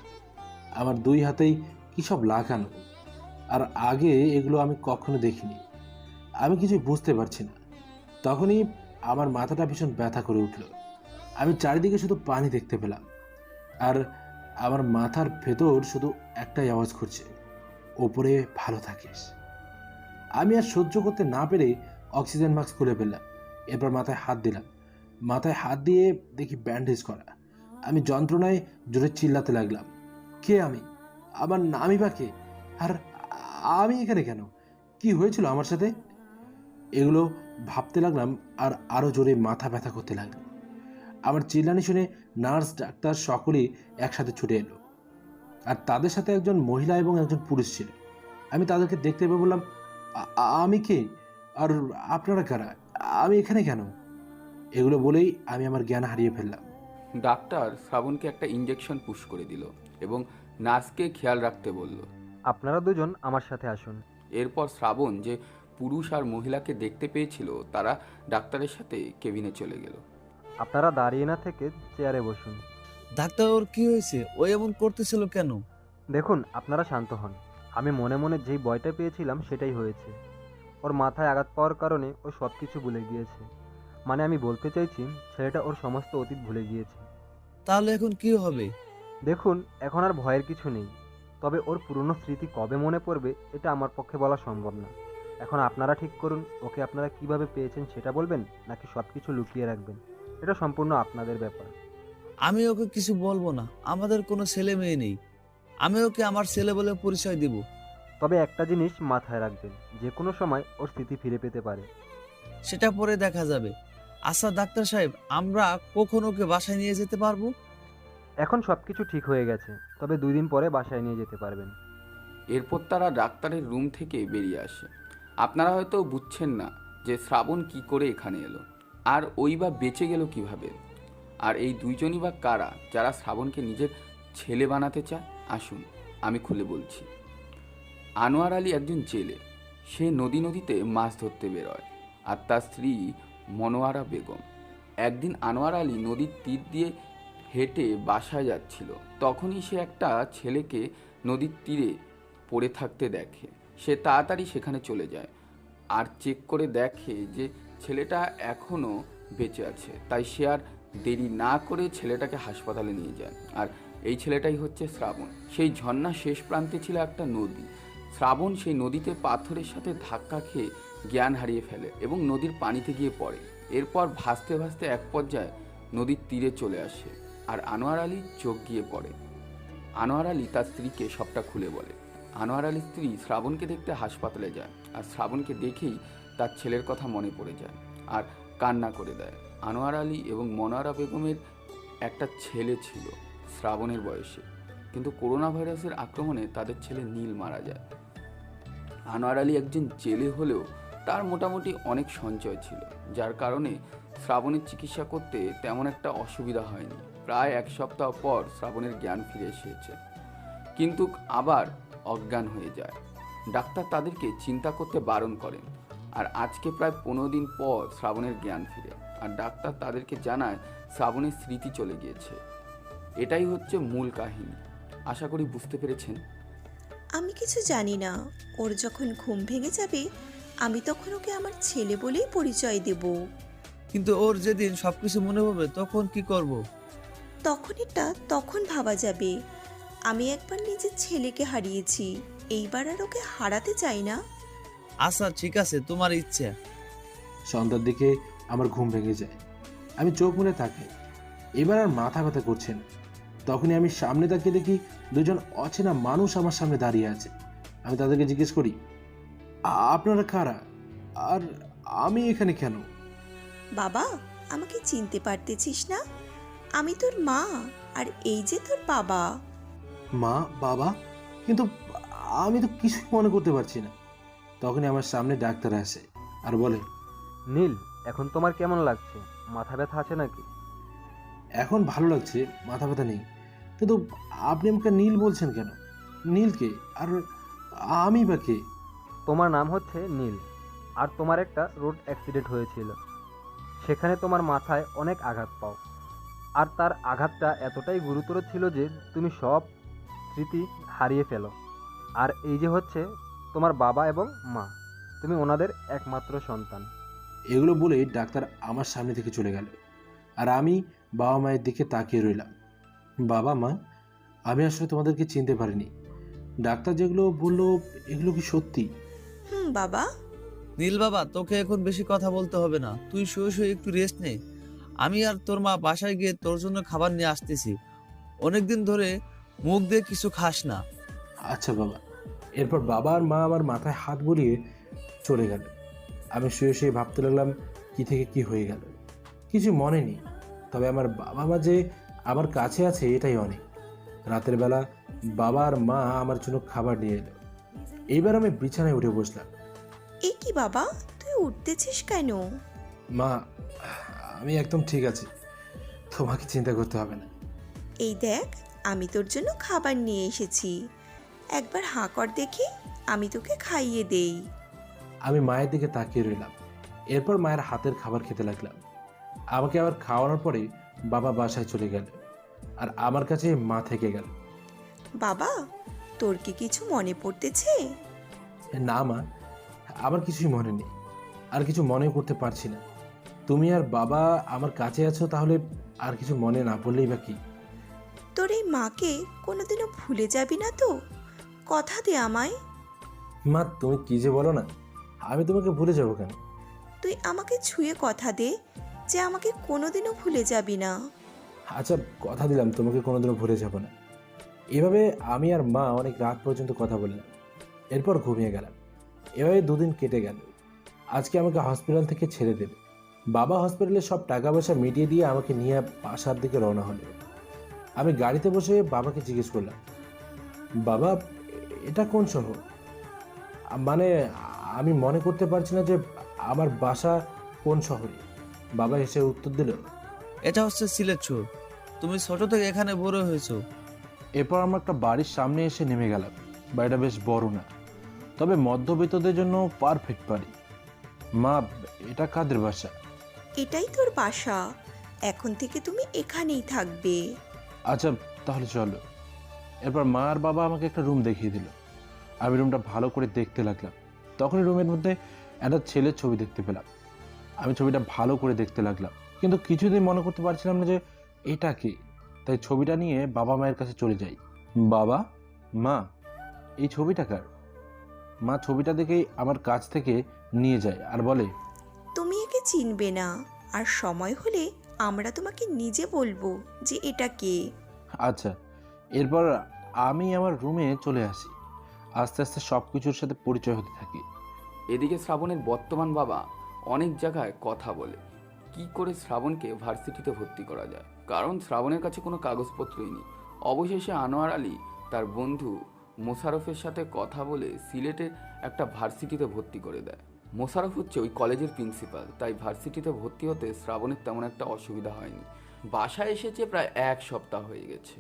আমার 2 হাতেই কী সব লাগানো, আর আগে এগুলো আমি কখনো দেখিনি। আমি কিছু বুঝতে পারছি না। তখনই আমার মাথাটা ভীষণ ব্যথা করে উঠল। আমি চারিদিকে শুধু পানি দেখতে পেলাম, আর আমার মাথার ভেতর শুধু একটাই আওয়াজ করছে, ওপরে ভালো থাকিস। আমি আর সহ্য করতে না পেরে অক্সিজেন মাস্ক খুলে ফেললাম। এরপর মাথায় হাত দিলাম। মাথায় হাত দিয়ে দেখি ব্যান্ডেজ করা। আমি যন্ত্রণায় জোরে চিল্লাতে লাগলাম, কে আমি? আমার নামই বা কে? আর আমি এখানে কেন? কি হয়েছিল আমার সাথে? এগুলো ভাবতে লাগলাম, আর আরও জোরে মাথা ব্যথা করতে লাগলো। আমার চিল্লানি শুনে নার্স, ডাক্তার সকলেই একসাথে ছুটে এলো, আর তাদের সাথে একজন মহিলা এবং একজন পুরুষ ছিল। আমি তাদেরকে দেখতে পেয়ে বললাম, আমি কে? আর আপনারা কারা? আমি এখানে কেন? এগুলো বলেই আমি আমার জ্ঞান হারিয়ে ফেললাম। ডাক্তার শ্রাবণকে একটা ইঞ্জেকশন পুশ করে দিল এবং নার্সকে খেয়াল রাখতে বলল। আপনারা দুজন আমার সাথে আসুন। এরপর শ্রাবণ যে পুরুষ আর মহিলাকে দেখতে পেয়েছিল তারা ডাক্তারের সাথে কেবিনে চলে গেল। আপনারা দাঁড়িয়ে না থেকে চেয়ারে বসুন। ডাক্তার, ওর কি হয়েছে? ও এমন করতেছিল কেন? দেখুন, আপনারা শান্ত হন। আমি মনে মনে যেই ভয়টা পেয়েছিলাম সেটাই হয়েছে। ওর মাথায় আঘাত পাওয়ার কারণে ও সব কিছু ভুলে গিয়েছে। মানে আমি বলতে চাইছি ছেলেটা ওর সমস্ত অতীত ভুলে গিয়েছে। তাহলে এখন কি হবে? দেখুন, এখন আর ভয়ের কিছু নেই, তবে ওর পুরনো স্মৃতি কবে মনে পড়বে এটা আমার পক্ষে বলা সম্ভব না। এখন আপনারা ঠিক করুন, ওকে আপনারা কিভাবে পেয়েছেন সেটা বলবেন নাকি সব কিছু লুকিয়ে রাখবেন, এটা সম্পূর্ণ আপনাদের ব্যাপার। আমি ওকে কিছু বলবো না, আমাদের কোনো ছেলে মেয়ে নেই। আমি ওকে আমার ছেলে বলে পরিচয় দেব। তবে একটা জিনিস মাথায় রাখবেন, যে কোনো সময় ওর স্মৃতি ফিরে পেতে পারে। সেটা পরে দেখা যাবে। আচ্ছা ডাক্তার সাহেব, আমরা কখন ওকে বাসায় নিয়ে যেতে পারবো? এখন সব কিছু ঠিক হয়ে গেছে, তবে 2 দিন পরে বাসায় নিয়ে যেতে পারবেন। এরপর তারা ডাক্তারের রুম থেকে বেরিয়ে আসে। আপনারা হয়তো বুঝছেন না যে শ্রাবণ কি করে এখানে এলো, আর ওই বা বেঁচে গেল কিভাবে। আর এই দুইজনই বা কারা যারা শ্রাবণকে নিজের ছেলে বানাতে চায়? আসুন আমি খুলে বলছি। আনোয়ার আলী একজন জেলে। সে নদীতে মাছ ধরতে বেরোয়, আর তার স্ত্রী মনোয়ারা বেগম। একদিন আনোয়ার আলী নদীর তীর দিয়ে হেঁটে বাসায় যাচ্ছিল, তখনই সে একটা ছেলেকে নদীর তীরে পড়ে থাকতে দেখে। সে তাড়াতাড়ি সেখানে চলে যায় আর চেক করে দেখে যে ছেলেটা এখনও বেঁচে আছে। তাই সে আর দেরি না করে ছেলেটাকে হাসপাতালে নিয়ে যায়। আর এই ছেলেটাই হচ্ছে শ্রাবণ। সেই ঝর্ণার শেষ প্রান্তে ছিল একটা নদী। শ্রাবণ সেই নদীতে পাথরের সাথে ধাক্কা খেয়ে জ্ঞান হারিয়ে ফেলে এবং নদীর পানিতে গিয়ে পড়ে। এরপর ভাসতে ভাসতে এক পর্যায়ে নদীর তীরে চলে আসে, আর আনোয়ার আলী চোখ গিয়ে পড়ে। আনোয়ার আলী তার স্ত্রীকে সবটা খুলে বলে। আনোয়ার আলীর স্ত্রী শ্রাবণকে দেখতে হাসপাতালে যায়, আর শ্রাবণকে দেখেই তার ছেলের কথা মনে পড়ে যায় আর কান্না করে দেয়। আনোয়ার আলী এবং মনোয়ারা বেগমের একটা ছেলে ছিল শ্রাবণের বয়সে, কিন্তু করোনা ভাইরাসের আক্রমণে তাদের ছেলে নীল মারা যায়। আনোয়ার আলী একজন জেলে হলেও তার মোটামুটি অনেক সঞ্চয় ছিল, যার কারণে শ্রাবণের চিকিৎসা করতে তেমন একটা অসুবিধা হয়নি। প্রায় 1 সপ্তাহ পর শ্রাবণের জ্ঞান ফিরে এসেছে, কিন্তু আবার অজ্ঞান হয়ে যায়। ডাক্তার তাদেরকে চিন্তা করতে বারণ করেন। আর আজকে প্রায় 15 দিন পর শ্রাবণের জ্ঞান ফিরে, আর ডাক্তার তাদেরকে জানায় শ্রাবণের স্মৃতি চলে গিয়েছে। এটাই হচ্ছে মূল কাহিনী। আশা করি বুঝতে পেরেছেন। আমি কিছু জানি না। ওর যখন ঘুম ভেঙে যাবে আমি তখন ওকে আমার ছেলে বলেই পরিচয় দেব। কিন্তু ওর যেদিন সবকিছু মনে পড়বে তখন কি করব? তখন এটা তখন ভাবা যাবে। আমি একবার নিজের ছেলেকে হারিয়েছি, এইবার আর ওকে হারাতে চাই না। আচ্ছা ঠিক আছে, তোমার ইচ্ছা। সন্ধ্যার দিকে আমার ঘুম ভেঙে যায়। আমি চোখ মুড়ে তাকাই, এবার আর মাথা ব্যথা করছে না। তখনই আমি সামনে তাকিয়ে দেখি 2জন অচেনা মানুষ আমার সামনে দাঁড়িয়ে আছে। আমি তাদেরকে জিজ্ঞেস করি, আপনারা কারা আর আমি এখানে কেন? বাবা, আমাকে চিনতে পারতেছিস না? আমি তোর মা, আর এই যে তোর বাবা। মা, বাবা? কিন্তু আমি তো কিছুই মনে করতে পারছি না। তখনই আমার সামনে ডাক্তার আসে আর বলে, নীল, এখন তোমার কেমন লাগছে? মাথা ব্যথা আছে নাকি? এখন ভালো লাগছে, মাথা ব্যথা নেই। কিন্তু আপনি আমাকে নীল বলছেন কেন? নীলকে? আর আমি বা কে? তোমার নাম হচ্ছে নীল, আর তোমার একটা রোড অ্যাক্সিডেন্ট হয়েছিল। সেখানে তোমার মাথায় অনেক আঘাত পাও, আর তার আঘাতটা এতটাই গুরুতর ছিল যে তুমি সব স্মৃতি হারিয়ে ফেলো। আর এই যে হচ্ছে তোমার বাবা এবং মা, তুমি ওনাদের একমাত্র সন্তান। এগুলো বলে ডাক্তার আমার সামনে থেকে চলে গেল, আর আমি বাবা মায়ের দিকে তাকিয়ে রইলাম। বাবা মা, আমি আসলে তোমাদেরকে চিনতে পারিনি। ডাক্তার যেগুলো বললো এগুলো কি সত্যি? বাবা। নীল বাবা, তোকে এখন বেশি কথা বলতে হবে না, তুই শুয়ে শুয়ে একটু রেস্ট নে। আমি আর তোর মা বাসায় গিয়ে তোর জন্য খাবার নিয়ে আসতেছি। অনেকদিন ধরে মুখ দিয়ে কিছু খাস না। আচ্ছা বাবা। এরপর বাবা আর মা আমার মাথায় হাত বুলিয়ে চলে গেল। আমি শুয়ে শুয়ে ভাবতে লাগলাম কি থেকে কি হয়ে গেল। কিছু মনে নেই, তবে আমার বাবা মা যে আমার কাছে আছে এটাই অনেক। রাতের বেলা বাবা আর মা আমার জন্য খাবার নিয়ে এলো। এইবার আমি বিছানায় উঠে বসলাম। এ কি বাবা, তুই উঠতেছিস কেন? মা, আমি একদম ঠিক আছি, তোমাকে চিন্তা করতে হবে না। এই দেখ, আমি তোর জন্য খাবার নিয়ে এসেছি, একবার হাঁ কর দেখি, আমি তোকে খাইয়ে দেই। আমি মায়ের দিকে তাকিয়ে রইলাম। এরপর মায়ের হাতের খাবার খেতে লাগলাম। আমাকে আবার খাওয়ানোর পরে বাবা বাসায় চলে গেল, আর আমার কাছে মা থেকে গেল। বাবা, তোর কি কিছু মনে পড়তেছে? না মা, আমার কিছুই মনে নেই, আর কিছু মনে করতে পারছি না। তুমি আর বাবা আমার কাছে আছো, তাহলে আর কিছু মনে না পড়লেই বা কি। তোর এই মাকে কোনোদিনও ভুলে যাবি না তো? কথা দে আমায়। মা তুমি কি যে বলো না, আমি তোমাকে ভুলে যাবো কেন? তুই আমাকে ছুঁয়ে কথা দে যে আমাকে কোনোদিনও ভুলে যাবি না। আচ্ছা কথা দিলাম তোমাকে কোনোদিনও ভুলে যাব না। এভাবে আমি আর মা অনেক রাত পর্যন্ত কথা বললাম, এরপর ঘুমিয়ে গেলাম। এভাবে 2 দিন কেটে গেল। আজকে আমাকে হসপিটাল থেকে ছেড়ে দেবে। বাবা হসপিটালে সব টাকা পয়সা মিটিয়ে দিয়ে আমাকে নিয়ে বাসার দিকে রওনা হলো। আমি গাড়িতে বসে বাবাকে জিজ্ঞেস করলাম, বাবা এটা কোন শহর? মানে আমি মনে করতে পারছি না যে আমার বাসা কোন শহরে। বাবা এসে উত্তর দিল, এটা হচ্ছে সিলেট শহর। তুমি ছোট থেকে এখানে বড় হয়েছো। এরপর আমরা একটা বাড়ির সামনে এসে নেমে গেলাম। বাড়িটা বেশ বড় না, তবে মধ্যবিত্তদের জন্য পারফেক্ট বাড়ি। মা এটা কাদের বাসা? এটাই তোর বাসা, এখন থেকে তুমি এখানেই থাকবে। আচ্ছা তাহলে চলো। এরপর মা আর বাবা আমাকে একটা রুম দেখিয়ে দিল। আমি রুমটা ভালো করে দেখতে লাগলাম। তখনই রুমের মধ্যে একটা ছেলের ছবি দেখতে পেলাম। আমি ছবিটা ভালো করে দেখতে লাগলাম, কিন্তু কিছুতেই মনে করতে পারছিলাম না যে এটা কি। তাই ছবিটা নিয়ে বাবা মায়ের কাছে চলে যাই। বাবা, মা, এই ছবিটা কার? মা ছবিটা দেখেই আমার কাছ থেকে নিয়ে যায় আর বলে, তুমি একে চিনবে না, আর সময় হলে আমরা তোমাকে নিজে বলবো যে এটা কে। আচ্ছা। এরপর আমি আমার রুমে চলে আসি। আস্তে আস্তে সব কিছুর সাথে পরিচয় হতে থাকি। এদিকে শ্রাবণের বর্তমান বাবা অনেক জায়গায় কথা বলে কি করে শ্রাবণকে ভার্সিটিতে ভর্তি করা যায়, কারণ শ্রাবণের কাছে কোনো কাগজপত্রই নেই। অবশেষে আনোয়ার আলী তার বন্ধু মোশারফের সাথে কথা বলে সিলেটের একটা ভার্সিটিতে ভর্তি করে দেয়। মোশারফ হচ্ছে ওই কলেজের প্রিন্সিপাল, তাই ভার্সিটিতে ভর্তি হতে শ্রাবণের তেমন একটা অসুবিধা হয়নি। বাসায় এসেছে প্রায় 1 সপ্তাহ হয়ে গেছে।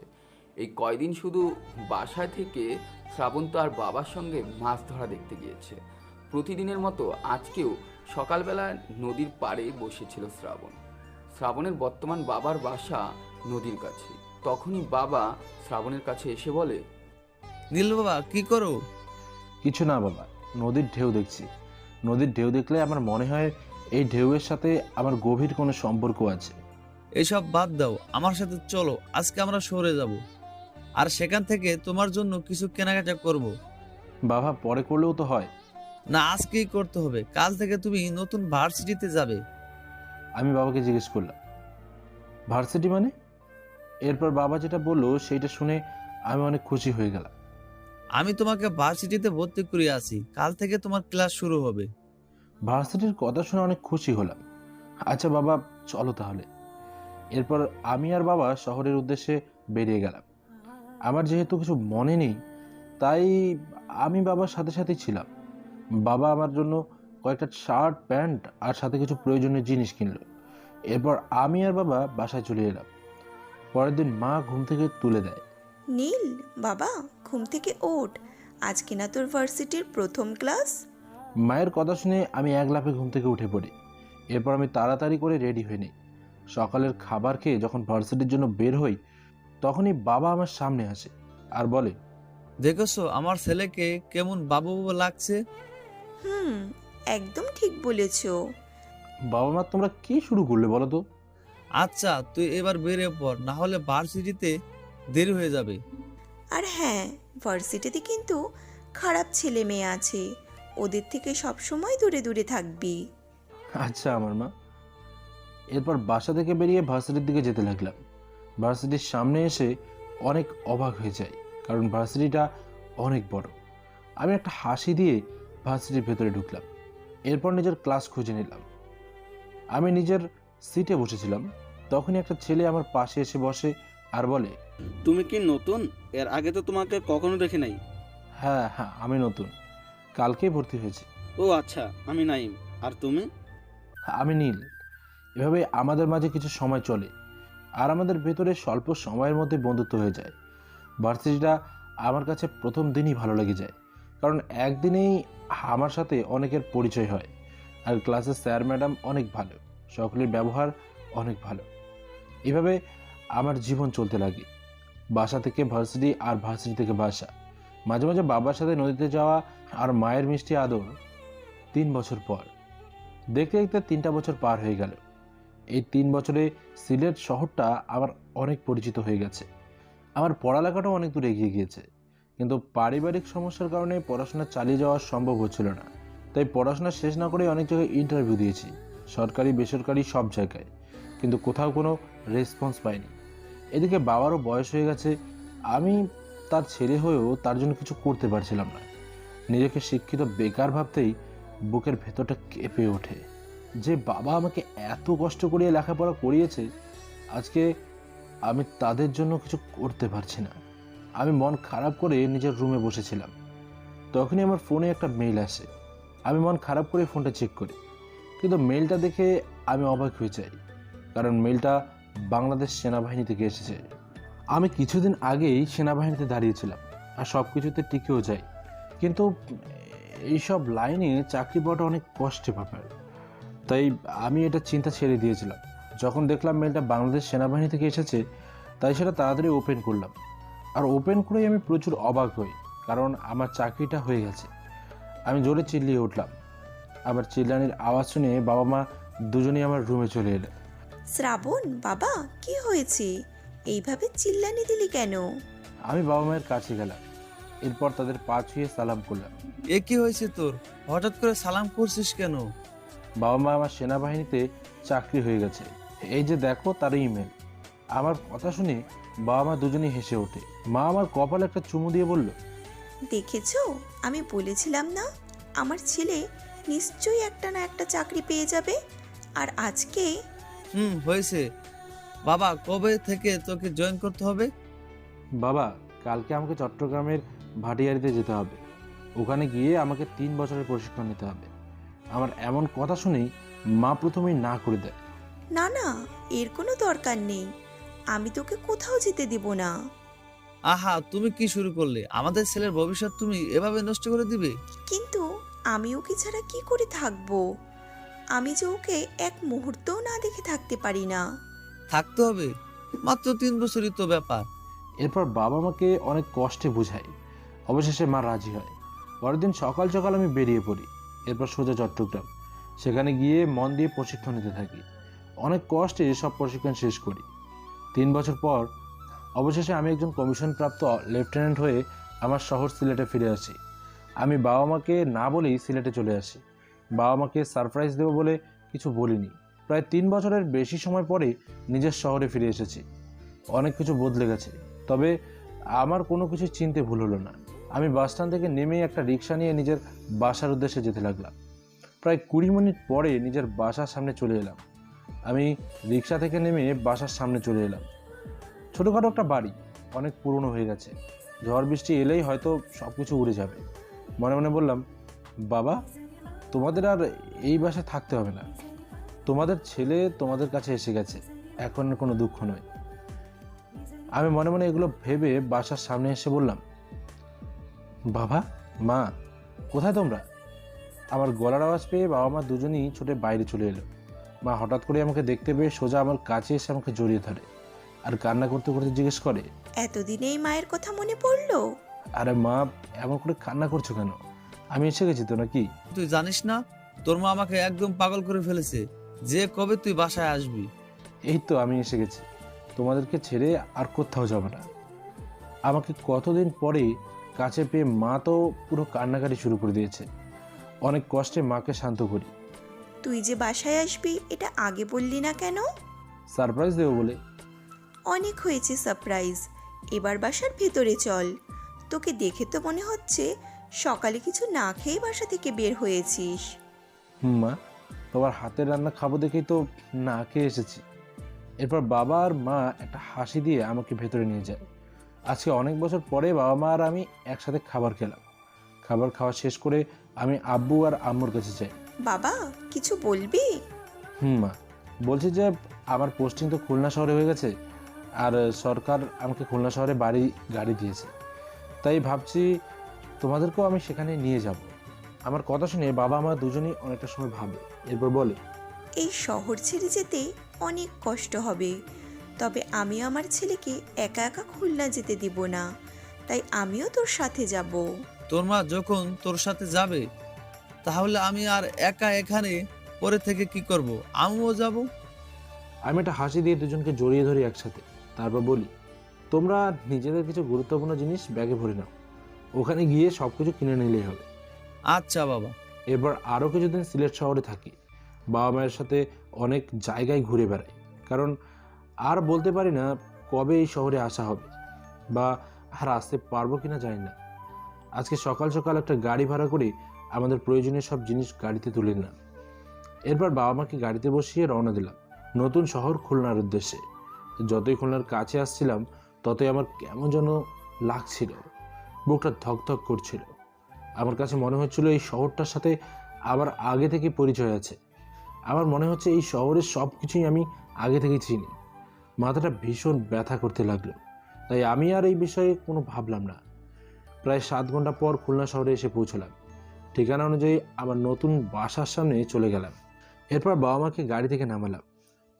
এই কয়দিন শুধু বাসায় থেকে শ্রাবণ তো আর বাবার সঙ্গে মাছ ধরা দেখতে গিয়েছে। প্রতিদিনের মতো আজকেও সকালবেলা নদীর পাড়ে বসেছিল শ্রাবণ। শ্রাবণের বর্তমান বাবার বাসা নদীর কাছে। তখনই বাবা শ্রাবণের কাছে এসে বলে, নীল বাবা কি করো? কিছু না বাবা, নদীর ঢেউ দেখছি। নদীর ঢেউ দেখলে আমার মনে হয় এই ঢেউয়ের সাথে আমার গভীর কোনো সম্পর্ক আছে। এসব বাদ দাও, আমার সাথে চলো। আজকে আমরা শহরে যাব, আর সেখান থেকে তোমার জন্য কিছু কেনাকাটা করব। বাবা পরে করলেও তো হয়। না, আজকেই করতে হবে। কাল থেকে তুমি নতুন ভার্সিটিতে যাবে। আমি বাবাকে জিজ্ঞেস করলাম, ভার্সিটি মানে? এরপর বাবা যেটা বললো সেইটা শুনে আমি অনেক খুশি হয়ে গেলাম। আমি তোমাকে ভার্সিটিতে ভর্তি করে আছি, কাল থেকে তোমার ক্লাস শুরু হবে। ভার্সিটির কথা শুনে অনেক খুশি হলাম। আচ্ছা বাবা চলো তাহলে। এরপর আমি আর বাবা শহরের উদ্দেশ্যে বেরিয়ে গেলাম। আমার যেহেতু কিছু মনে নেই, তাই আমি বাবার সাথে সাথেই ছিলাম। বাবা আমার জন্য কয়েকটা শার্ট, প্যান্ট আর সাথে কিছু প্রয়োজনীয় জিনিস কিনলো। এরপর আমি আর বাবা বাসায় চলে এলাম। পরের দিন মা ঘুম থেকে তুলে দেয়। নীল বাবা, ঘুম থেকে ওঠ, আজকে না তোর ভার্সিটির প্রথম ক্লাস। মায়ের কথা শুনে আমি এক লাফে ঘুম থেকে উঠে পড়ি। এরপর আমি তাড়াতাড়ি করে রেডি হয়ে নিই। সকালের খাবার খেয়ে যখন ভার্সিটির জন্য বের হই, তখনই বাবা আমার সামনে আসে আর বলে, দেখেছো আমার ছেলেকে কেমন বাবু বাবু লাগছে? একদম ঠিক বলেছো। বাবা মা তোমরা কি শুরু করলে বলো তো? আচ্ছা তুই এবার বেরিয়ে পড়, না হলে ভার্সিটিতে দেরি হয়ে যাবে। আর হ্যাঁ, ভার্সিটিতে কিন্তু খারাপ ছেলে মেয়ে আছে, ওদের থেকে সবসময় দূরে দূরে থাকবি। আচ্ছা আমার মা। এরপর বাসা থেকে বেরিয়ে ভার্সিটির দিকে যেতে লাগলাম। ভার্সিটির সামনে এসে অনেক অবাক হয়ে যায়, কারণ ভার্সিটিটা অনেক বড়। আমি একটা হাসি দিয়ে ভার্সিটির ভেতরে ঢুকলাম। এরপর নিজের ক্লাস খুঁজে নিলাম। আমি নিজের সিটে বসেছিলাম, তখনই একটা ছেলে আমার পাশে এসে বসে আর বলে, তুমি কি নতুন? এর আগে তো তোমাকে কখনো দেখি নাই। হ্যাঁ হ্যাঁ আমি নতুন, কালকেই ভর্তি হয়েছি। ও আচ্ছা, আমি নাইম। আর তুমি? আমি নীল। এভাবে আমাদের মাঝে কিছু সময় চলে, আর আমাদের ভেতরে স্বল্প সময়ের মধ্যে বন্ধুত্ব হয়ে যায়। ভার্সিটিটা আমার কাছে প্রথম দিনই ভালো লেগে যায়, কারণ একদিনেই আমার সাথে অনেকের পরিচয় হয়। আর ক্লাসের স্যার ম্যাডাম অনেক ভালো, সকলের ব্যবহার অনেক ভালো। এভাবে আমার জীবন চলতে লাগে। বাসা থেকে ভার্সিটি আর ভার্সিটি থেকে বাসা, মাঝে মাঝে বাবার সাথে নদীতে যাওয়া আর মায়ের মিষ্টি আদর। 3 বছর পর দেখতে দেখতে 3টা বছর পার হয়ে গেল। এই 3 বছরে সিলেট শহরটা আমার অনেক পরিচিত হয়ে গেছে। আমার পড়ালেখাটাও অনেক দূর এগিয়ে গিয়েছে, কিন্তু পারিবারিক সমস্যার কারণে পড়াশোনা চালিয়ে যাওয়া সম্ভব হচ্ছিল না। তাই পড়াশোনা শেষ না করে অনেক জায়গায় ইন্টারভিউ দিয়েছি, সরকারি বেসরকারি সব জায়গায়, কিন্তু কোথাও কোনো রেসপন্স পাইনি। এদিকে বাবারও বয়স হয়ে গেছে, আমি তার ছেলে হয়েও তার জন্য কিছু করতে পারছিলাম না। নিজেকে শিক্ষিত বেকার ভাবতেই বুকের ভেতরটা কেঁপে ওঠে। যে বাবা আমাকে এত কষ্ট করিয়ে লেখাপড়া করিয়েছে, আজকে আমি তাদের জন্য কিছু করতে পারছি না। আমি মন খারাপ করে নিজের রুমে বসেছিলাম, তখনই আমার ফোনে একটা মেইল আসে। আমি মন খারাপ করে ফোনটা চেক করি, কিন্তু মেইলটা দেখে আমি অবাক হয়ে যাই, কারণ মেইলটা বাংলাদেশ সেনাবাহিনী থেকে এসেছে। আমি কিছুদিন আগেই সেনাবাহিনীতে দাঁড়িয়েছিলাম আর সব কিছুতে টিকেও যাই, কিন্তু এইসব লাইনে চাকরি পাওয়াটা অনেক কষ্টের ব্যাপার। তাই আমি এটা চিন্তা ছেড়ে দিয়েছিলাম। যখন দেখলাম মেলটা বাংলাদেশ সেনাবাহিনী থেকে এসেছে, তাই সেটা তাড়াতাড়ি ওপেন করলাম। আর ওপেন করেই আমি প্রচুর অবাক হই, কারণ আমার চাকরিটা হয়ে গেছে। আমি জোরে চিল্লিয়ে উঠলাম। আমার চিল্লানির আওয়াজ শুনে বাবা মা দুজনেই আমার রুমে চলে এলেন। শ্রাবণ, বাবা কি হয়েছে? এইভাবে চিল্লানি দিলি কেন? আমি বাবা মায়ের কাছে গেলাম, এরপর তাদের পা ছুঁয়ে সালাম করলাম। এ কি হয়েছে তোর? হঠাৎ করে সালাম করছিস কেন? বাবা মা আমার সেনাবাহিনীতে চাকরি হয়ে গেছে, এই যে দেখো তার ইমেল। আমার কথা শুনে বাবা মা দুজনেই হেসে ওঠে। মা আমার কপালে একটা চুমু দিয়ে বলল, দেখেছো, আমি বলেছিলাম না আমার ছেলে নিশ্চয়ই একটা না একটা চাকরি পেয়ে যাবে। আর আজকে হয়েছে। বাবা, কবে থেকে তোকে জয়েন করতে হবে? বাবা, কালকে আমাকে চট্টগ্রামের ভাটিয়ারিতে যেতে হবে। ওখানে গিয়ে আমাকে 3 বছরের প্রশিক্ষণ নিতে হবে। আমার এমন কথা শুনেই মা প্রথমেই না করে দেয়। না না, এর কোনো দরকার নেই, আমি তোকে কোথাও যেতে দেব না। আহা, তুমি কি শুরু করলে? আমাদের ছেলের ভবিষ্যৎ তুমি এভাবে নষ্ট করে দিবে? কিন্তু আমি ওকে ছাড়া কি করে থাকবো? আমি যে ওকে এক মুহূর্তও না দেখে থাকতে পারি না। থাকতে হবে, মাত্র 3 বছরই তো ব্যাপার। এরপর বাবা আমাকে অনেক কষ্টে বোঝায়। অবশেষে মা রাজি হয়। পরের দিন সকাল সকাল আমি বেরিয়ে পড়ি। এরপর সোজা চট্টগ্রাম। সেখানে গিয়ে মন দিয়ে প্রশিক্ষণ নিতে থাকি। অনেক কষ্টে সব প্রশিক্ষণ শেষ করি। 3 বছর পর অবশেষে আমি একজন কমিশনপ্রাপ্ত লেফটেন্যান্ট হয়ে আমার শহর সিলেটে ফিরে আসি। আমি বাবা মাকে না বলেই সিলেটে চলে আসি। বাবা মাকে সারপ্রাইজ দেবো বলে কিছু বলিনি। প্রায় 3 বছরের বেশি সময় পরে নিজের শহরে ফিরে এসেছি। অনেক কিছু বদলে গেছে, তবে আমার কোনো কিছু চিনতে ভুল হলো না। আমি বাসস্ট্যান্ড থেকে নেমেই একটা রিক্সা নিয়ে নিজের বাসার উদ্দেশ্যে যেতে লাগলাম। প্রায় 20 মিনিট পরে নিজের বাসার সামনে চলে এলাম। আমি রিক্সা থেকে নেমে বাসার সামনে চলে এলাম। ছোটোখাটো একটা বাড়ি, অনেক পুরনো হয়ে গেছে। ঝড় বৃষ্টি এলেই হয়তো সব কিছু উড়ে যাবে। মনে মনে বললাম, বাবা, তোমাদের আর এই বাসায় থাকতে হবে না। তোমাদের ছেলে তোমাদের কাছে এসে গেছে, এখন কোনো দুঃখ নয়। আমি মনে মনে এগুলো ভেবে বাসার সামনে এসে বললাম, বাবা, মা, কোথায় তোমরা? আমার গলার আওয়াজ পেয়ে বাবা মা দুজনেই ছুটে বাইরে চলে এলো। মা হঠাৎ করে আমাকে দেখতে পেয়ে সোজা আমার কাছে এসে আমাকে জড়িয়ে ধরে আর কান্না করতে করতে জিজ্ঞেস করে, এতদিনেই মায়ের কথা মনে পড়লো? আরে মা, এমন করে কান্না করছো কেন? আমি এসে গেছি তো নাকি? তুই জানিস না তোর মা আমাকে একদম পাগল করে ফেলেছে যে কবে তুই বাসায় আসবি। এই তো আমি এসে গেছি, তোমাদেরকে ছেড়ে আর কোথাও যাব না। আমাকে কতদিন পরে কাছে পেয়ে মা তো পুরো কান্নাকাটি শুরু করে দিয়েছে। অনেক কষ্টে মাকে শান্ত করি। তুই যে বাসায় আসবি এটা আগে বললি না কেন? সারপ্রাইজ দেবো বলে। অনেক হয়েছে সারপ্রাইজ, এবার বাসার ভেতরে চল। তোকে দেখে তো মনে হচ্ছে সকালে কিছু না খেয়ে বাসা থেকে বের হয়েছিস। মা, তোমার হাতের রান্না খাবো দেখেই তো না খেয়ে এসেছি। এরপর বাবা আর মা একটা হাসি দিয়ে আমাকে ভেতরে নিয়ে যায়। আজকে অনেক বছর পরে বাবা মা আর আমি একসাথে খাবার খেলাম। খাবার খাওয়া শেষ করে আমি আব্বু আর আম্মুর কাছে যাই। বাবা, কিছু বলবি? মা, বলছি যে আমার পোস্টিং তো খুলনা শহরে হয়ে গেছে, আর সরকার আমাকে খুলনা শহরে গাড়ি দিয়েছে। তাই ভাবছি তোমাদেরকেও আমি সেখানে নিয়ে যাব। আমার কথা শুনে বাবা মা দুজনেই অনেকটা সময় ভাবে, এরপর বলে, এই শহর ছেড়ে যেতে অনেক কষ্ট হবে, তবে আমি আমার ছেলেকে একা একা খুলনা যেতে দিব না, তাই আমিও তোর সাথে যাব। তোর মা যখন তোর সাথে যাবে, তাহলে আমি আর একা এখানে পরে থেকে কি করব? আমিও যাব। আমি একটা হাসি দিয়ে দুজনকে জড়িয়ে ধরি একসাথে, তারপর বলি, তোমরা নিজেদের কিছু গুরুত্বপূর্ণ জিনিস ব্যাগে ভরে নাও, ওখানে গিয়ে সব কিছু কিনে নিলেই হবে। আচ্ছা বাবা। এরপর আরও কিছুদিন সিলেট শহরে থাকি, বাবা মায়ের সাথে অনেক জায়গায় ঘুরে বেড়াই, কারণ আর বলতে পারি না কবে এই শহরে আসা হবে বা আর আসতে পারবো কিনা জানি না। আজকে সকাল সকাল একটা গাড়ি ভাড়া করে আমাদের প্রয়োজনীয় সব জিনিস গাড়িতে তুলে নিলাম। এরপর বাবা মাকে গাড়িতে বসিয়ে রওনা দিলাম নতুন শহর খুলনার উদ্দেশ্যে। যতই খুলনার কাছে আসছিলাম ততই আমার কেমন যেন লাগছিল, বুকটা ধকধক করছিল। আমার কাছে মনে হচ্ছিল এই শহরটার সাথে আমার আগে থেকে পরিচয় আছে। আমার মনে হচ্ছে এই শহরের সব কিছুই আমি আগে থেকে চিনি। মাথাটা ভীষণ ব্যথা করতে লাগলো, তাই আমি আর এই বিষয়ে কোনো ভাবলাম না। প্রায় 7 ঘন্টা পর খুলনা শহরে এসে পৌঁছলাম। ঠিকানা অনুযায়ী আমার নতুন বাসার সামনে চলে গেলাম। এরপর বাবা মাকে গাড়ি থেকে নামালাম।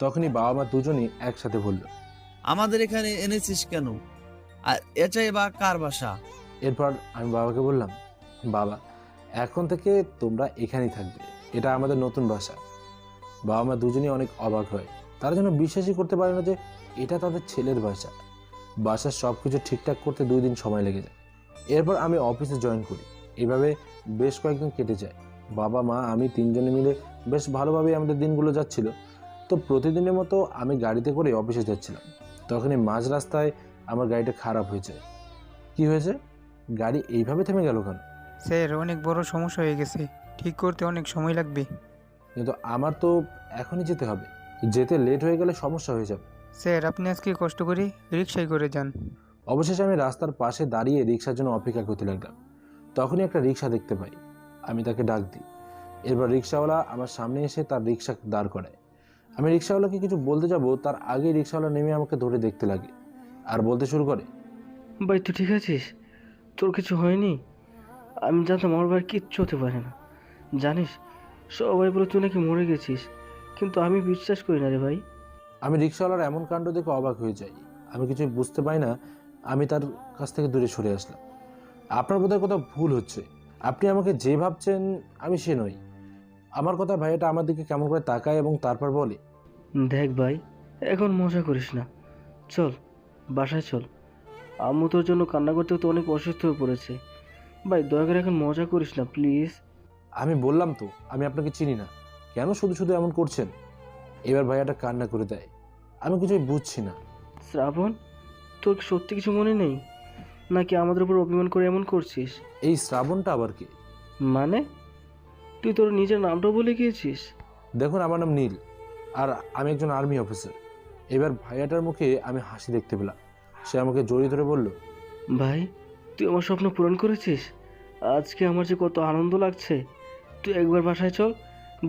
তখনই বাবা মা দুজনেই একসাথে বলল, আমাদের এখানে এনেছিস কেন? আর এটাই বা কার বাসা? এরপর আমি বাবাকে বললাম, বাবা এখন থেকে তোমরা এখানেই থাকবে, এটা আমাদের নতুন বাসা। বাবা মা দুজনেই অনেক অবাক হয়, তারা যেন বিশ্বাসই করতে পারে না যে এটা তাদের ছেলের বাসা। বাসার সব কিছু ঠিকঠাক করতে 2 দিন সময় লেগে যায়। এরপর আমি অফিসে জয়েন করি। এভাবে বেশ কয়েকদিন কেটে যায়। বাবা মা আমি 3 জনে মিলে বেশ ভালোভাবেই আমাদের দিনগুলো যাচ্ছিল। তো প্রতিদিনের মতো আমি গাড়িতে করে অফিসে যাচ্ছিলাম। তখনই মাঝ রাস্তায় আমার গাড়িটা খারাপ হয়ে যায়। কি হয়েছে? গাড়ি এইভাবে থেমে গেল কেন? স্যার, অনেক বড় সমস্যা হয়ে গেছে, ঠিক করতে অনেক সময় লাগবে। কিন্তু আমার তো এখনই যেতে হবে, যেতে লেট হয়ে গেলে সমস্যা হয়ে যাবে। স্যার, আপনি আজকে কষ্ট করে রিক্সায় করে যান। অবশেষে আমি রাস্তার পাশে দাঁড়িয়ে রিক্সার জন্য অপেক্ষা করতে লাগলাম। তখনই একটা রিক্সা দেখতে পাই, আমি তাকে ডাক দিই। এরপর রিক্সাওয়ালা আমার সামনে এসে তার রিক্সা দাঁড় করায়। আমি রিক্সাওয়ালাকে কিছু বলতে যাব, তার আগে রিক্সাওয়ালা নেমে আমাকে ধরে দেখতে লাগে আর বলতে শুরু করে, ভাই তুই ঠিক আছিস? তোর কিছু হয়নি? আমি জানতাম আমার ভাই কিচ্ছু হতে পারে না। জানিস, সবাই বলে তুই নাকি মরে গেছিস, কিন্তু আমি বিশ্বাস করি না রে ভাই। আমি রিক্সাওয়ালার এমন কাণ্ড দেখে অবাক হয়ে যাই। আমি কিছু বুঝতে পারি না, আমি তার কাছ থেকে দূরে সরে আসলাম। আপনার বোধহয় কোথাও ভুল হচ্ছে, আপনি আমাকে যে ভাবছেন আমি সে নই। আমার কথা ভাইয়াটা আমার দিকে কেমন করে তাকায় এবং তারপর বলে, দেখ ভাই, এখন মজা করিস না, চল বাসায় চল। আম্মু তোর জন্য কান্না করতে তো অনেক অসুস্থ হয়ে পড়েছে। ভাই দয়া করে এখন মজা করিস না প্লিজ। আমি বললাম তো আমি আপনাকে চিনি না, কেন শুধু শুধু এমন করছেন? এবার ভাইয়াটা কান্না করে দেয়। আমি কিছুই বুঝছি না। শ্রাবণ, তোর কি সত্যি কিছু মনে নেই, নাকি আমাদের উপর অভিমান করে এমন করছিস? এই শ্রাবণটা আবার কি? মানে তুই তোর নিজের নামটা বলে গিয়েছিস? দেখুন, আমার নাম নীল আর আমি একজন আর্মি অফিসার। এবার ভাইয়াটার মুখে আমি হাসি দেখতে পেলাম। সে আমাকে জড়িয়ে ধরে বলল, ভাই তুই আমার স্বপ্ন পূরণ করেছিস। আজকে আমার যে কত আনন্দ লাগছে। তুই একবার বাসায় চল,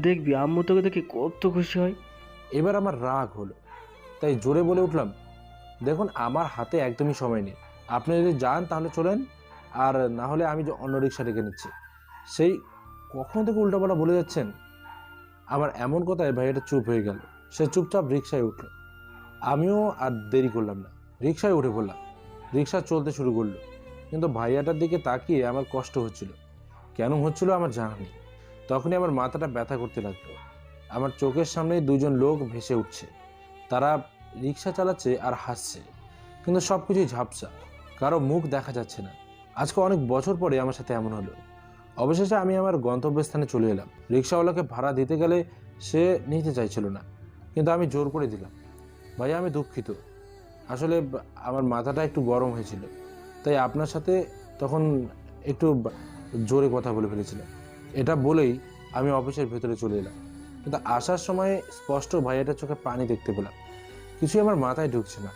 দেখবি আম্মু তোকে দেখে কত খুশি হয়। এবার আমার রাগ হলো, তাই জোরে বলে উঠলাম, দেখুন আমার হাতে একদমই সময় নেই। আপনি যদি যান তাহলে চলেন, আর না হলে আমি যে অন্য রিক্সা ডেকে নিচ্ছি। সেই কখন থেকে উল্টাপাল্টা বলে যাচ্ছেন। আমার এমন কথায় ভাইয়াটা চুপ হয়ে গেল। সে চুপচাপ রিক্সায় উঠল। আমিও আর দেরি করলাম না, রিক্সায় উঠে পড়লাম। রিক্সা চলতে শুরু করলো, কিন্তু ভাইয়াটার দিকে তাকিয়ে আমার কষ্ট হচ্ছিল। কেন হচ্ছিল আমার জানা নেই। তখনই আমার মাথাটা ব্যথা করতে লাগলো। আমার চোখের সামনে 2 জন লোক ভেসে উঠছে। তারা রিক্সা চালাচ্ছে আর হাসছে, কিন্তু সব কিছুই ঝাপসা, কারো মুখ দেখা যাচ্ছে না। আজকে অনেক বছর পরে আমার সাথে এমন হলো। অবশেষে আমি আমার গন্তব্যস্থানে চলে এলাম। রিক্সাওয়ালাকে ভাড়া দিতে গেলে সে নিতে চাইছিল না, কিন্তু আমি জোর করে দিলাম। ভাইয়া আমি দুঃখিত, আসলে আমার মাথাটা একটু গরম হয়েছিল, তাই আপনার সাথে তখন একটু জোরে কথা বলে ফেলেছিলাম। এটা বলেই আমি অফিসের ভেতরে চলে এলাম। কিন্তু আসার সময় স্পষ্ট ভাইয়াটার চোখে পানি দেখতে পেলাম। কিছুই আমার মাথায় ঢুকছে না,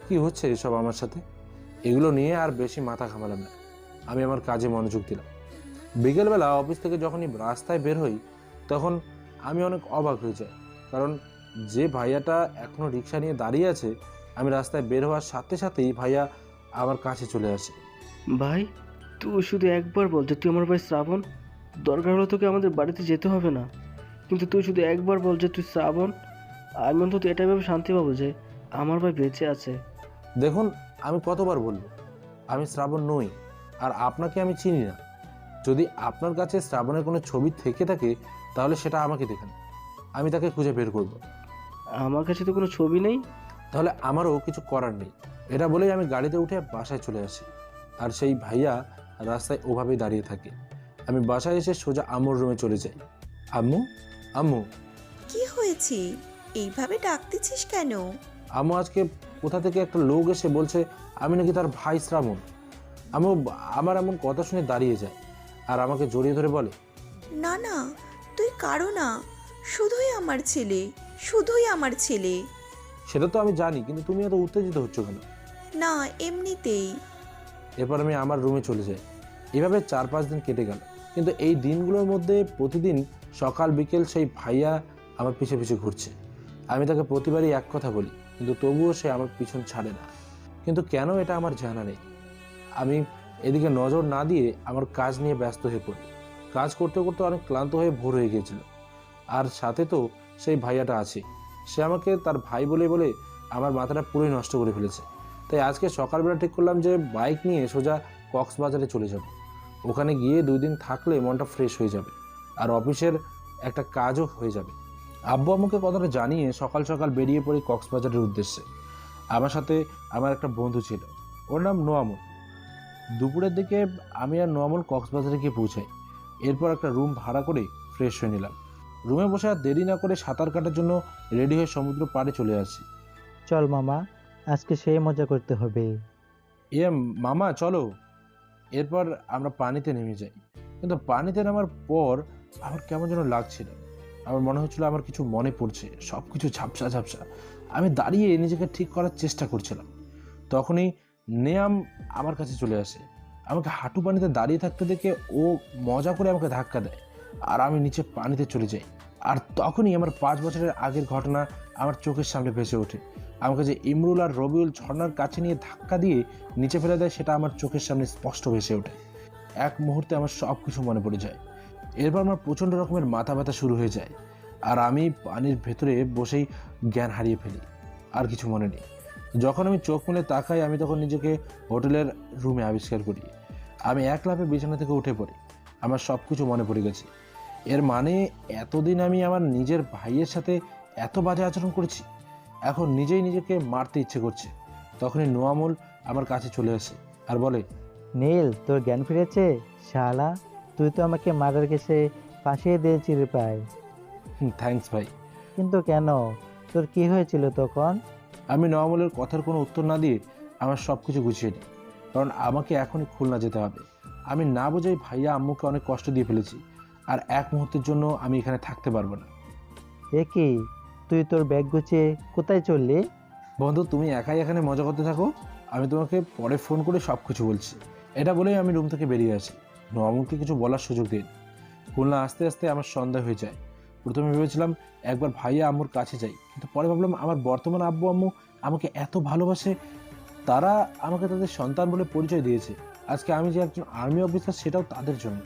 কি হচ্ছে এসব আমার সাথে। এগুলো নিয়ে আর বেশি মাথা ঘামালাম না, আমি আমার কাজে মনোযোগ দিলাম। বিকেলবেলা অফিস থেকে যখনই রাস্তায় বের হই তখন আমি অনেক অবাক হয়ে যাই, কারণ যে ভাইয়াটা এখনও রিক্সা নিয়ে দাঁড়িয়ে আছে, আমি রাস্তায় বের হওয়ার সাথে সাথেই ভাইয়া আমার কাছে চলে আসে। ভাই তুই শুধু একবার বল যে তুই আমার ভাই শ্রাবণ। দরকার হলে তোকে আমাদের বাড়িতে যেতে হবে না, কিন্তু তুই শুধু একবার বল যে তুই শ্রাবণ। আমি অন্তত এটা ভেবে শান্তি পাবো যে আমার ভাই বেঁচে আছে। দেখুন, আমি কতবার বলবো আমি শ্রাবণ নই, আর আপনাকে আমি চিনি না। যদি আপনার কাছে শ্রাবণের কোনো ছবি থেকে থাকে তাহলে সেটা আমাকে দেখান, আমি তাকে খুঁজে বের করব। আমার কাছে তো কোনো ছবি নেই। তাহলে আমারও কিছু করার নেই। এটা বলেই আমি গাড়িতে উঠে বাসায় চলে আসি। আর সেই ভাইয়া রাস্তায় ওভাবেই দাঁড়িয়ে থাকে। আমি বাসায় এসে সোজা আম্মুর রুমে চলে যাই। আম্মু, আম্মু, কি হয়েছে? এইভাবে ডাকতেছিস কেন? আম্মু আজকে কোথা থেকে একটা লোক এসে বলছে আমি নাকি তার ভাই শ্রাবণ। আম্মু আমার এমন কথা শুনে দাঁড়িয়ে যায় আর আমাকে জড়িয়ে ধরে বলে, না না, তুই কারো না, শুধুই আমার ছেলে, শুধুই আমার ছেলে। সেটা তো আমি জানি, কিন্তু তুমি এত উত্তেজিত হচ্ছ কেন? না, এমনিতেই। এরপর আমি আমার রুমে চলে যাই। এভাবে 4-5 দিন কেটে গেল। কিন্তু এই দিনগুলোর মধ্যে প্রতিদিন সকাল বিকেল সেই ভাইয়া আমার পিছে পিছে ঘুরছে। আমি তাকে প্রতিবারই এক কথা বলি, কিন্তু তবুও সে আমার পিছন ছাড়ে না। কিন্তু কেন এটা আমার জানা নেই। আমি এদিকে নজর না দিয়ে আমার কাজ নিয়ে ব্যস্ত হয়ে পড়ি। কাজ করতে করতে অনেক ক্লান্ত হয়ে ভোর হয়ে গিয়েছিল। আর সাথে তো সেই ভাইয়াটা আছে। সে আমাকে তার ভাই বলে বলে আমার মাথাটা পুরোই নষ্ট করে ফেলেছে। তাই আজকে সকালবেলা ঠিক করলাম যে বাইক নিয়ে সোজা কক্সবাজারে চলে যাব। ওখানে গিয়ে 2 দিন থাকলে মনটা ফ্রেশ হয়ে যাবে আর অফিসের একটা কাজও হয়ে যাবে। আব্বু আম্মুকে কথাটা জানিয়ে সকাল সকাল বেরিয়ে পড়ি কক্সবাজারের উদ্দেশ্যে। আমার সাথে আমার একটা বন্ধু ছিল, ওর নাম নোয়ামুল। দুপুরের দিকে আমি আর নোয়ামুল কক্সবাজারে গিয়ে পৌঁছাই। এরপর একটা রুম ভাড়া করে ফ্রেশ হয়ে নিলাম। রুমে বসে আর দেরি না করে সাঁতার কাটার জন্য রেডি হয়ে সমুদ্র পাড়ে চলে আসি। চল মামা, আজকে সেই মজা করতে হবে। মামা চলো। এরপর আমরা পানিতে নেমে যাই। কিন্তু পানিতে নামার পর আমার কেমন যেন লাগছিল। আমার মনে হচ্ছিল আমার কিছু মনে পড়ছে, সব কিছু ঝাপসা ঝাপসা। আমি দাঁড়িয়ে নিজেকে ঠিক করার চেষ্টা করছিলাম। তখনই নেয়াম আমার কাছে চলে আসে। আমাকে হাঁটু পানিতে দাঁড়িয়ে থাকতে দেখে ও মজা করে আমাকে ধাক্কা দেয় আর আমি নিচে পানিতে চলে যাই। আর তখনই আমার 5 বছরের আগের ঘটনা আমার চোখের সামনে ভেসে ওঠে। আমাকে যে ইমরুল আর রবিউল ঝর্ণার কাছে নিয়ে ধাক্কা দিয়ে নিচে ফেলে দেয়, সেটা আমার চোখের সামনে স্পষ্ট ভেসে ওঠে। এক মুহূর্তে আমার সব কিছু মনে পড়ে যায়। এরপর আমার প্রচণ্ড রকমের মাথা ব্যথা শুরু হয়ে যায় আর আমি পানির ভেতরে বসেই জ্ঞান হারিয়ে ফেলি। আর কিছু মনে নেই। যখন আমি চোখ মেলে তাকাই, আমি তখন নিজেকে হোটেলের রুমে আবিষ্কার করি। আমি এক লাফে বিছানা থেকে উঠে পড়ি। আমার সব কিছু মনে পড়ে গেছে। এর মানে এতদিন আমি আমার নিজের ভাইয়ের সাথে এত বাজে আচরণ করেছি। এখন নিজেই নিজেকে মারতে ইচ্ছে করছে। তখনই নোয়ামুল আমার কাছে চলে আসে আর বলে, নীল, তোর জ্ঞান ফিরেছে? শালা, তুই তো আমাকে মারার কেসে ফাঁসিয়ে দিয়েছিলি প্রায়। থ্যাঙ্কস ভাই। কিন্তু কেন? তোর কি হয়েছিল তখন? আমি নোয়ামুলের কথার কোনো উত্তর না দিয়ে আমার সব কিছু গুছিয়ে নিই, কারণ আমাকে এখনই খুলনা যেতে হবে। আমি না বোঝাই ভাইয়া আম্মুকে অনেক কষ্ট দিয়ে ফেলেছি, আর এক মুহূর্তের জন্য আমি এখানে থাকতে পারবো না। এ কি, তুই তোর ব্যাগ গুছিয়ে কোথায় চললি? বন্ধু, তুমি একাই এখানে মজা করতে থাকো, আমি তোমাকে পরে ফোন করে সব কিছু বলছি। এটা বলেই আমি রুম থেকে বেরিয়ে আসি। নোয়ামুলকে কিছু বলার সুযোগ দিন। খুলনা আস্তে আস্তে আমার সন্দেহ হয়ে যায়। প্রথমে ভেবেছিলাম একবার ভাইয়া আম্মুর কাছে যাই, কিন্তু পরে ভাবলাম আমার বর্তমান আব্বু আম্মু আমাকে এত ভালোবাসে, তারা আমাকে তাদের সন্তান বলে পরিচয় দিয়েছে। আজকে আমি যে একজন আর্মি অফিসার, সেটাও তাদের জন্য।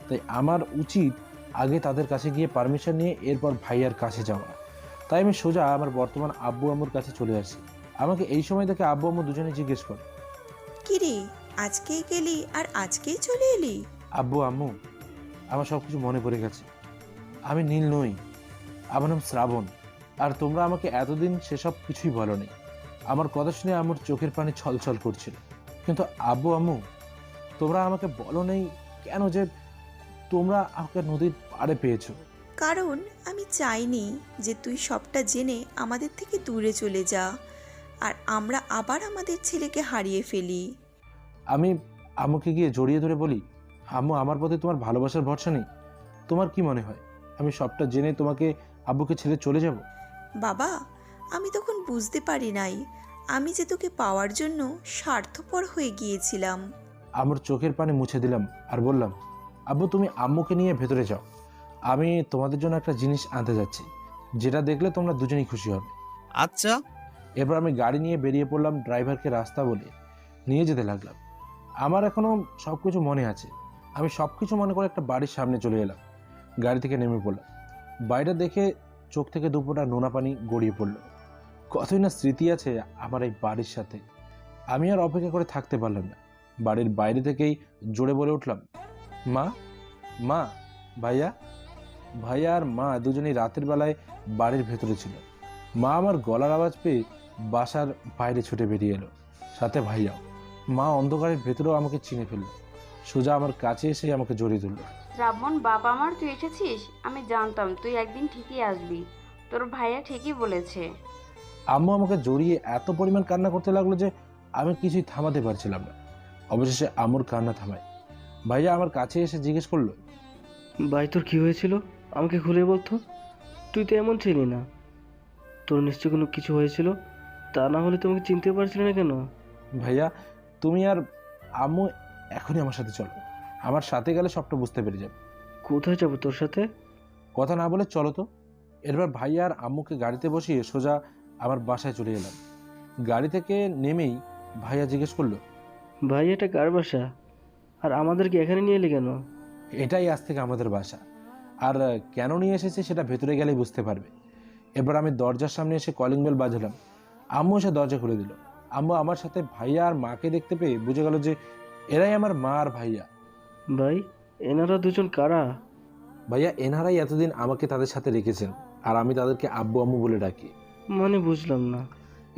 তাই আমার উচিত আগে তাদের কাছে গিয়ে পারমিশন নিয়ে এরপর ভাইয়ার কাছে যাওয়া। তাই আমি সোজা আমার বর্তমান আব্বু আম্মুর কাছে চলে আসি। আমাকে এই সময় দেখে আব্বু আম্মু দুজনে জিজ্ঞেস করে, কিরে, আজকেই গেলি আর আজকেই চলে এলি? আব্বু আম্মু, আমার সব কিছু মনে পড়ে গেছে। আমি নীল নই, আমার নাম শ্রাবণ। আর তোমরা আমাকে এতদিন সেসব কিছুই বলোনি। আমার কথা শুনে আমার চোখের পানি ছলছল করছিল। কিন্তু আব্বু আম্মু, তোমরা আমাকে বলো নেই কেন যে তোমরা আমাকে নদীর পাড়ে পেয়েছো? কারণ আমি চাইনি যে তুই সবটা জেনে আমাদের থেকে দূরে চলে যা আর আমরা আবার আমাদের ছেলেকে হারিয়ে ফেলি। আমি আম্মুকে গিয়ে জড়িয়ে ধরে বলি, আম্মু, আমার প্রতি তোমার ভালোবাসার ভরসা নেই? তোমার কি মনে হয় আমি সবটা জেনে তোমাকে আব্বুকে ছেড়ে চলে যাব? বাবা, আমি তখন বুঝতে পারি নাই আমি যে তোকে পাওয়ার জন্য স্বার্থপর হয়ে গিয়েছিলাম। আমার চোখের পানি মুছে দিলাম আর বললাম, আব্বু, তুমি আম্মুকে নিয়ে ভেতরে যাও। আমি তোমাদের জন্য একটা জিনিস আনতে যাচ্ছি, যেটা দেখলে তোমরা দুজনেই খুশি হবে। আচ্ছা। এরপর আমি গাড়ি নিয়ে বেরিয়ে পড়লাম। ড্রাইভারকে রাস্তা বলে নিয়ে যেতে লাগলাম। আমার এখনো সব কিছু মনে আছে। আমি সব কিছু মনে করে একটা বাড়ির সামনে চলে এলাম। গাড়ি থেকে নেমে পড়লাম। বাড়িটা দেখে চোখ থেকে দুপোটা নোনা পানি গড়িয়ে পড়লো। কতই না স্মৃতি আছে আমার এই বাড়ির সাথে। আমি আর অপেক্ষা করে থাকতে পারলাম না। বাড়ির বাইরে থেকেই জোরে বলে উঠলাম, মা, মা। ভাইয়া আর মা দুজনেই রাতের বেলায় বাড়ির ভেতরে ছিল। মা আমার গলার আওয়াজ পেয়ে বাসার বাইরে ছুটে বেরিয়ে এলো, সাথে ভাইয়াও। মা অন্ধকারের ভেতরেও আমাকে চিনে ফেললো, সোজা আমার কাছে এসে আমাকে জড়িয়ে ধরলো। শ্রাবণ, বাবা আমার, তুই এসেছিস? আমি জানতাম তুই একদিন ঠিকই আসবি। তোর ভাইয়া ঠিকই বলেছে। আম্মু আমাকে জড়িয়ে এত পরিমাণ কান্না করতে লাগলো যে আমি কিছুই থামাতে পারছিলাম না। অবশেষে আম্মুর কান্না থামায়। ভাইয়া আমার কাছে এসে জিজ্ঞেস করলো, ভাই তোর কি হয়েছিল? আমাকে খুলে বলতো। তুই তো এমন ছিলি না। তোর নিশ্চয় কোনো কিছু হয়েছিল, তা না হলে তোমাকে চিনতে পারছিলে না কেন? ভাইয়া তুমি আর আম্মু এখনই আমার সাথে চলো, আমার সাথে গেলে সবটা বুঝতে পেরে যাবে। কোথায় যাবো তোর সাথে? কথা না বলে চলো তো। এরপর ভাইয়া আর আম্মুকে গাড়িতে বসিয়ে সোজা আমার বাসায় চলে এলাম। গাড়ি থেকে নেমেই ভাইয়া জিজ্ঞেস করলো, ভাই এটা কার বাসা? আর আমাদেরকে এখানে নিয়ে এলি কেন? এটাই আজ থেকে আমাদের বাসা, আর কেন নিয়ে এসেছে সেটা ভেতরে গেলেই বুঝতে পারবে। এবার আমি দরজার সামনে এসে কলিং বেল বাজালাম। আম্মু এসে দরজা খুলে দিল। আম্মু আমার সাথে ভাইয়া আর মাকে দেখতে পেয়ে বুঝে গেল যে এরাই আমার মা আর ভাইয়া। ভাই এনারা দুজন কারা? ভাইয়া এনারাই এতদিন আমাকে তাদের সাথে রেখেছেন, আর আমি তাদেরকে আব্বু আম্মু বলে ডাকি। মানে বুঝলাম না।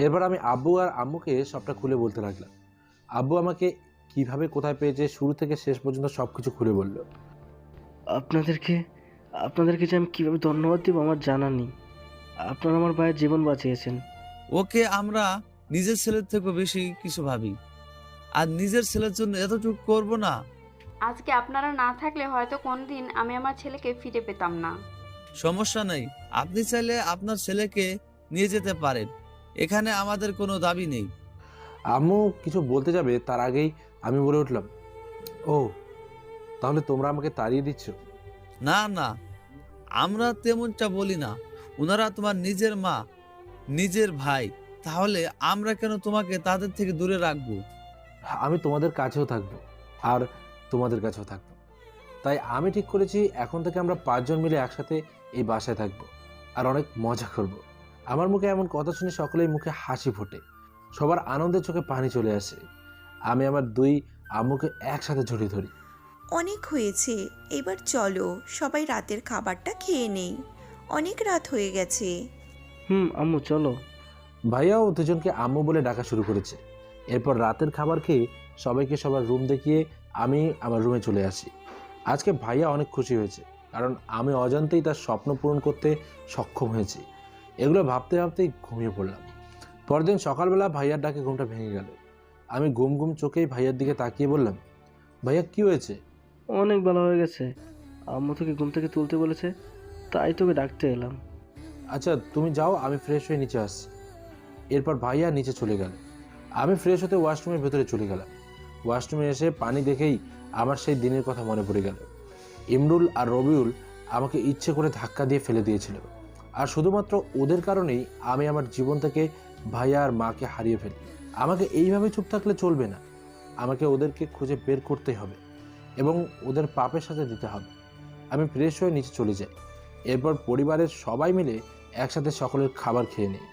এরপর আমি আব্বু আর আম্মুকে সবটা খুলে বলতে লাগলাম। আব্বু আমাকে কিভাবে কোথায় পেয়েছে শুরু থেকে শেষ পর্যন্ত সব কিছু খুলে বলল। আপনাদেরকে যে আমি কীভাবে ধন্যবাদ দিব আমার জানা নেই। আপনারা আমার ভাইয়ের জীবন বাঁচিয়েছেন। ওকে আমরা নিজের ছেলের থেকে বেশি কিছু ভাবি, আর নিজের ছেলের জন্য এতটুকু করব না। আজকে আপনারা না থাকলে হয়তো কোনদিন আমি আমার ছেলেকে ফিরে পেতাম না। সমস্যা নেই, আপনি চাইলে আপনার ছেলেকে নিয়ে যেতে পারেন, এখানে আমাদের কোনো দাবি নেই। আম্মু কিছু বলতে যাবে তার আগেই আমি বলে উঠলাম, ও তাহলে তোমরা আমাকে তাড়িয়ে দিচ্ছ? না না, আমরা তেমনটা বলি না। ওনারা তোমার নিজের মা, নিজের ভাই, তাহলে আমরা কেন তোমাকে তাদের থেকে দূরে রাখবো? আমি তোমাদের কাছেও থাকবো আর তোমাদের কাছেও থাকবো। তাই আমি ঠিক করেছি এখন থেকে আমরা 5 জন মিলে একসাথে এই বাসায় থাকবো আর অনেক মজা করব। আমার মুখে এমন কথা শুনে সকলেই মুখে হাসি ফোটে, সবার আনন্দের চোখে পানি চলে আসে। আমি আমার 2 আম্মুকে একসাথে জড়িয়ে ধরি। অনেক হয়েছে, এবার চলো সবাই রাতের খাবারটা খেয়ে নেই, অনেক রাত হয়ে গেছে। আম্মু চলো। ভাইয়াও দুজনকে আম্মু বলে ডাকা শুরু করেছে। এরপর রাতের খাবার খেয়ে সবাইকে সবার রুম দেখিয়ে আমি আমার রুমে চলে আসি। আজকে ভাইয়া অনেক খুশি হয়েছে, কারণ আমি অজান্তেই তার স্বপ্ন পূরণ করতে সক্ষম হয়েছি। এগুলো ভাবতে ভাবতেই ঘুমিয়ে পড়লাম। পরদিন সকালবেলা ভাইয়ার ডাকে ঘুমটা ভেঙে গেল। আমি ঘুম ঘুম চোখেই ভাইয়ার দিকে তাকিয়ে বললাম, ভাইয়া কি হয়েছে? অনেক ভালো হয়ে গেছে, আম্মু তোকে ঘুম থেকে তুলতে বলেছে, তাই তোকে ডাকতে এলাম। আচ্ছা তুমি যাও, আমি ফ্রেশ হয়ে নিচে আসছি। এরপর ভাইয়া নিচে চলে গেল। আমি ফ্রেশ হতে ওয়াশরুমের ভেতরে চলে গেলাম। ওয়াশরুমে এসে পানি দেখেই আমার সেই দিনের কথা মনে পড়ে গেল। ইমরুল আর রবিউল আমাকে ইচ্ছে করে ধাক্কা দিয়ে ফেলে দিয়েছিল, আর শুধুমাত্র ওদের কারণেই আমি আমার জীবন থেকে ভাইয়া আর মাকে হারিয়ে ফেলি। আমাকে এইভাবে চুপ থাকলে চলবে না, আমাকে ওদেরকে খুঁজে বের করতে হবে এবং ওদের পাপের সাথে দিতে হবে। আমি ফ্রেশ হয়ে নিচে চলে যাই। এরপর পরিবারের সবাই মিলে একসাথে সকলের খাবার খেয়ে নিই।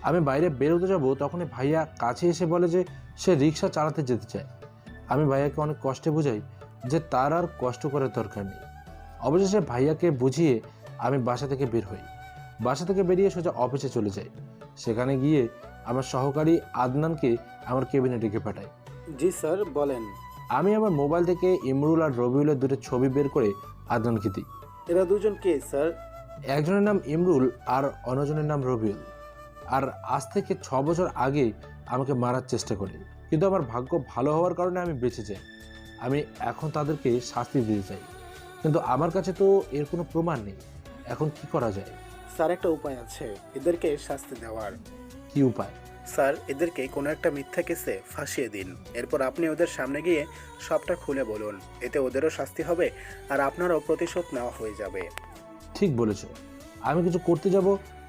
আমি বাইরে বেরোতে যাব, তখনই ভাইয়া কাছে এসে বলে যে সে রিক্সা চালাতে যেতে চায়। আমি ভাইয়াকে অনেক কষ্টে বুঝাই যে তার আর কষ্ট করার দরকার নেই। অবশেষে ভাইয়াকে বুঝিয়ে আমি বাসা থেকে বের হই। বাসা থেকে বেরিয়ে সোজা অফিসে চলে যাই। সেখানে গিয়ে আমার সহকারী আদনানকে আমার কেবিনে ডেকে পাঠাই। জি স্যার বলেন। আমি আমার মোবাইল থেকে ইমরুল আর রবিউলের 2টো ছবি বের করে আদনানকে দিই। এরা দুজন কে স্যার? একজনের নাম ইমরুল আর অন্যজনের নাম রবিউল। আর আজ থেকে 6 বছর আগে আমাকে মারার চেষ্টা করে, কিন্তু আমার ভাগ্য ভালো হওয়ার কারণে আমি বেঁচে যাই। আমি এখন তাদেরকে শাস্তি দিতে চাই, কিন্তু আমার কাছে তো এর কোনো প্রমাণ নেই। এখন কি করা যায়? স্যার একটা উপায় আছে এদেরকে শাস্তি দেওয়ার। কি উপায়? স্যার এদেরকে কোনো একটা মিথ্যা কেসে ফাঁসিয়ে দিন, এরপর আপনি ওদের সামনে গিয়ে সবটা খুলে বলুন, এতে ওদেরও শাস্তি হবে আর আপনারও প্রতিশোধ নেওয়া হয়ে যাবে। ঠিক বলেছ। আমি কিছু করতে যাব,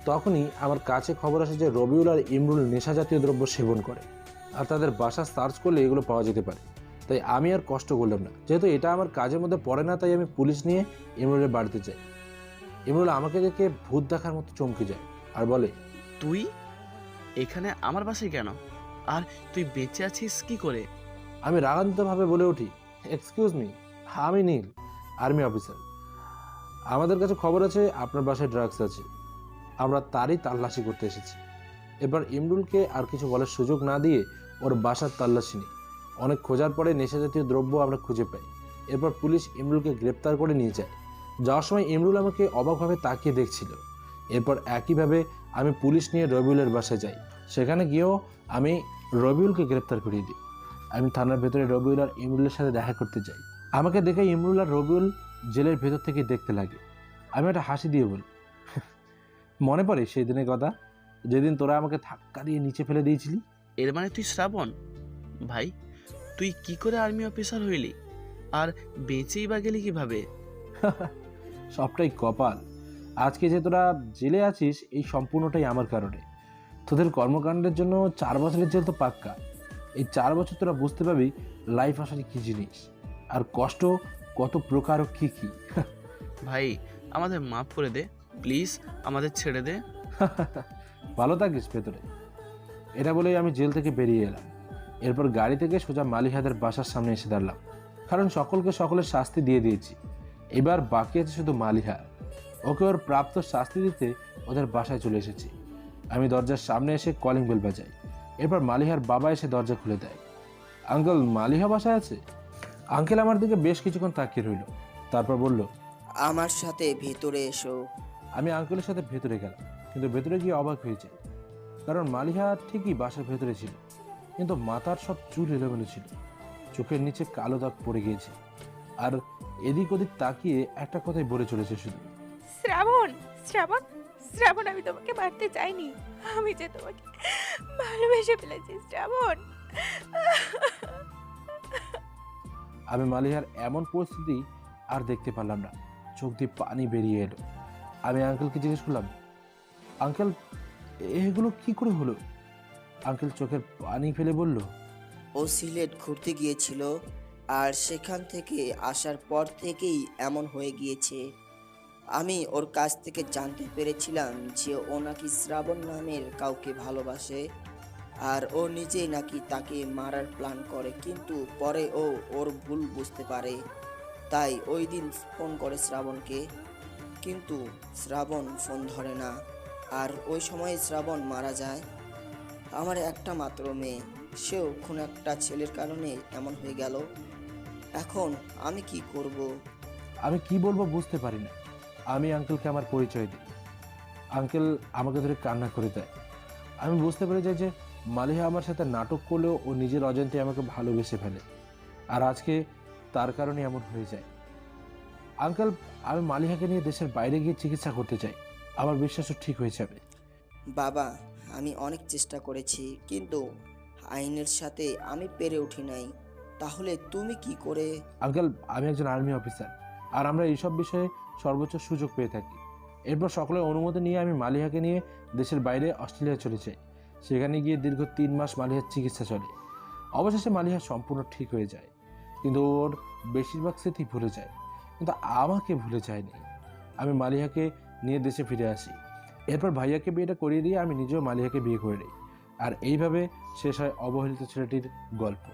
তখনই আমার কাছে খবর আসে যে রবিউল আর ইমরুল নেশা জাতীয় দ্রব্য সেবন করে, আর তাদের বাসা সার্চ করলে এগুলো পাওয়া যেতে পারে। তাই আমি আর কষ্ট করলাম না, যেহেতু এটা আমার কাজের মধ্যে পড়ে না, তাই আমি পুলিশ নিয়ে ইমরুলের বাড়িতে যাই। ইমরুল আমাকে দেখে ভূত দেখার মতো চমকে যায় আর বলে, তুই এখানে আমার বাসায় কেন? আর তুই বেঁচে আছিস কি করে? আমি রাগান্বিতভাবে বলে উঠি, এক্সকিউজ মি, আমি নীল, আর্মি অফিসার। আমাদের কাছে খবর আছে আপনার বাসায় ড্রাগস আছে। আমরা তারই তল্লাশি করতে এসেছি। এবার ইমরুলকে আর কিছু বলার সুযোগ না দিয়ে ওর বাসার তল্লাশি নিই। অনেক খোঁজার পরে নেশাজাতীয় দ্রব্য আমরা খুঁজে পাই। এরপর পুলিশ ইমরুলকে গ্রেপ্তার করে নিয়ে যায়। যাওয়ার সময় ইমরুল আমাকে অবাকভাবে তাকিয়ে দেখছিল। এরপর একইভাবে আমি পুলিশ নিয়ে রবিউলের বাসায় যাই। সেখানে গিয়েও আমি রবিউলকে গ্রেপ্তার করিয়ে দিই। আমি থানার ভেতরে রবিউল আর ইমরুলের সাথে দেখা করতে যাই। আমাকে দেখে ইমরুল আর রবিউল জেলের ভেতর থেকে দেখতে লাগে। আমি একটা হাসি দিয়ে বলি, মনে পড়ে সেই দিনের কথা, যেদিন তোরা আমাকে ধাক্কা দিয়ে নিচে ফেলে দিয়েছিলি? এর মানে তুই শ্রাবণ? ভাই, তুই কি করে আর্মি অফিসার হইলি আর বেঁচেই বা গেলি কিভাবে? সবটাই কপাল। আজকে যে তোরা জেলে আছিস এই সম্পূর্ণটাই আমার কারণে। তোদের কর্মকাণ্ডের জন্য 4 বছরের জেল তো পাক্কা। এই 4 বছর তোরা বুঝতে পারবি লাইফ আসলে কী জিনিস, আর কষ্ট কত প্রকার ও কী কী। ভাই, আমাদের মাফ করে দে প্লিজ, আমাদের ছেড়ে দে। ভালো থাকিস ভেতরে। এটা বলেই আমি জেল থেকে বেরিয়ে এলাম। এরপর গাড়ি থেকে সোজা মালিহাদের বাসার সামনে এসে দাঁড়ালাম, কারণ সকলকে সকলের শাস্তি দিয়ে দিয়েছি। এবার বাকি আছে শুধু মালিহা। ওকে ওর প্রাপ্ত শাস্তি দিতে ওদের বাসায় চলে এসেছি। আমি দরজার সামনে এসে কলিং বেল বাজাই। এরপর মালিহার বাবা এসে দরজা খুলে দেয়। আঙ্কেল, মালিহা বাসায় আছে? আঙ্কেল আমার দিকে বেশ কিছুক্ষণ তাকিয়ে রইল, তারপর বলল, আমার সাথে ভেতরে এসো। আমি আঙ্কেলের সাথে ভেতরে গেলাম, কিন্তু ভেতরে গিয়ে অবাক হয়ে যাই, কারণ মালিহা ঠিকই বাসার ভেতরে ছিল, কিন্তু মাথার সব চুল এলোমেলো ছিল, চোখের নিচে কালো দাগ পড়ে গিয়েছে, আর এদিক ওদিক তাকিয়ে একটা কথাই বলে চলেছে শুধু, শ্রাবণ, শ্রাবণ, শ্রাবণ, আমি তোমাকে মারতে চাইনি, আমি যে তোমাকে ভালোবেসে ফেলেছি শ্রাবণ। আমি মালিহার এমন পরিস্থিতি আর দেখতে পারলাম না, চোখ দিয়ে পানি বেরিয়ে এলো। আমি আঙ্কেলকে জিজ্ঞেস করলাম, আঙ্কেল এগুলো কি করে হলো? আঙ্কেল চোখের পানি ফেলে বলল, ও সিলেট ঘুরতে গিয়েছিল, আর সেখান থেকে আসার পর থেকেই এমন হয়ে গিয়েছে। আমি ওর কাছ থেকে জানতে পেরেছিলাম যে ও নাকি শ্রাবণ নামের কাউকে ভালোবাসে, আর ও নিজেই নাকি তাকে মারার প্ল্যান করে, কিন্তু পরে ও ওর ভুল বুঝতে পারে, তাই ওই দিন ফোন করে শ্রাবণকে, কিন্তু শ্রাবণ ফোন ধরে না, আর ওই সময় শ্রাবণ মারা যায়। আমার একটা মাত্র মেয়ে, সেও কোনো একটা ছেলের কারণে এমন হয়ে গেল। এখন আমি কি করব? আমি কি বলবো বুঝতে পারি না। আমি আঙ্কেলকে আমার পরিচয় দিই। আঙ্কেল আমাকে ধরে কান্না করে দেয়। আমি বুঝতে পেরে যাই যে মালিহা আমার সাথে নাটক করলেও ও নিজের অজান্তে আমাকে ভালোবেসে ফেলে, আর আজকে তার কারণে এমন হয়ে যায়। আঙ্কেল, আমি মালিহাকে নিয়ে দেশের বাইরে গিয়ে চিকিৎসা করতে চাই। আমার বিশ্বাসও ঠিক হয়ে যাবে। বাবা, আমি অনেক চেষ্টা করেছি, কিন্তু আইনের সাথে আমি পেরে উঠি নাই। তাহলে তুমি কি করে? আঙ্কেল, আমি একজন আর্মি অফিসার, আর আমরা এইসব বিষয়ে সর্বোচ্চ সুযোগ পেয়ে থাকি। এরপর সকলের অনুমতি নিয়ে আমি মালিহাকে নিয়ে দেশের বাইরে অস্ট্রেলিয়া চলে যাই। সেখানে গিয়ে দীর্ঘ 3 মাস মালিহার চিকিৎসা চলে। অবশেষে মালিহা সম্পূর্ণ ঠিক হয়ে যায়, কিন্তু ওর বেশিরভাগ স্মৃতি ভুলে যায়, কিন্তু আমাকে ভুলে যায়নি। আমি মালিহাকে নিয়ে দেশে ফিরে আসি। এরপর ভাইয়াকে বিয়েটা করিয়ে দিয়ে আমি নিজেও মালিহাকে বিয়ে করে নিই, আর এইভাবে শেষ হয় অবহেলিত ছেলেটির গল্প।